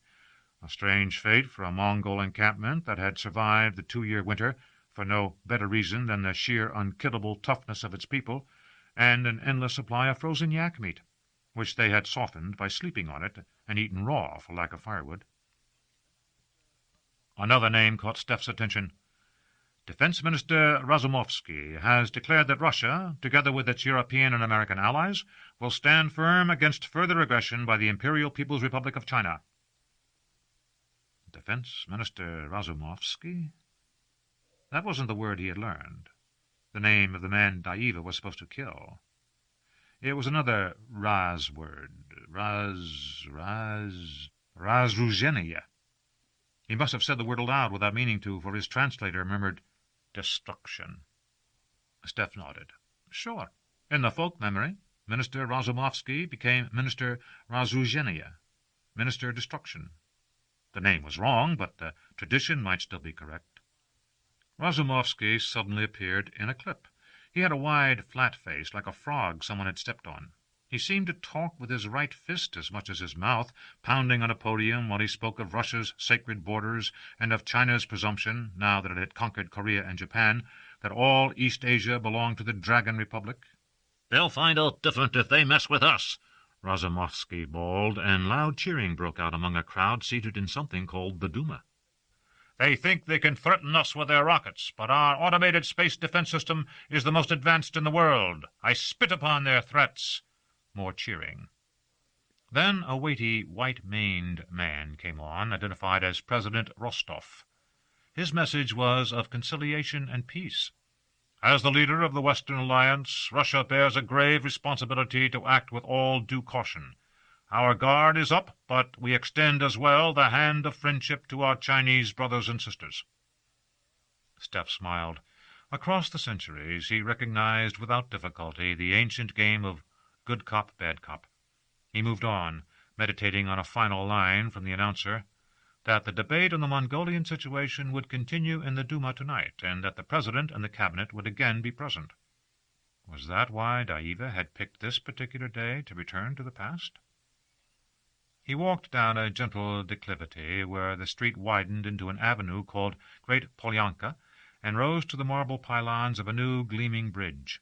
A strange fate for a Mongol encampment that had survived the 2-year winter for no better reason than the sheer unkillable toughness of its people, and an endless supply of frozen yak meat, which they had softened by sleeping on it and eaten raw for lack of firewood. Another name caught Steph's attention. Defense Minister Razumovsky has declared that Russia, together with its European and American allies, will stand firm against further aggression by the Imperial People's Republic of China. Defense Minister Razumovsky? That wasn't the word he had learned. The name of the man Daiva was supposed to kill. It was another Raz word. Razruzhenia. He must have said the word aloud without meaning to, for his translator murmured, "Destruction." Steph nodded. Sure. In the folk memory, Minister Razumovsky became Minister Razruzhenia, Minister Destruction. The name was wrong, but the tradition might still be correct. Razumovsky suddenly appeared in a clip. He had a wide, flat face, like a frog someone had stepped on. He seemed to talk with his right fist as much as his mouth, pounding on a podium while he spoke of Russia's sacred borders and of China's presumption, now that it had conquered Korea and Japan, that all East Asia belonged to the Dragon Republic. They'll find out different if they mess with us, Razumovsky bawled, and loud cheering broke out among a crowd seated in something called the Duma. They think they can threaten us with their rockets, but our automated space defense system is the most advanced in the world. I spit upon their threats. More cheering. Then a weighty, white-maned man came on, identified as President Rostov. His message was of conciliation and peace. As the leader of the Western Alliance, Russia bears a grave responsibility to act with all due caution. Our guard is up, but we extend as well the hand of friendship to our Chinese brothers and sisters. Steph smiled. Across the centuries he recognized without difficulty the ancient game of good cop, bad cop. He moved on, meditating on a final line from the announcer, that the debate on the Mongolian situation would continue in the Duma tonight, and that the President and the Cabinet would again be present. Was that why Daiva had picked this particular day to return to the past? He walked down a gentle declivity where the street widened into an avenue called Great Polyanka, and rose to the marble pylons of a new gleaming bridge.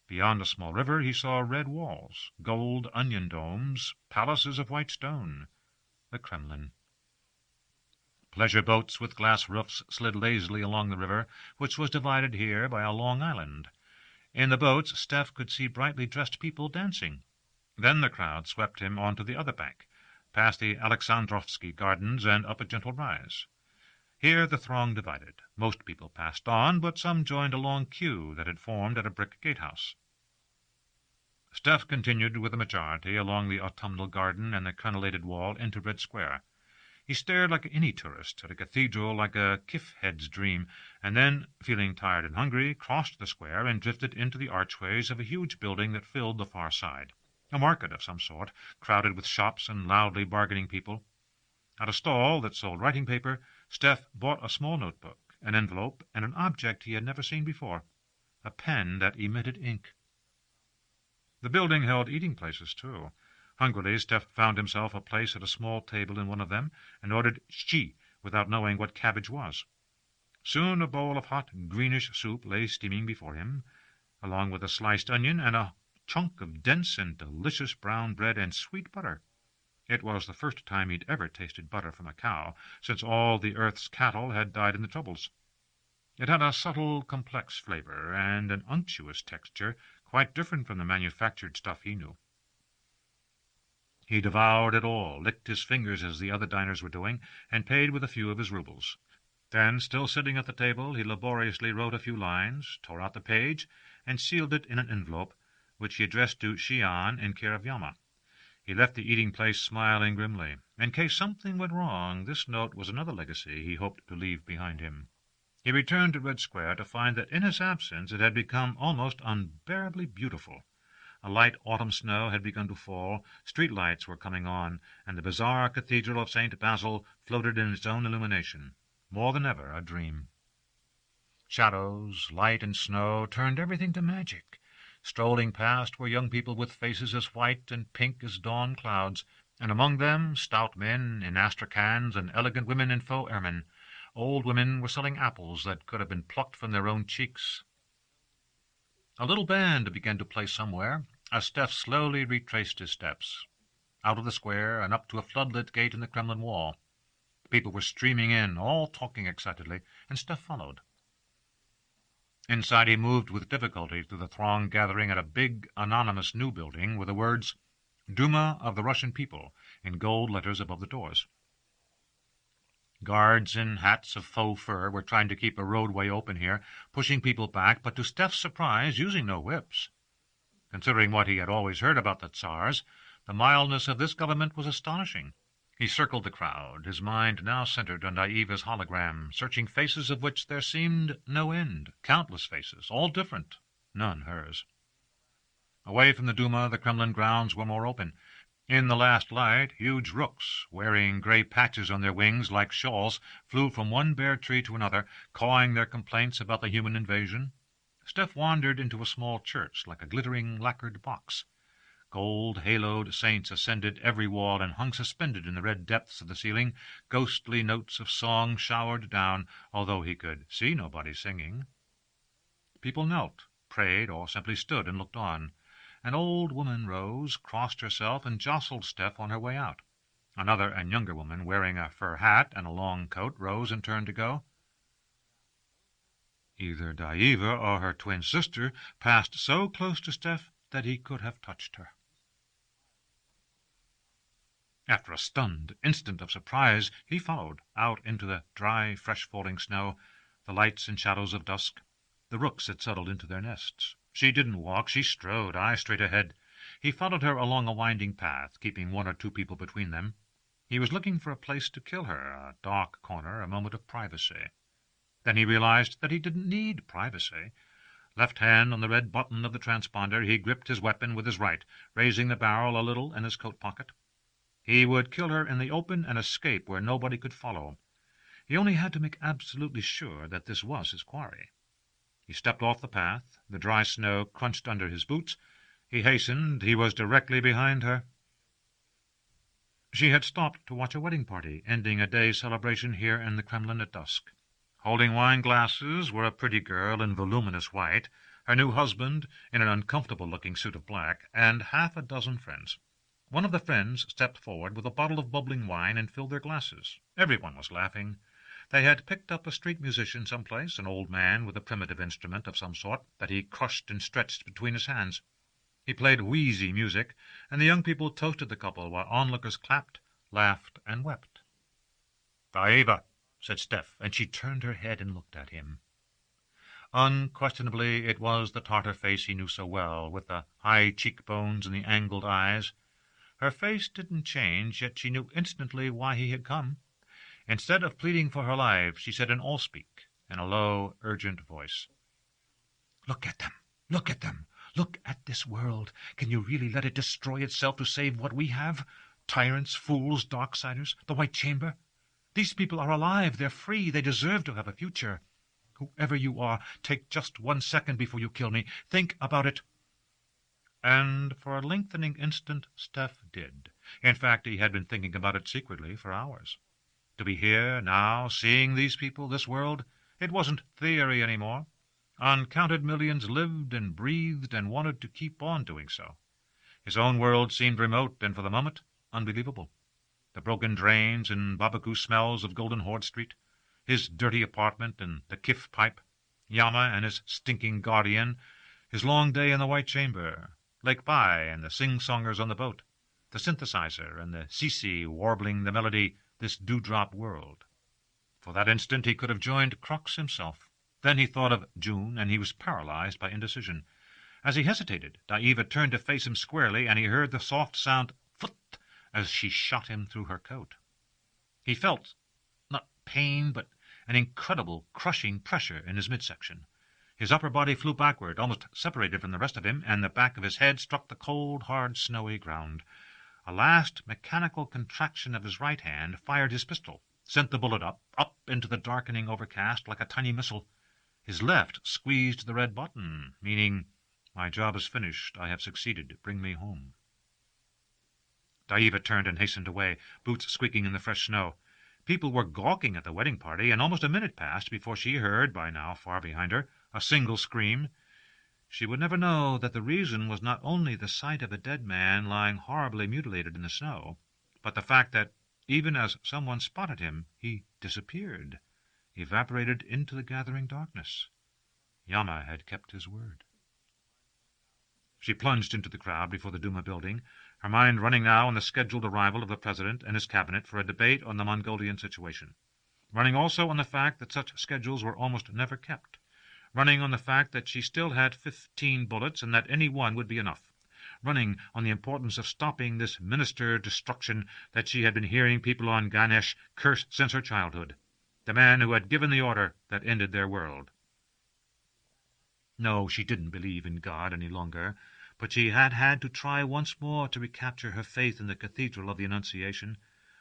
Beyond a small river he saw red walls, gold onion domes, palaces of white stone, the Kremlin. Pleasure boats with glass roofs slid lazily along the river, which was divided here by a long island. In the boats Steph could see brightly dressed people dancing. Then the crowd swept him onto the other bank, past the Alexandrovsky Gardens and up a gentle rise. Here the throng divided. Most people passed on, but some joined a long queue that had formed at a brick gatehouse. Steph continued with the majority along the autumnal garden and the crenellated wall into Red Square. He stared like any tourist at a cathedral like a kif-head's dream, and then, feeling tired and hungry, crossed the square and drifted into the archways of a huge building that filled the far side. A market of some sort, crowded with shops and loudly bargaining people. At a stall that sold writing paper, Steph bought a small notebook, an envelope, and an object he had never seen before, a pen that emitted ink. The building held eating places, too. Hungrily, Steph found himself a place at a small table in one of them, and ordered shchi without knowing what cabbage was. Soon a bowl of hot, greenish soup lay steaming before him, along with a sliced onion and a chunk of dense and delicious brown bread and sweet butter. It was the first time he'd ever tasted butter from a cow, since all the earth's cattle had died in the troubles. It had a subtle, complex flavor, and an unctuous texture, quite different from the manufactured stuff he knew. He devoured it all, licked his fingers as the other diners were doing, and paid with a few of his rubles. Then, still sitting at the table, he laboriously wrote a few lines, tore out the page, and sealed it in an envelope, which he addressed to Xi'an in care of Yama. He left the eating place smiling grimly. In case something went wrong, this note was another legacy he hoped to leave behind him. He returned to Red Square to find that in his absence it had become almost unbearably beautiful. A light autumn snow had begun to fall, street lights were coming on, and the bizarre cathedral of St. Basil floated in its own illumination, more than ever a dream. Shadows, light, and snow turned everything to magic. Strolling past were young people with faces as white and pink as dawn clouds, and among them stout men in astrachans and elegant women in faux ermine. Old women were selling apples that could have been plucked from their own cheeks. A little band began to play somewhere, as Steph slowly retraced his steps, out of the square and up to a floodlit gate in the Kremlin wall. People were streaming in, all talking excitedly, and Steph followed. Inside he moved with difficulty through the throng gathering at a big, anonymous new building with the words, Duma of the Russian People, in gold letters above the doors. Guards in hats of faux fur were trying to keep a roadway open here, pushing people back, but to Steph's surprise, using no whips. Considering what he had always heard about the Tsars, the mildness of this government was astonishing. He circled the crowd, his mind now centered on Daiva's hologram, searching faces of which there seemed no end, countless faces, all different, none hers. Away from the Duma, the Kremlin grounds were more open. In the last light, huge rooks, wearing grey patches on their wings like shawls, flew from one bare tree to another, cawing their complaints about the human invasion. Steph wandered into a small church like a glittering lacquered box. Gold-haloed saints ascended every wall and hung suspended in the red depths of the ceiling. Ghostly notes of song showered down, although he could see nobody singing. People knelt, prayed, or simply stood and looked on. An old woman rose, crossed herself, and jostled Steph on her way out. Another and younger woman, wearing a fur hat and a long coat, rose and turned to go. Either Diva or her twin sister passed so close to Steph that he could have touched her. After a stunned instant of surprise, he followed out into the dry, fresh-falling snow, the lights and shadows of dusk. The rooks had settled into their nests. She didn't walk, she strode, eyes straight ahead. He followed her along a winding path, keeping one or two people between them. He was looking for a place to kill her, a dark corner, a moment of privacy. Then he realized that he didn't need privacy. Left hand on the red button of the transponder, he gripped his weapon with his right, raising the barrel a little in his coat pocket. He would kill her in the open and escape where nobody could follow. He only had to make absolutely sure that this was his quarry. He stepped off the path. The dry snow crunched under his boots. He hastened. He was directly behind her. She had stopped to watch a wedding party, ending a day's celebration here in the Kremlin at dusk. Holding wine glasses were a pretty girl in voluminous white, her new husband in an uncomfortable-looking suit of black, and half a dozen friends. One of the friends stepped forward with a bottle of bubbling wine and filled their glasses. Everyone was laughing. They had picked up a street musician someplace, an old man with a primitive instrument of some sort that he crushed and stretched between his hands. He played wheezy music, and the young people toasted the couple while onlookers clapped, laughed, and wept. "Diva," said Steph, and she turned her head and looked at him. Unquestionably it was the Tartar face he knew so well, with the high cheekbones and the angled eyes. Her face didn't change, yet she knew instantly why he had come. Instead of pleading for her life, she said in Allspeak, in a low, urgent voice, "Look at them! Look at them! Look at this world! Can you really let it destroy itself to save what we have? Tyrants, fools, darksiders, the White Chamber. These people are alive, they're free, they deserve to have a future. Whoever you are, take just 1 second before you kill me. Think about it." And for a lengthening instant Steph did. In fact, he had been thinking about it secretly for hours. To be here, now, seeing these people, this world, it wasn't theory any more. Uncounted millions lived and breathed and wanted to keep on doing so. His own world seemed remote and, for the moment, unbelievable. The broken drains and Babaku smells of Golden Horde Street, his dirty apartment and the kif pipe, Yama and his stinking guardian, his long day in the White Chamber, Lake Bai and the sing-songers on the boat, the synthesizer and the Sisi warbling the melody, this dewdrop world. For that instant he could have joined Crux himself. Then he thought of June, and he was paralyzed by indecision. As he hesitated, Diva turned to face him squarely, and he heard the soft sound "phut" as she shot him through her coat. He felt, not pain, but an incredible, crushing pressure in his midsection. His upper body flew backward, almost separated from the rest of him, and the back of his head struck the cold, hard, snowy ground. A last mechanical contraction of his right hand fired his pistol, sent the bullet up into the darkening overcast like a tiny missile. His left squeezed the red button, meaning, "My job is finished. I have succeeded. Bring me home." Diva turned and hastened away, boots squeaking in the fresh snow. People were gawking at the wedding party, and almost a minute passed before she heard, by now far behind her, a single scream. She would never know that the reason was not only the sight of a dead man lying horribly mutilated in the snow, but the fact that, even as someone spotted him, he disappeared, evaporated into the gathering darkness. Yama had kept his word. She plunged into the crowd before the Duma building, her mind running now on the scheduled arrival of the President and his cabinet for a debate on the Mongolian situation, running also on the fact that such schedules were almost never kept, running on the fact that she still had 15 bullets and that any one would be enough, running on the importance of stopping this minister destruction that she had been hearing people on Ganesh curse since her childhood, the man who had given the order that ended their world. No, she didn't believe in God any longer, but she had had to try once more to recapture her faith in the Cathedral of the Annunciation.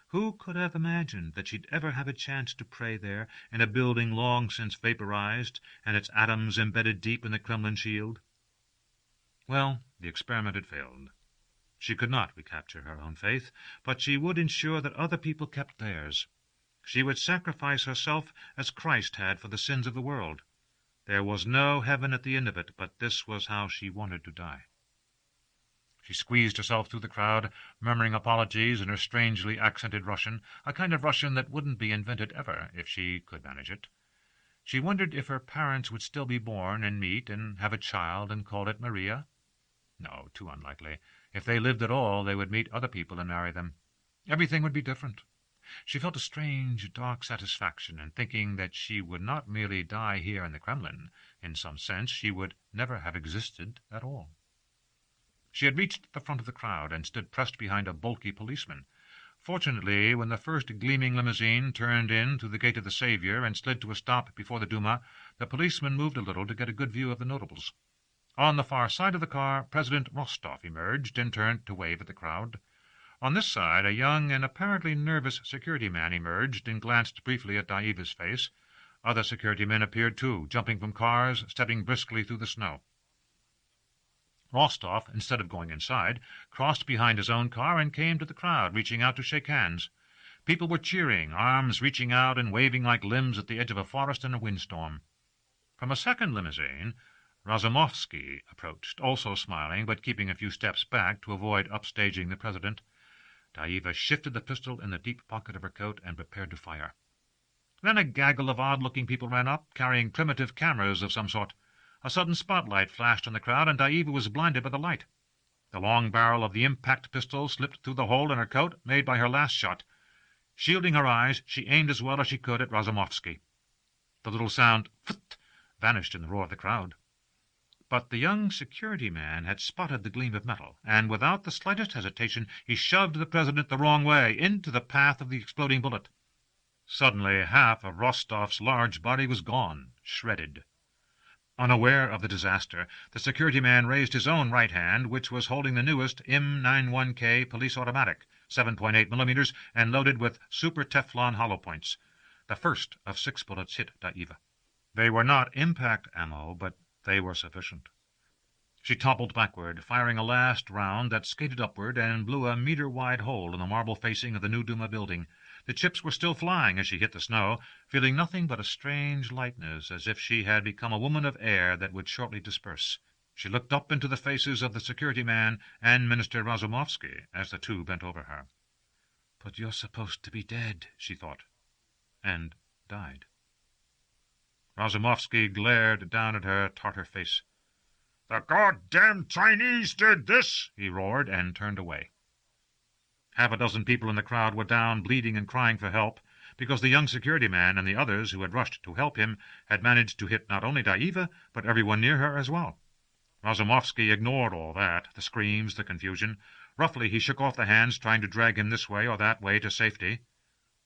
Who could have imagined that she'd ever have a chance to pray there, in a building long since vaporized, and its atoms embedded deep in the Kremlin shield? Well, the experiment had failed. She could not recapture her own faith, but she would ensure that other people kept theirs. She would sacrifice herself as Christ had for the sins of the world. There was no heaven at the end of it, but this was how she wanted to die. She squeezed herself through the crowd, murmuring apologies in her strangely accented Russian, a kind of Russian that wouldn't be invented ever if she could manage it. She wondered if her parents would still be born and meet and have a child and call it Maria. No, too unlikely. If they lived at all, they would meet other people and marry them. Everything would be different. She felt a strange, dark satisfaction in thinking that she would not merely die here in the Kremlin. In some sense, she would never have existed at all. She had reached the front of the crowd and stood pressed behind a bulky policeman. Fortunately, when the first gleaming limousine turned in through the gate of the Savior and slid to a stop before the Duma, the policeman moved a little to get a good view of the notables. On the far side of the car, President Rostov emerged and turned to wave at the crowd. On this side, a young and apparently nervous security man emerged and glanced briefly at Daiva's face. Other security men appeared too, jumping from cars, stepping briskly through the snow. Rostov, instead of going inside, crossed behind his own car and came to the crowd, reaching out to shake hands. People were cheering, arms reaching out and waving like limbs at the edge of a forest in a windstorm. From a second limousine, Razumovsky approached, also smiling, but keeping a few steps back to avoid upstaging the president. Daiva shifted the pistol in the deep pocket of her coat and prepared to fire. Then a gaggle of odd-looking people ran up, carrying primitive cameras of some sort. A sudden spotlight flashed on the crowd, and Daiva was blinded by the light. The long barrel of the impact pistol slipped through the hole in her coat made by her last shot. Shielding her eyes, she aimed as well as she could at Razumovsky. The little sound "phut" vanished in the roar of the crowd. But the young security man had spotted the gleam of metal, and without the slightest hesitation he shoved the president the wrong way, into the path of the exploding bullet. Suddenly half of Rostov's large body was gone, shredded. Unaware of the disaster, the security man raised his own right hand, which was holding the newest M91K police automatic, 7.8 millimeters, and loaded with super Teflon hollow points. The first of 6 bullets hit Daiva. They were not impact ammo, but they were sufficient. She toppled backward, firing a last round that skated upward and blew a meter-wide hole in the marble facing of the new Duma building. The chips were still flying as she hit the snow, feeling nothing but a strange lightness, as if she had become a woman of air that would shortly disperse. She looked up into the faces of the security man and Minister Razumovsky as the two bent over her. "But you're supposed to be dead," she thought, and died. Razumovsky glared down at her Tartar face. "The goddamn Chinese did this!" he roared, and turned away. Half a dozen people in the crowd were down, bleeding and crying for help, because the young security man and the others who had rushed to help him had managed to hit not only Daiva, but everyone near her as well. Razumovsky ignored all that, the screams, the confusion. Roughly he shook off the hands trying to drag him this way or that way to safety.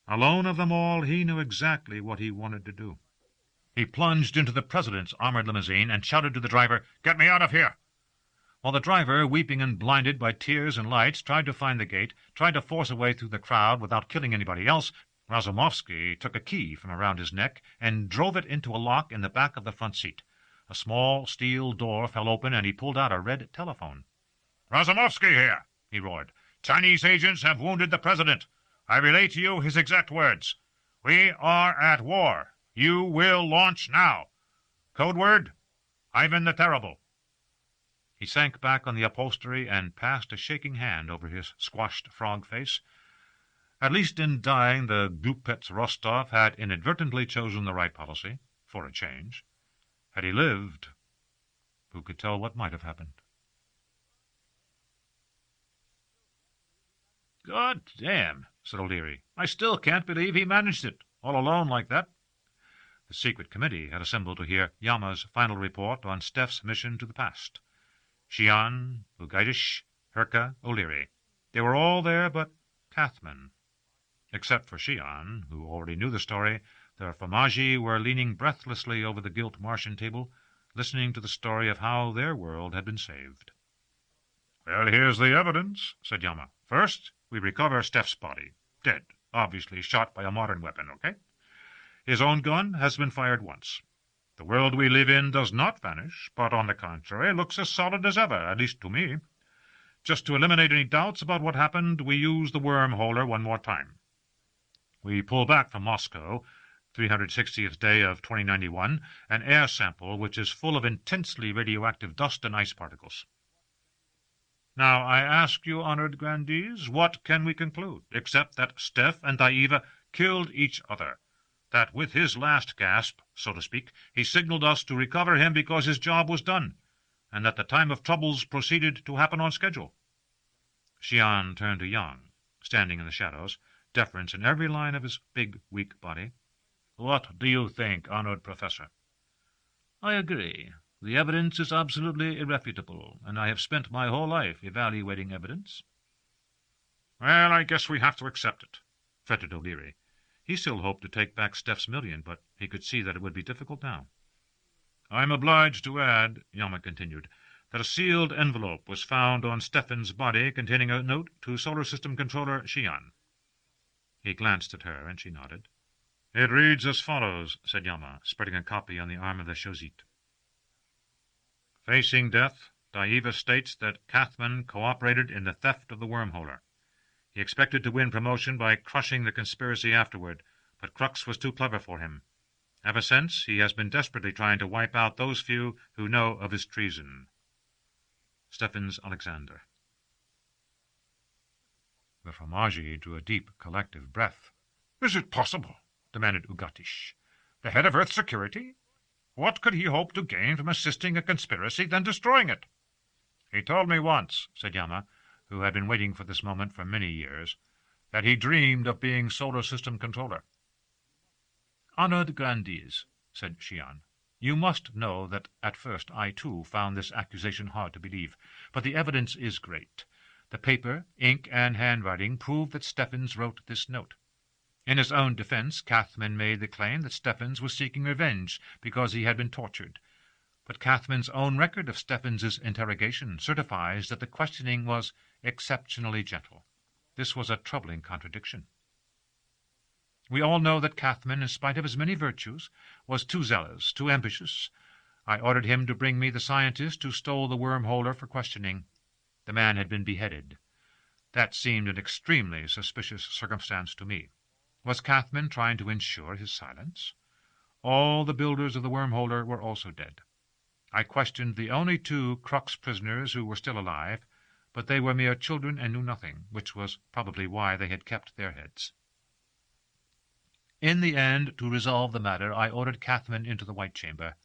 Alone of them all, he knew exactly what he wanted to do. He plunged into the president's armored limousine and shouted to the driver, "Get me out of here!" While the driver, weeping and blinded by tears and lights, tried to find the gate, tried to force a way through the crowd without killing anybody else, Razumovsky took a key from around his neck and drove it into a lock in the back of the front seat. A small steel door fell open, and he pulled out a red telephone. "Razumovsky here," he roared. "Chinese agents have wounded the president. I relate to you his exact words. We are at war. You will launch now. Code word, Ivan the Terrible." He sank back on the upholstery and passed a shaking hand over his squashed frog face. At least in dying, the glupets Rostov had inadvertently chosen the right policy, for a change. Had he lived, who could tell what might have happened? "God damn," said O'Leary. "I still can't believe he managed it, all alone like that." The secret committee had assembled to hear Yama's final report on Steph's mission to the past. Shian, Ugaidish, Herka, O'Leary. They were all there but Kathman. Except for Shian, who already knew the story, the Famaji were leaning breathlessly over the gilt Martian table, listening to the story of how their world had been saved. "Well, here's the evidence," said Yama. "First, we recover Steph's body. Dead, obviously shot by a modern weapon, okay? His own gun has been fired once. The world we live in does not vanish, but on the contrary looks as solid as ever, at least to me. Just to eliminate any doubts about what happened, we use the wormholer one more time. We pull back from Moscow, 360th day of 2091, an air sample which is full of intensely radioactive dust and ice particles. Now, I ask you, honored grandees, what can we conclude, except that Steph and Daiva killed each other, that with his last gasp, so to speak, he signaled us to recover him because his job was done, and that the time of troubles proceeded to happen on schedule? Xian turned to Yang, standing in the shadows, deference in every line of his big, weak body. What do you think, honored professor? I agree. The evidence is absolutely irrefutable, and I have spent my whole life evaluating evidence. Well, I guess we have to accept it, fretted O'Leary. He still hoped to take back Steph's $1,000,000, but he could see that it would be difficult now. I'm obliged to add, Yama continued, that a sealed envelope was found on Stephen's body containing a note to Solar System Controller Xian. He glanced at her, and she nodded. It reads as follows, said Yama, spreading a copy on the arm of the Shozit. Facing death, Daiva states that Kathman cooperated in the theft of the wormholer. He expected to win promotion by crushing the conspiracy afterward, but Crux was too clever for him. Ever since, he has been desperately trying to wipe out those few who know of his treason. Stephens Alexander. The Fromagi drew a deep, collective breath. Is it possible? Demanded Ugatish. The head of Earth Security? What could he hope to gain from assisting a conspiracy, then destroying it? He told me once, said Yama, who had been waiting for this moment for many years, that he dreamed of being Solar System Controller. Honored grandees, said Xian, you must know that at first I too found this accusation hard to believe, but the evidence is great. The paper, ink, and handwriting prove that Stephens wrote this note. In his own defense, Kathman made the claim that Stephens was seeking revenge because he had been tortured. But Kathman's own record of Stephens's interrogation certifies that the questioning was exceptionally gentle. This was a troubling contradiction. We all know that Kathman, in spite of his many virtues, was too zealous, too ambitious. I ordered him to bring me the scientist who stole the wormholer for questioning. The man had been beheaded. That seemed an extremely suspicious circumstance to me. Was Kathman trying to ensure his silence? All the builders of the wormholer were also dead. I questioned the only 2 Crux prisoners who were still alive, but they were mere children and knew nothing, which was probably why they had kept their heads. In the end, to resolve the matter, I ordered Kathman into the White Chamber.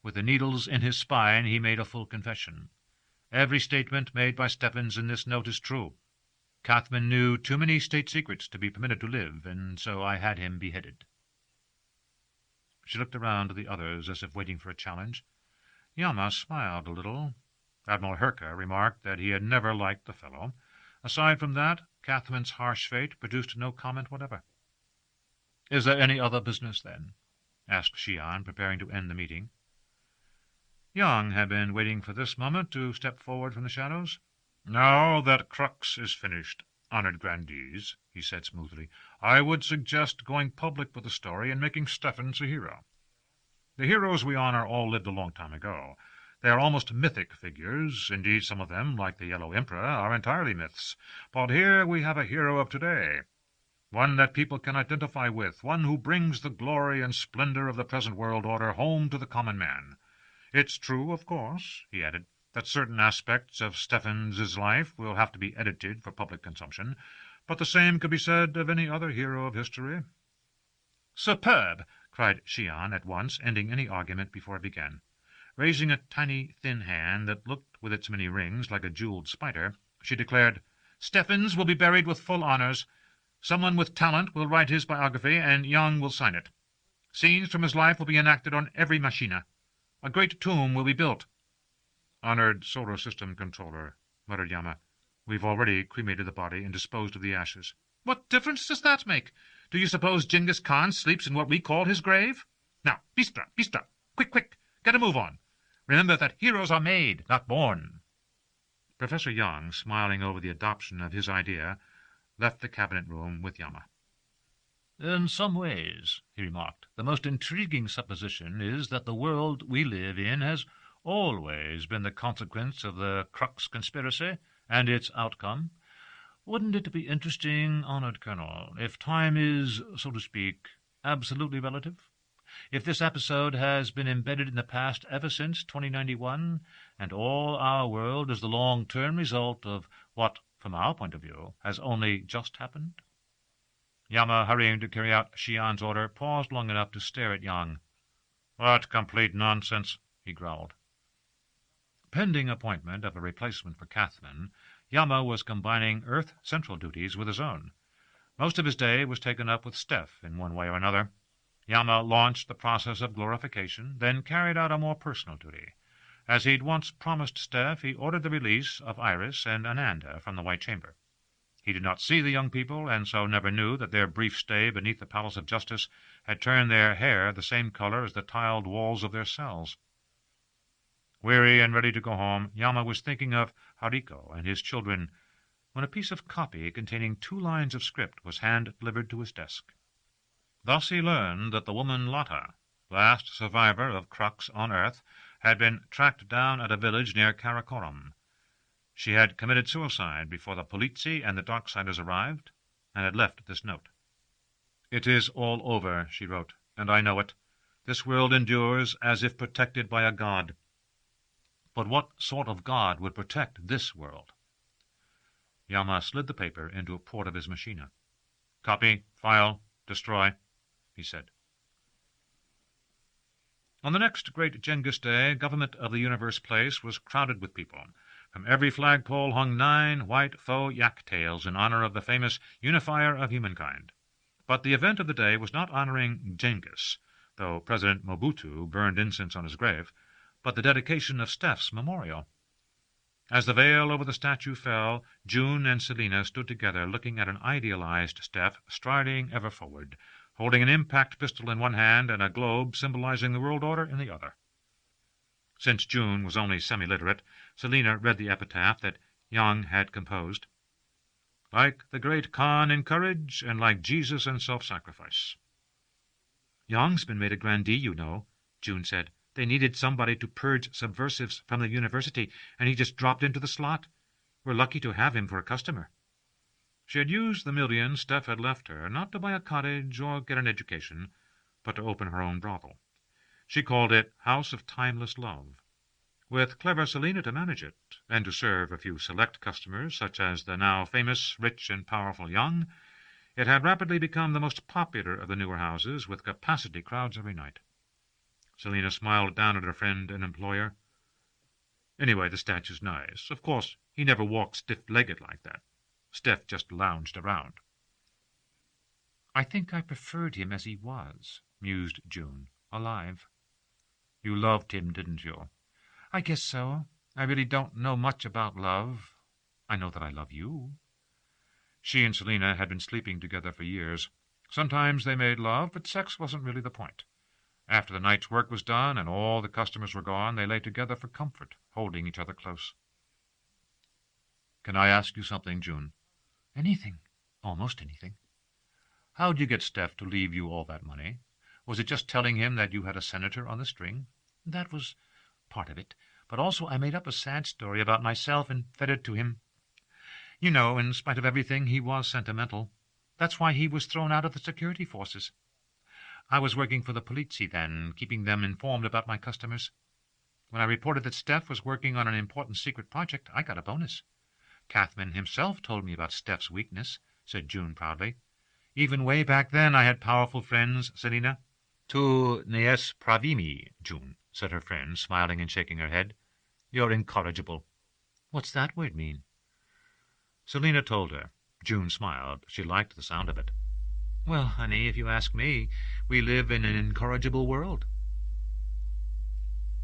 With the needles in his spine, he made a full confession. Every statement made by Stephens in this note is true. Kathman knew too many state secrets to be permitted to live, and so I had him beheaded. She looked around to the others as if waiting for a challenge. Yama smiled a little. Admiral Herka remarked that he had never liked the fellow. Aside from that, Kathman's harsh fate produced no comment whatever. Is there any other business, then? Asked Xian, preparing to end the meeting. Yang had been waiting for this moment to step forward from the shadows. Now that Crux is finished, honored grandees, he said smoothly, I would suggest going public with the story and making Stephens a hero. The heroes we honor all lived a long time ago. They are almost mythic figures. Indeed, some of them, like the Yellow Emperor, are entirely myths. But here we have a hero of today, one that people can identify with, one who brings the glory and splendor of the present world order home to the common man. It's true, of course, he added, that certain aspects of Stephens's life will have to be edited for public consumption, but the same could be said of any other hero of history. Superb! Cried Xian at once, ending any argument before it began. Raising a tiny, thin hand that looked with its many rings like a jeweled spider, she declared, Stephens will be buried with full honors. Someone with talent will write his biography, and Yang will sign it. Scenes from his life will be enacted on every machina. A great tomb will be built. Honored Solar System Controller, muttered Yama, we've already cremated the body and disposed of the ashes. What difference does that make? Do you suppose Genghis Khan sleeps in what we call his grave? Now, Bistra, quick, get a move on. Remember that heroes are made, not born. Professor Young, smiling over the adoption of his idea, left the cabinet room with Yama. In some ways, he remarked, the most intriguing supposition is that the world we live in has always been the consequence of the Crux conspiracy and its outcome. Wouldn't it be interesting, honored Colonel, if time is, so to speak, absolutely relative? If this episode has been embedded in the past ever since 2091, and all our world is the long-term result of what, from our point of view, has only just happened? Yama, hurrying to carry out Xian's order, paused long enough to stare at Yang. "What complete nonsense," he growled. Pending appointment of a replacement for Kathman, Yama was combining Earth Central duties with his own. Most of his day was taken up with Steph in one way or another. Yama launched the process of glorification, then carried out a more personal duty. As he'd once promised Steph, he ordered the release of Iris and Ananda from the White Chamber. He did not see the young people, and so never knew that their brief stay beneath the Palace of Justice had turned their hair the same color as the tiled walls of their cells. Weary and ready to go home, Yama was thinking of Hariko and his children when a piece of copy containing 2 lines of script was hand-delivered to his desk. Thus he learned that the woman Lata, last survivor of Crux on Earth, had been tracked down at a village near Karakoram. She had committed suicide before the Polizzi and the Darksiders arrived, and had left this note. "It is all over," she wrote, "and I know it. This world endures as if protected by a god. But what sort of god would protect this world?" Yama slid the paper into a port of his machina. "Copy, file, destroy," he said. On the next great Genghis Day, Government of the Universe Place was crowded with people. From every flagpole hung 9 white faux yak-tails in honor of the famous unifier of humankind. But the event of the day was not honoring Genghis, though President Mobutu burned incense on his grave, but the dedication of Steph's memorial. As the veil over the statue fell, June and Selina stood together looking at an idealized Steph striding ever forward, holding an impact pistol in one hand and a globe symbolizing the world order in the other. Since June was only semi-literate, Selina read the epitaph that Yang had composed. "Like the great Khan in courage, and like Jesus in self-sacrifice." "Yang's been made a grandee, you know," June said. "They needed somebody to purge subversives from the university, and he just dropped into the slot. We're lucky to have him for a customer." She had used the millions Steph had left her, not to buy a cottage or get an education, but to open her own brothel. She called it House of Timeless Love. With clever Selina to manage it, and to serve a few select customers, such as the now famous, rich, and powerful Yang, it had rapidly become the most popular of the newer houses, with capacity crowds every night. Selina smiled down at her friend and employer. "Anyway, the statue's nice. Of course, he never walked stiff-legged like that. Steph just lounged around." "I think I preferred him as he was," mused June, "alive." "You loved him, didn't you?" "I guess so. I really don't know much about love. I know that I love you." She and Selina had been sleeping together for years. Sometimes they made love, but sex wasn't really the point. After the night's work was done and all the customers were gone, they lay together for comfort, holding each other close. "Can I ask you something, June?" "Anything. Almost anything." "How'd you get Steph to leave you all that money? Was it just telling him that you had a senator on the string?" "That was part of it. But also I made up a sad story about myself and fed it to him. You know, in spite of everything, he was sentimental. That's why he was thrown out of the security forces. I was working for the Polizzi then, keeping them informed about my customers. When I reported that Steph was working on an important secret project, I got a bonus. Kathman himself told me about Steph's weakness," said June proudly. "Even way back then I had powerful friends, Selina." "Tu nees pravimi, June," said her friend, smiling and shaking her head. "You're incorrigible." "What's that word mean?" Selina told her. June smiled. She liked the sound of it. "Well, honey, if you ask me, we live in an incorrigible world.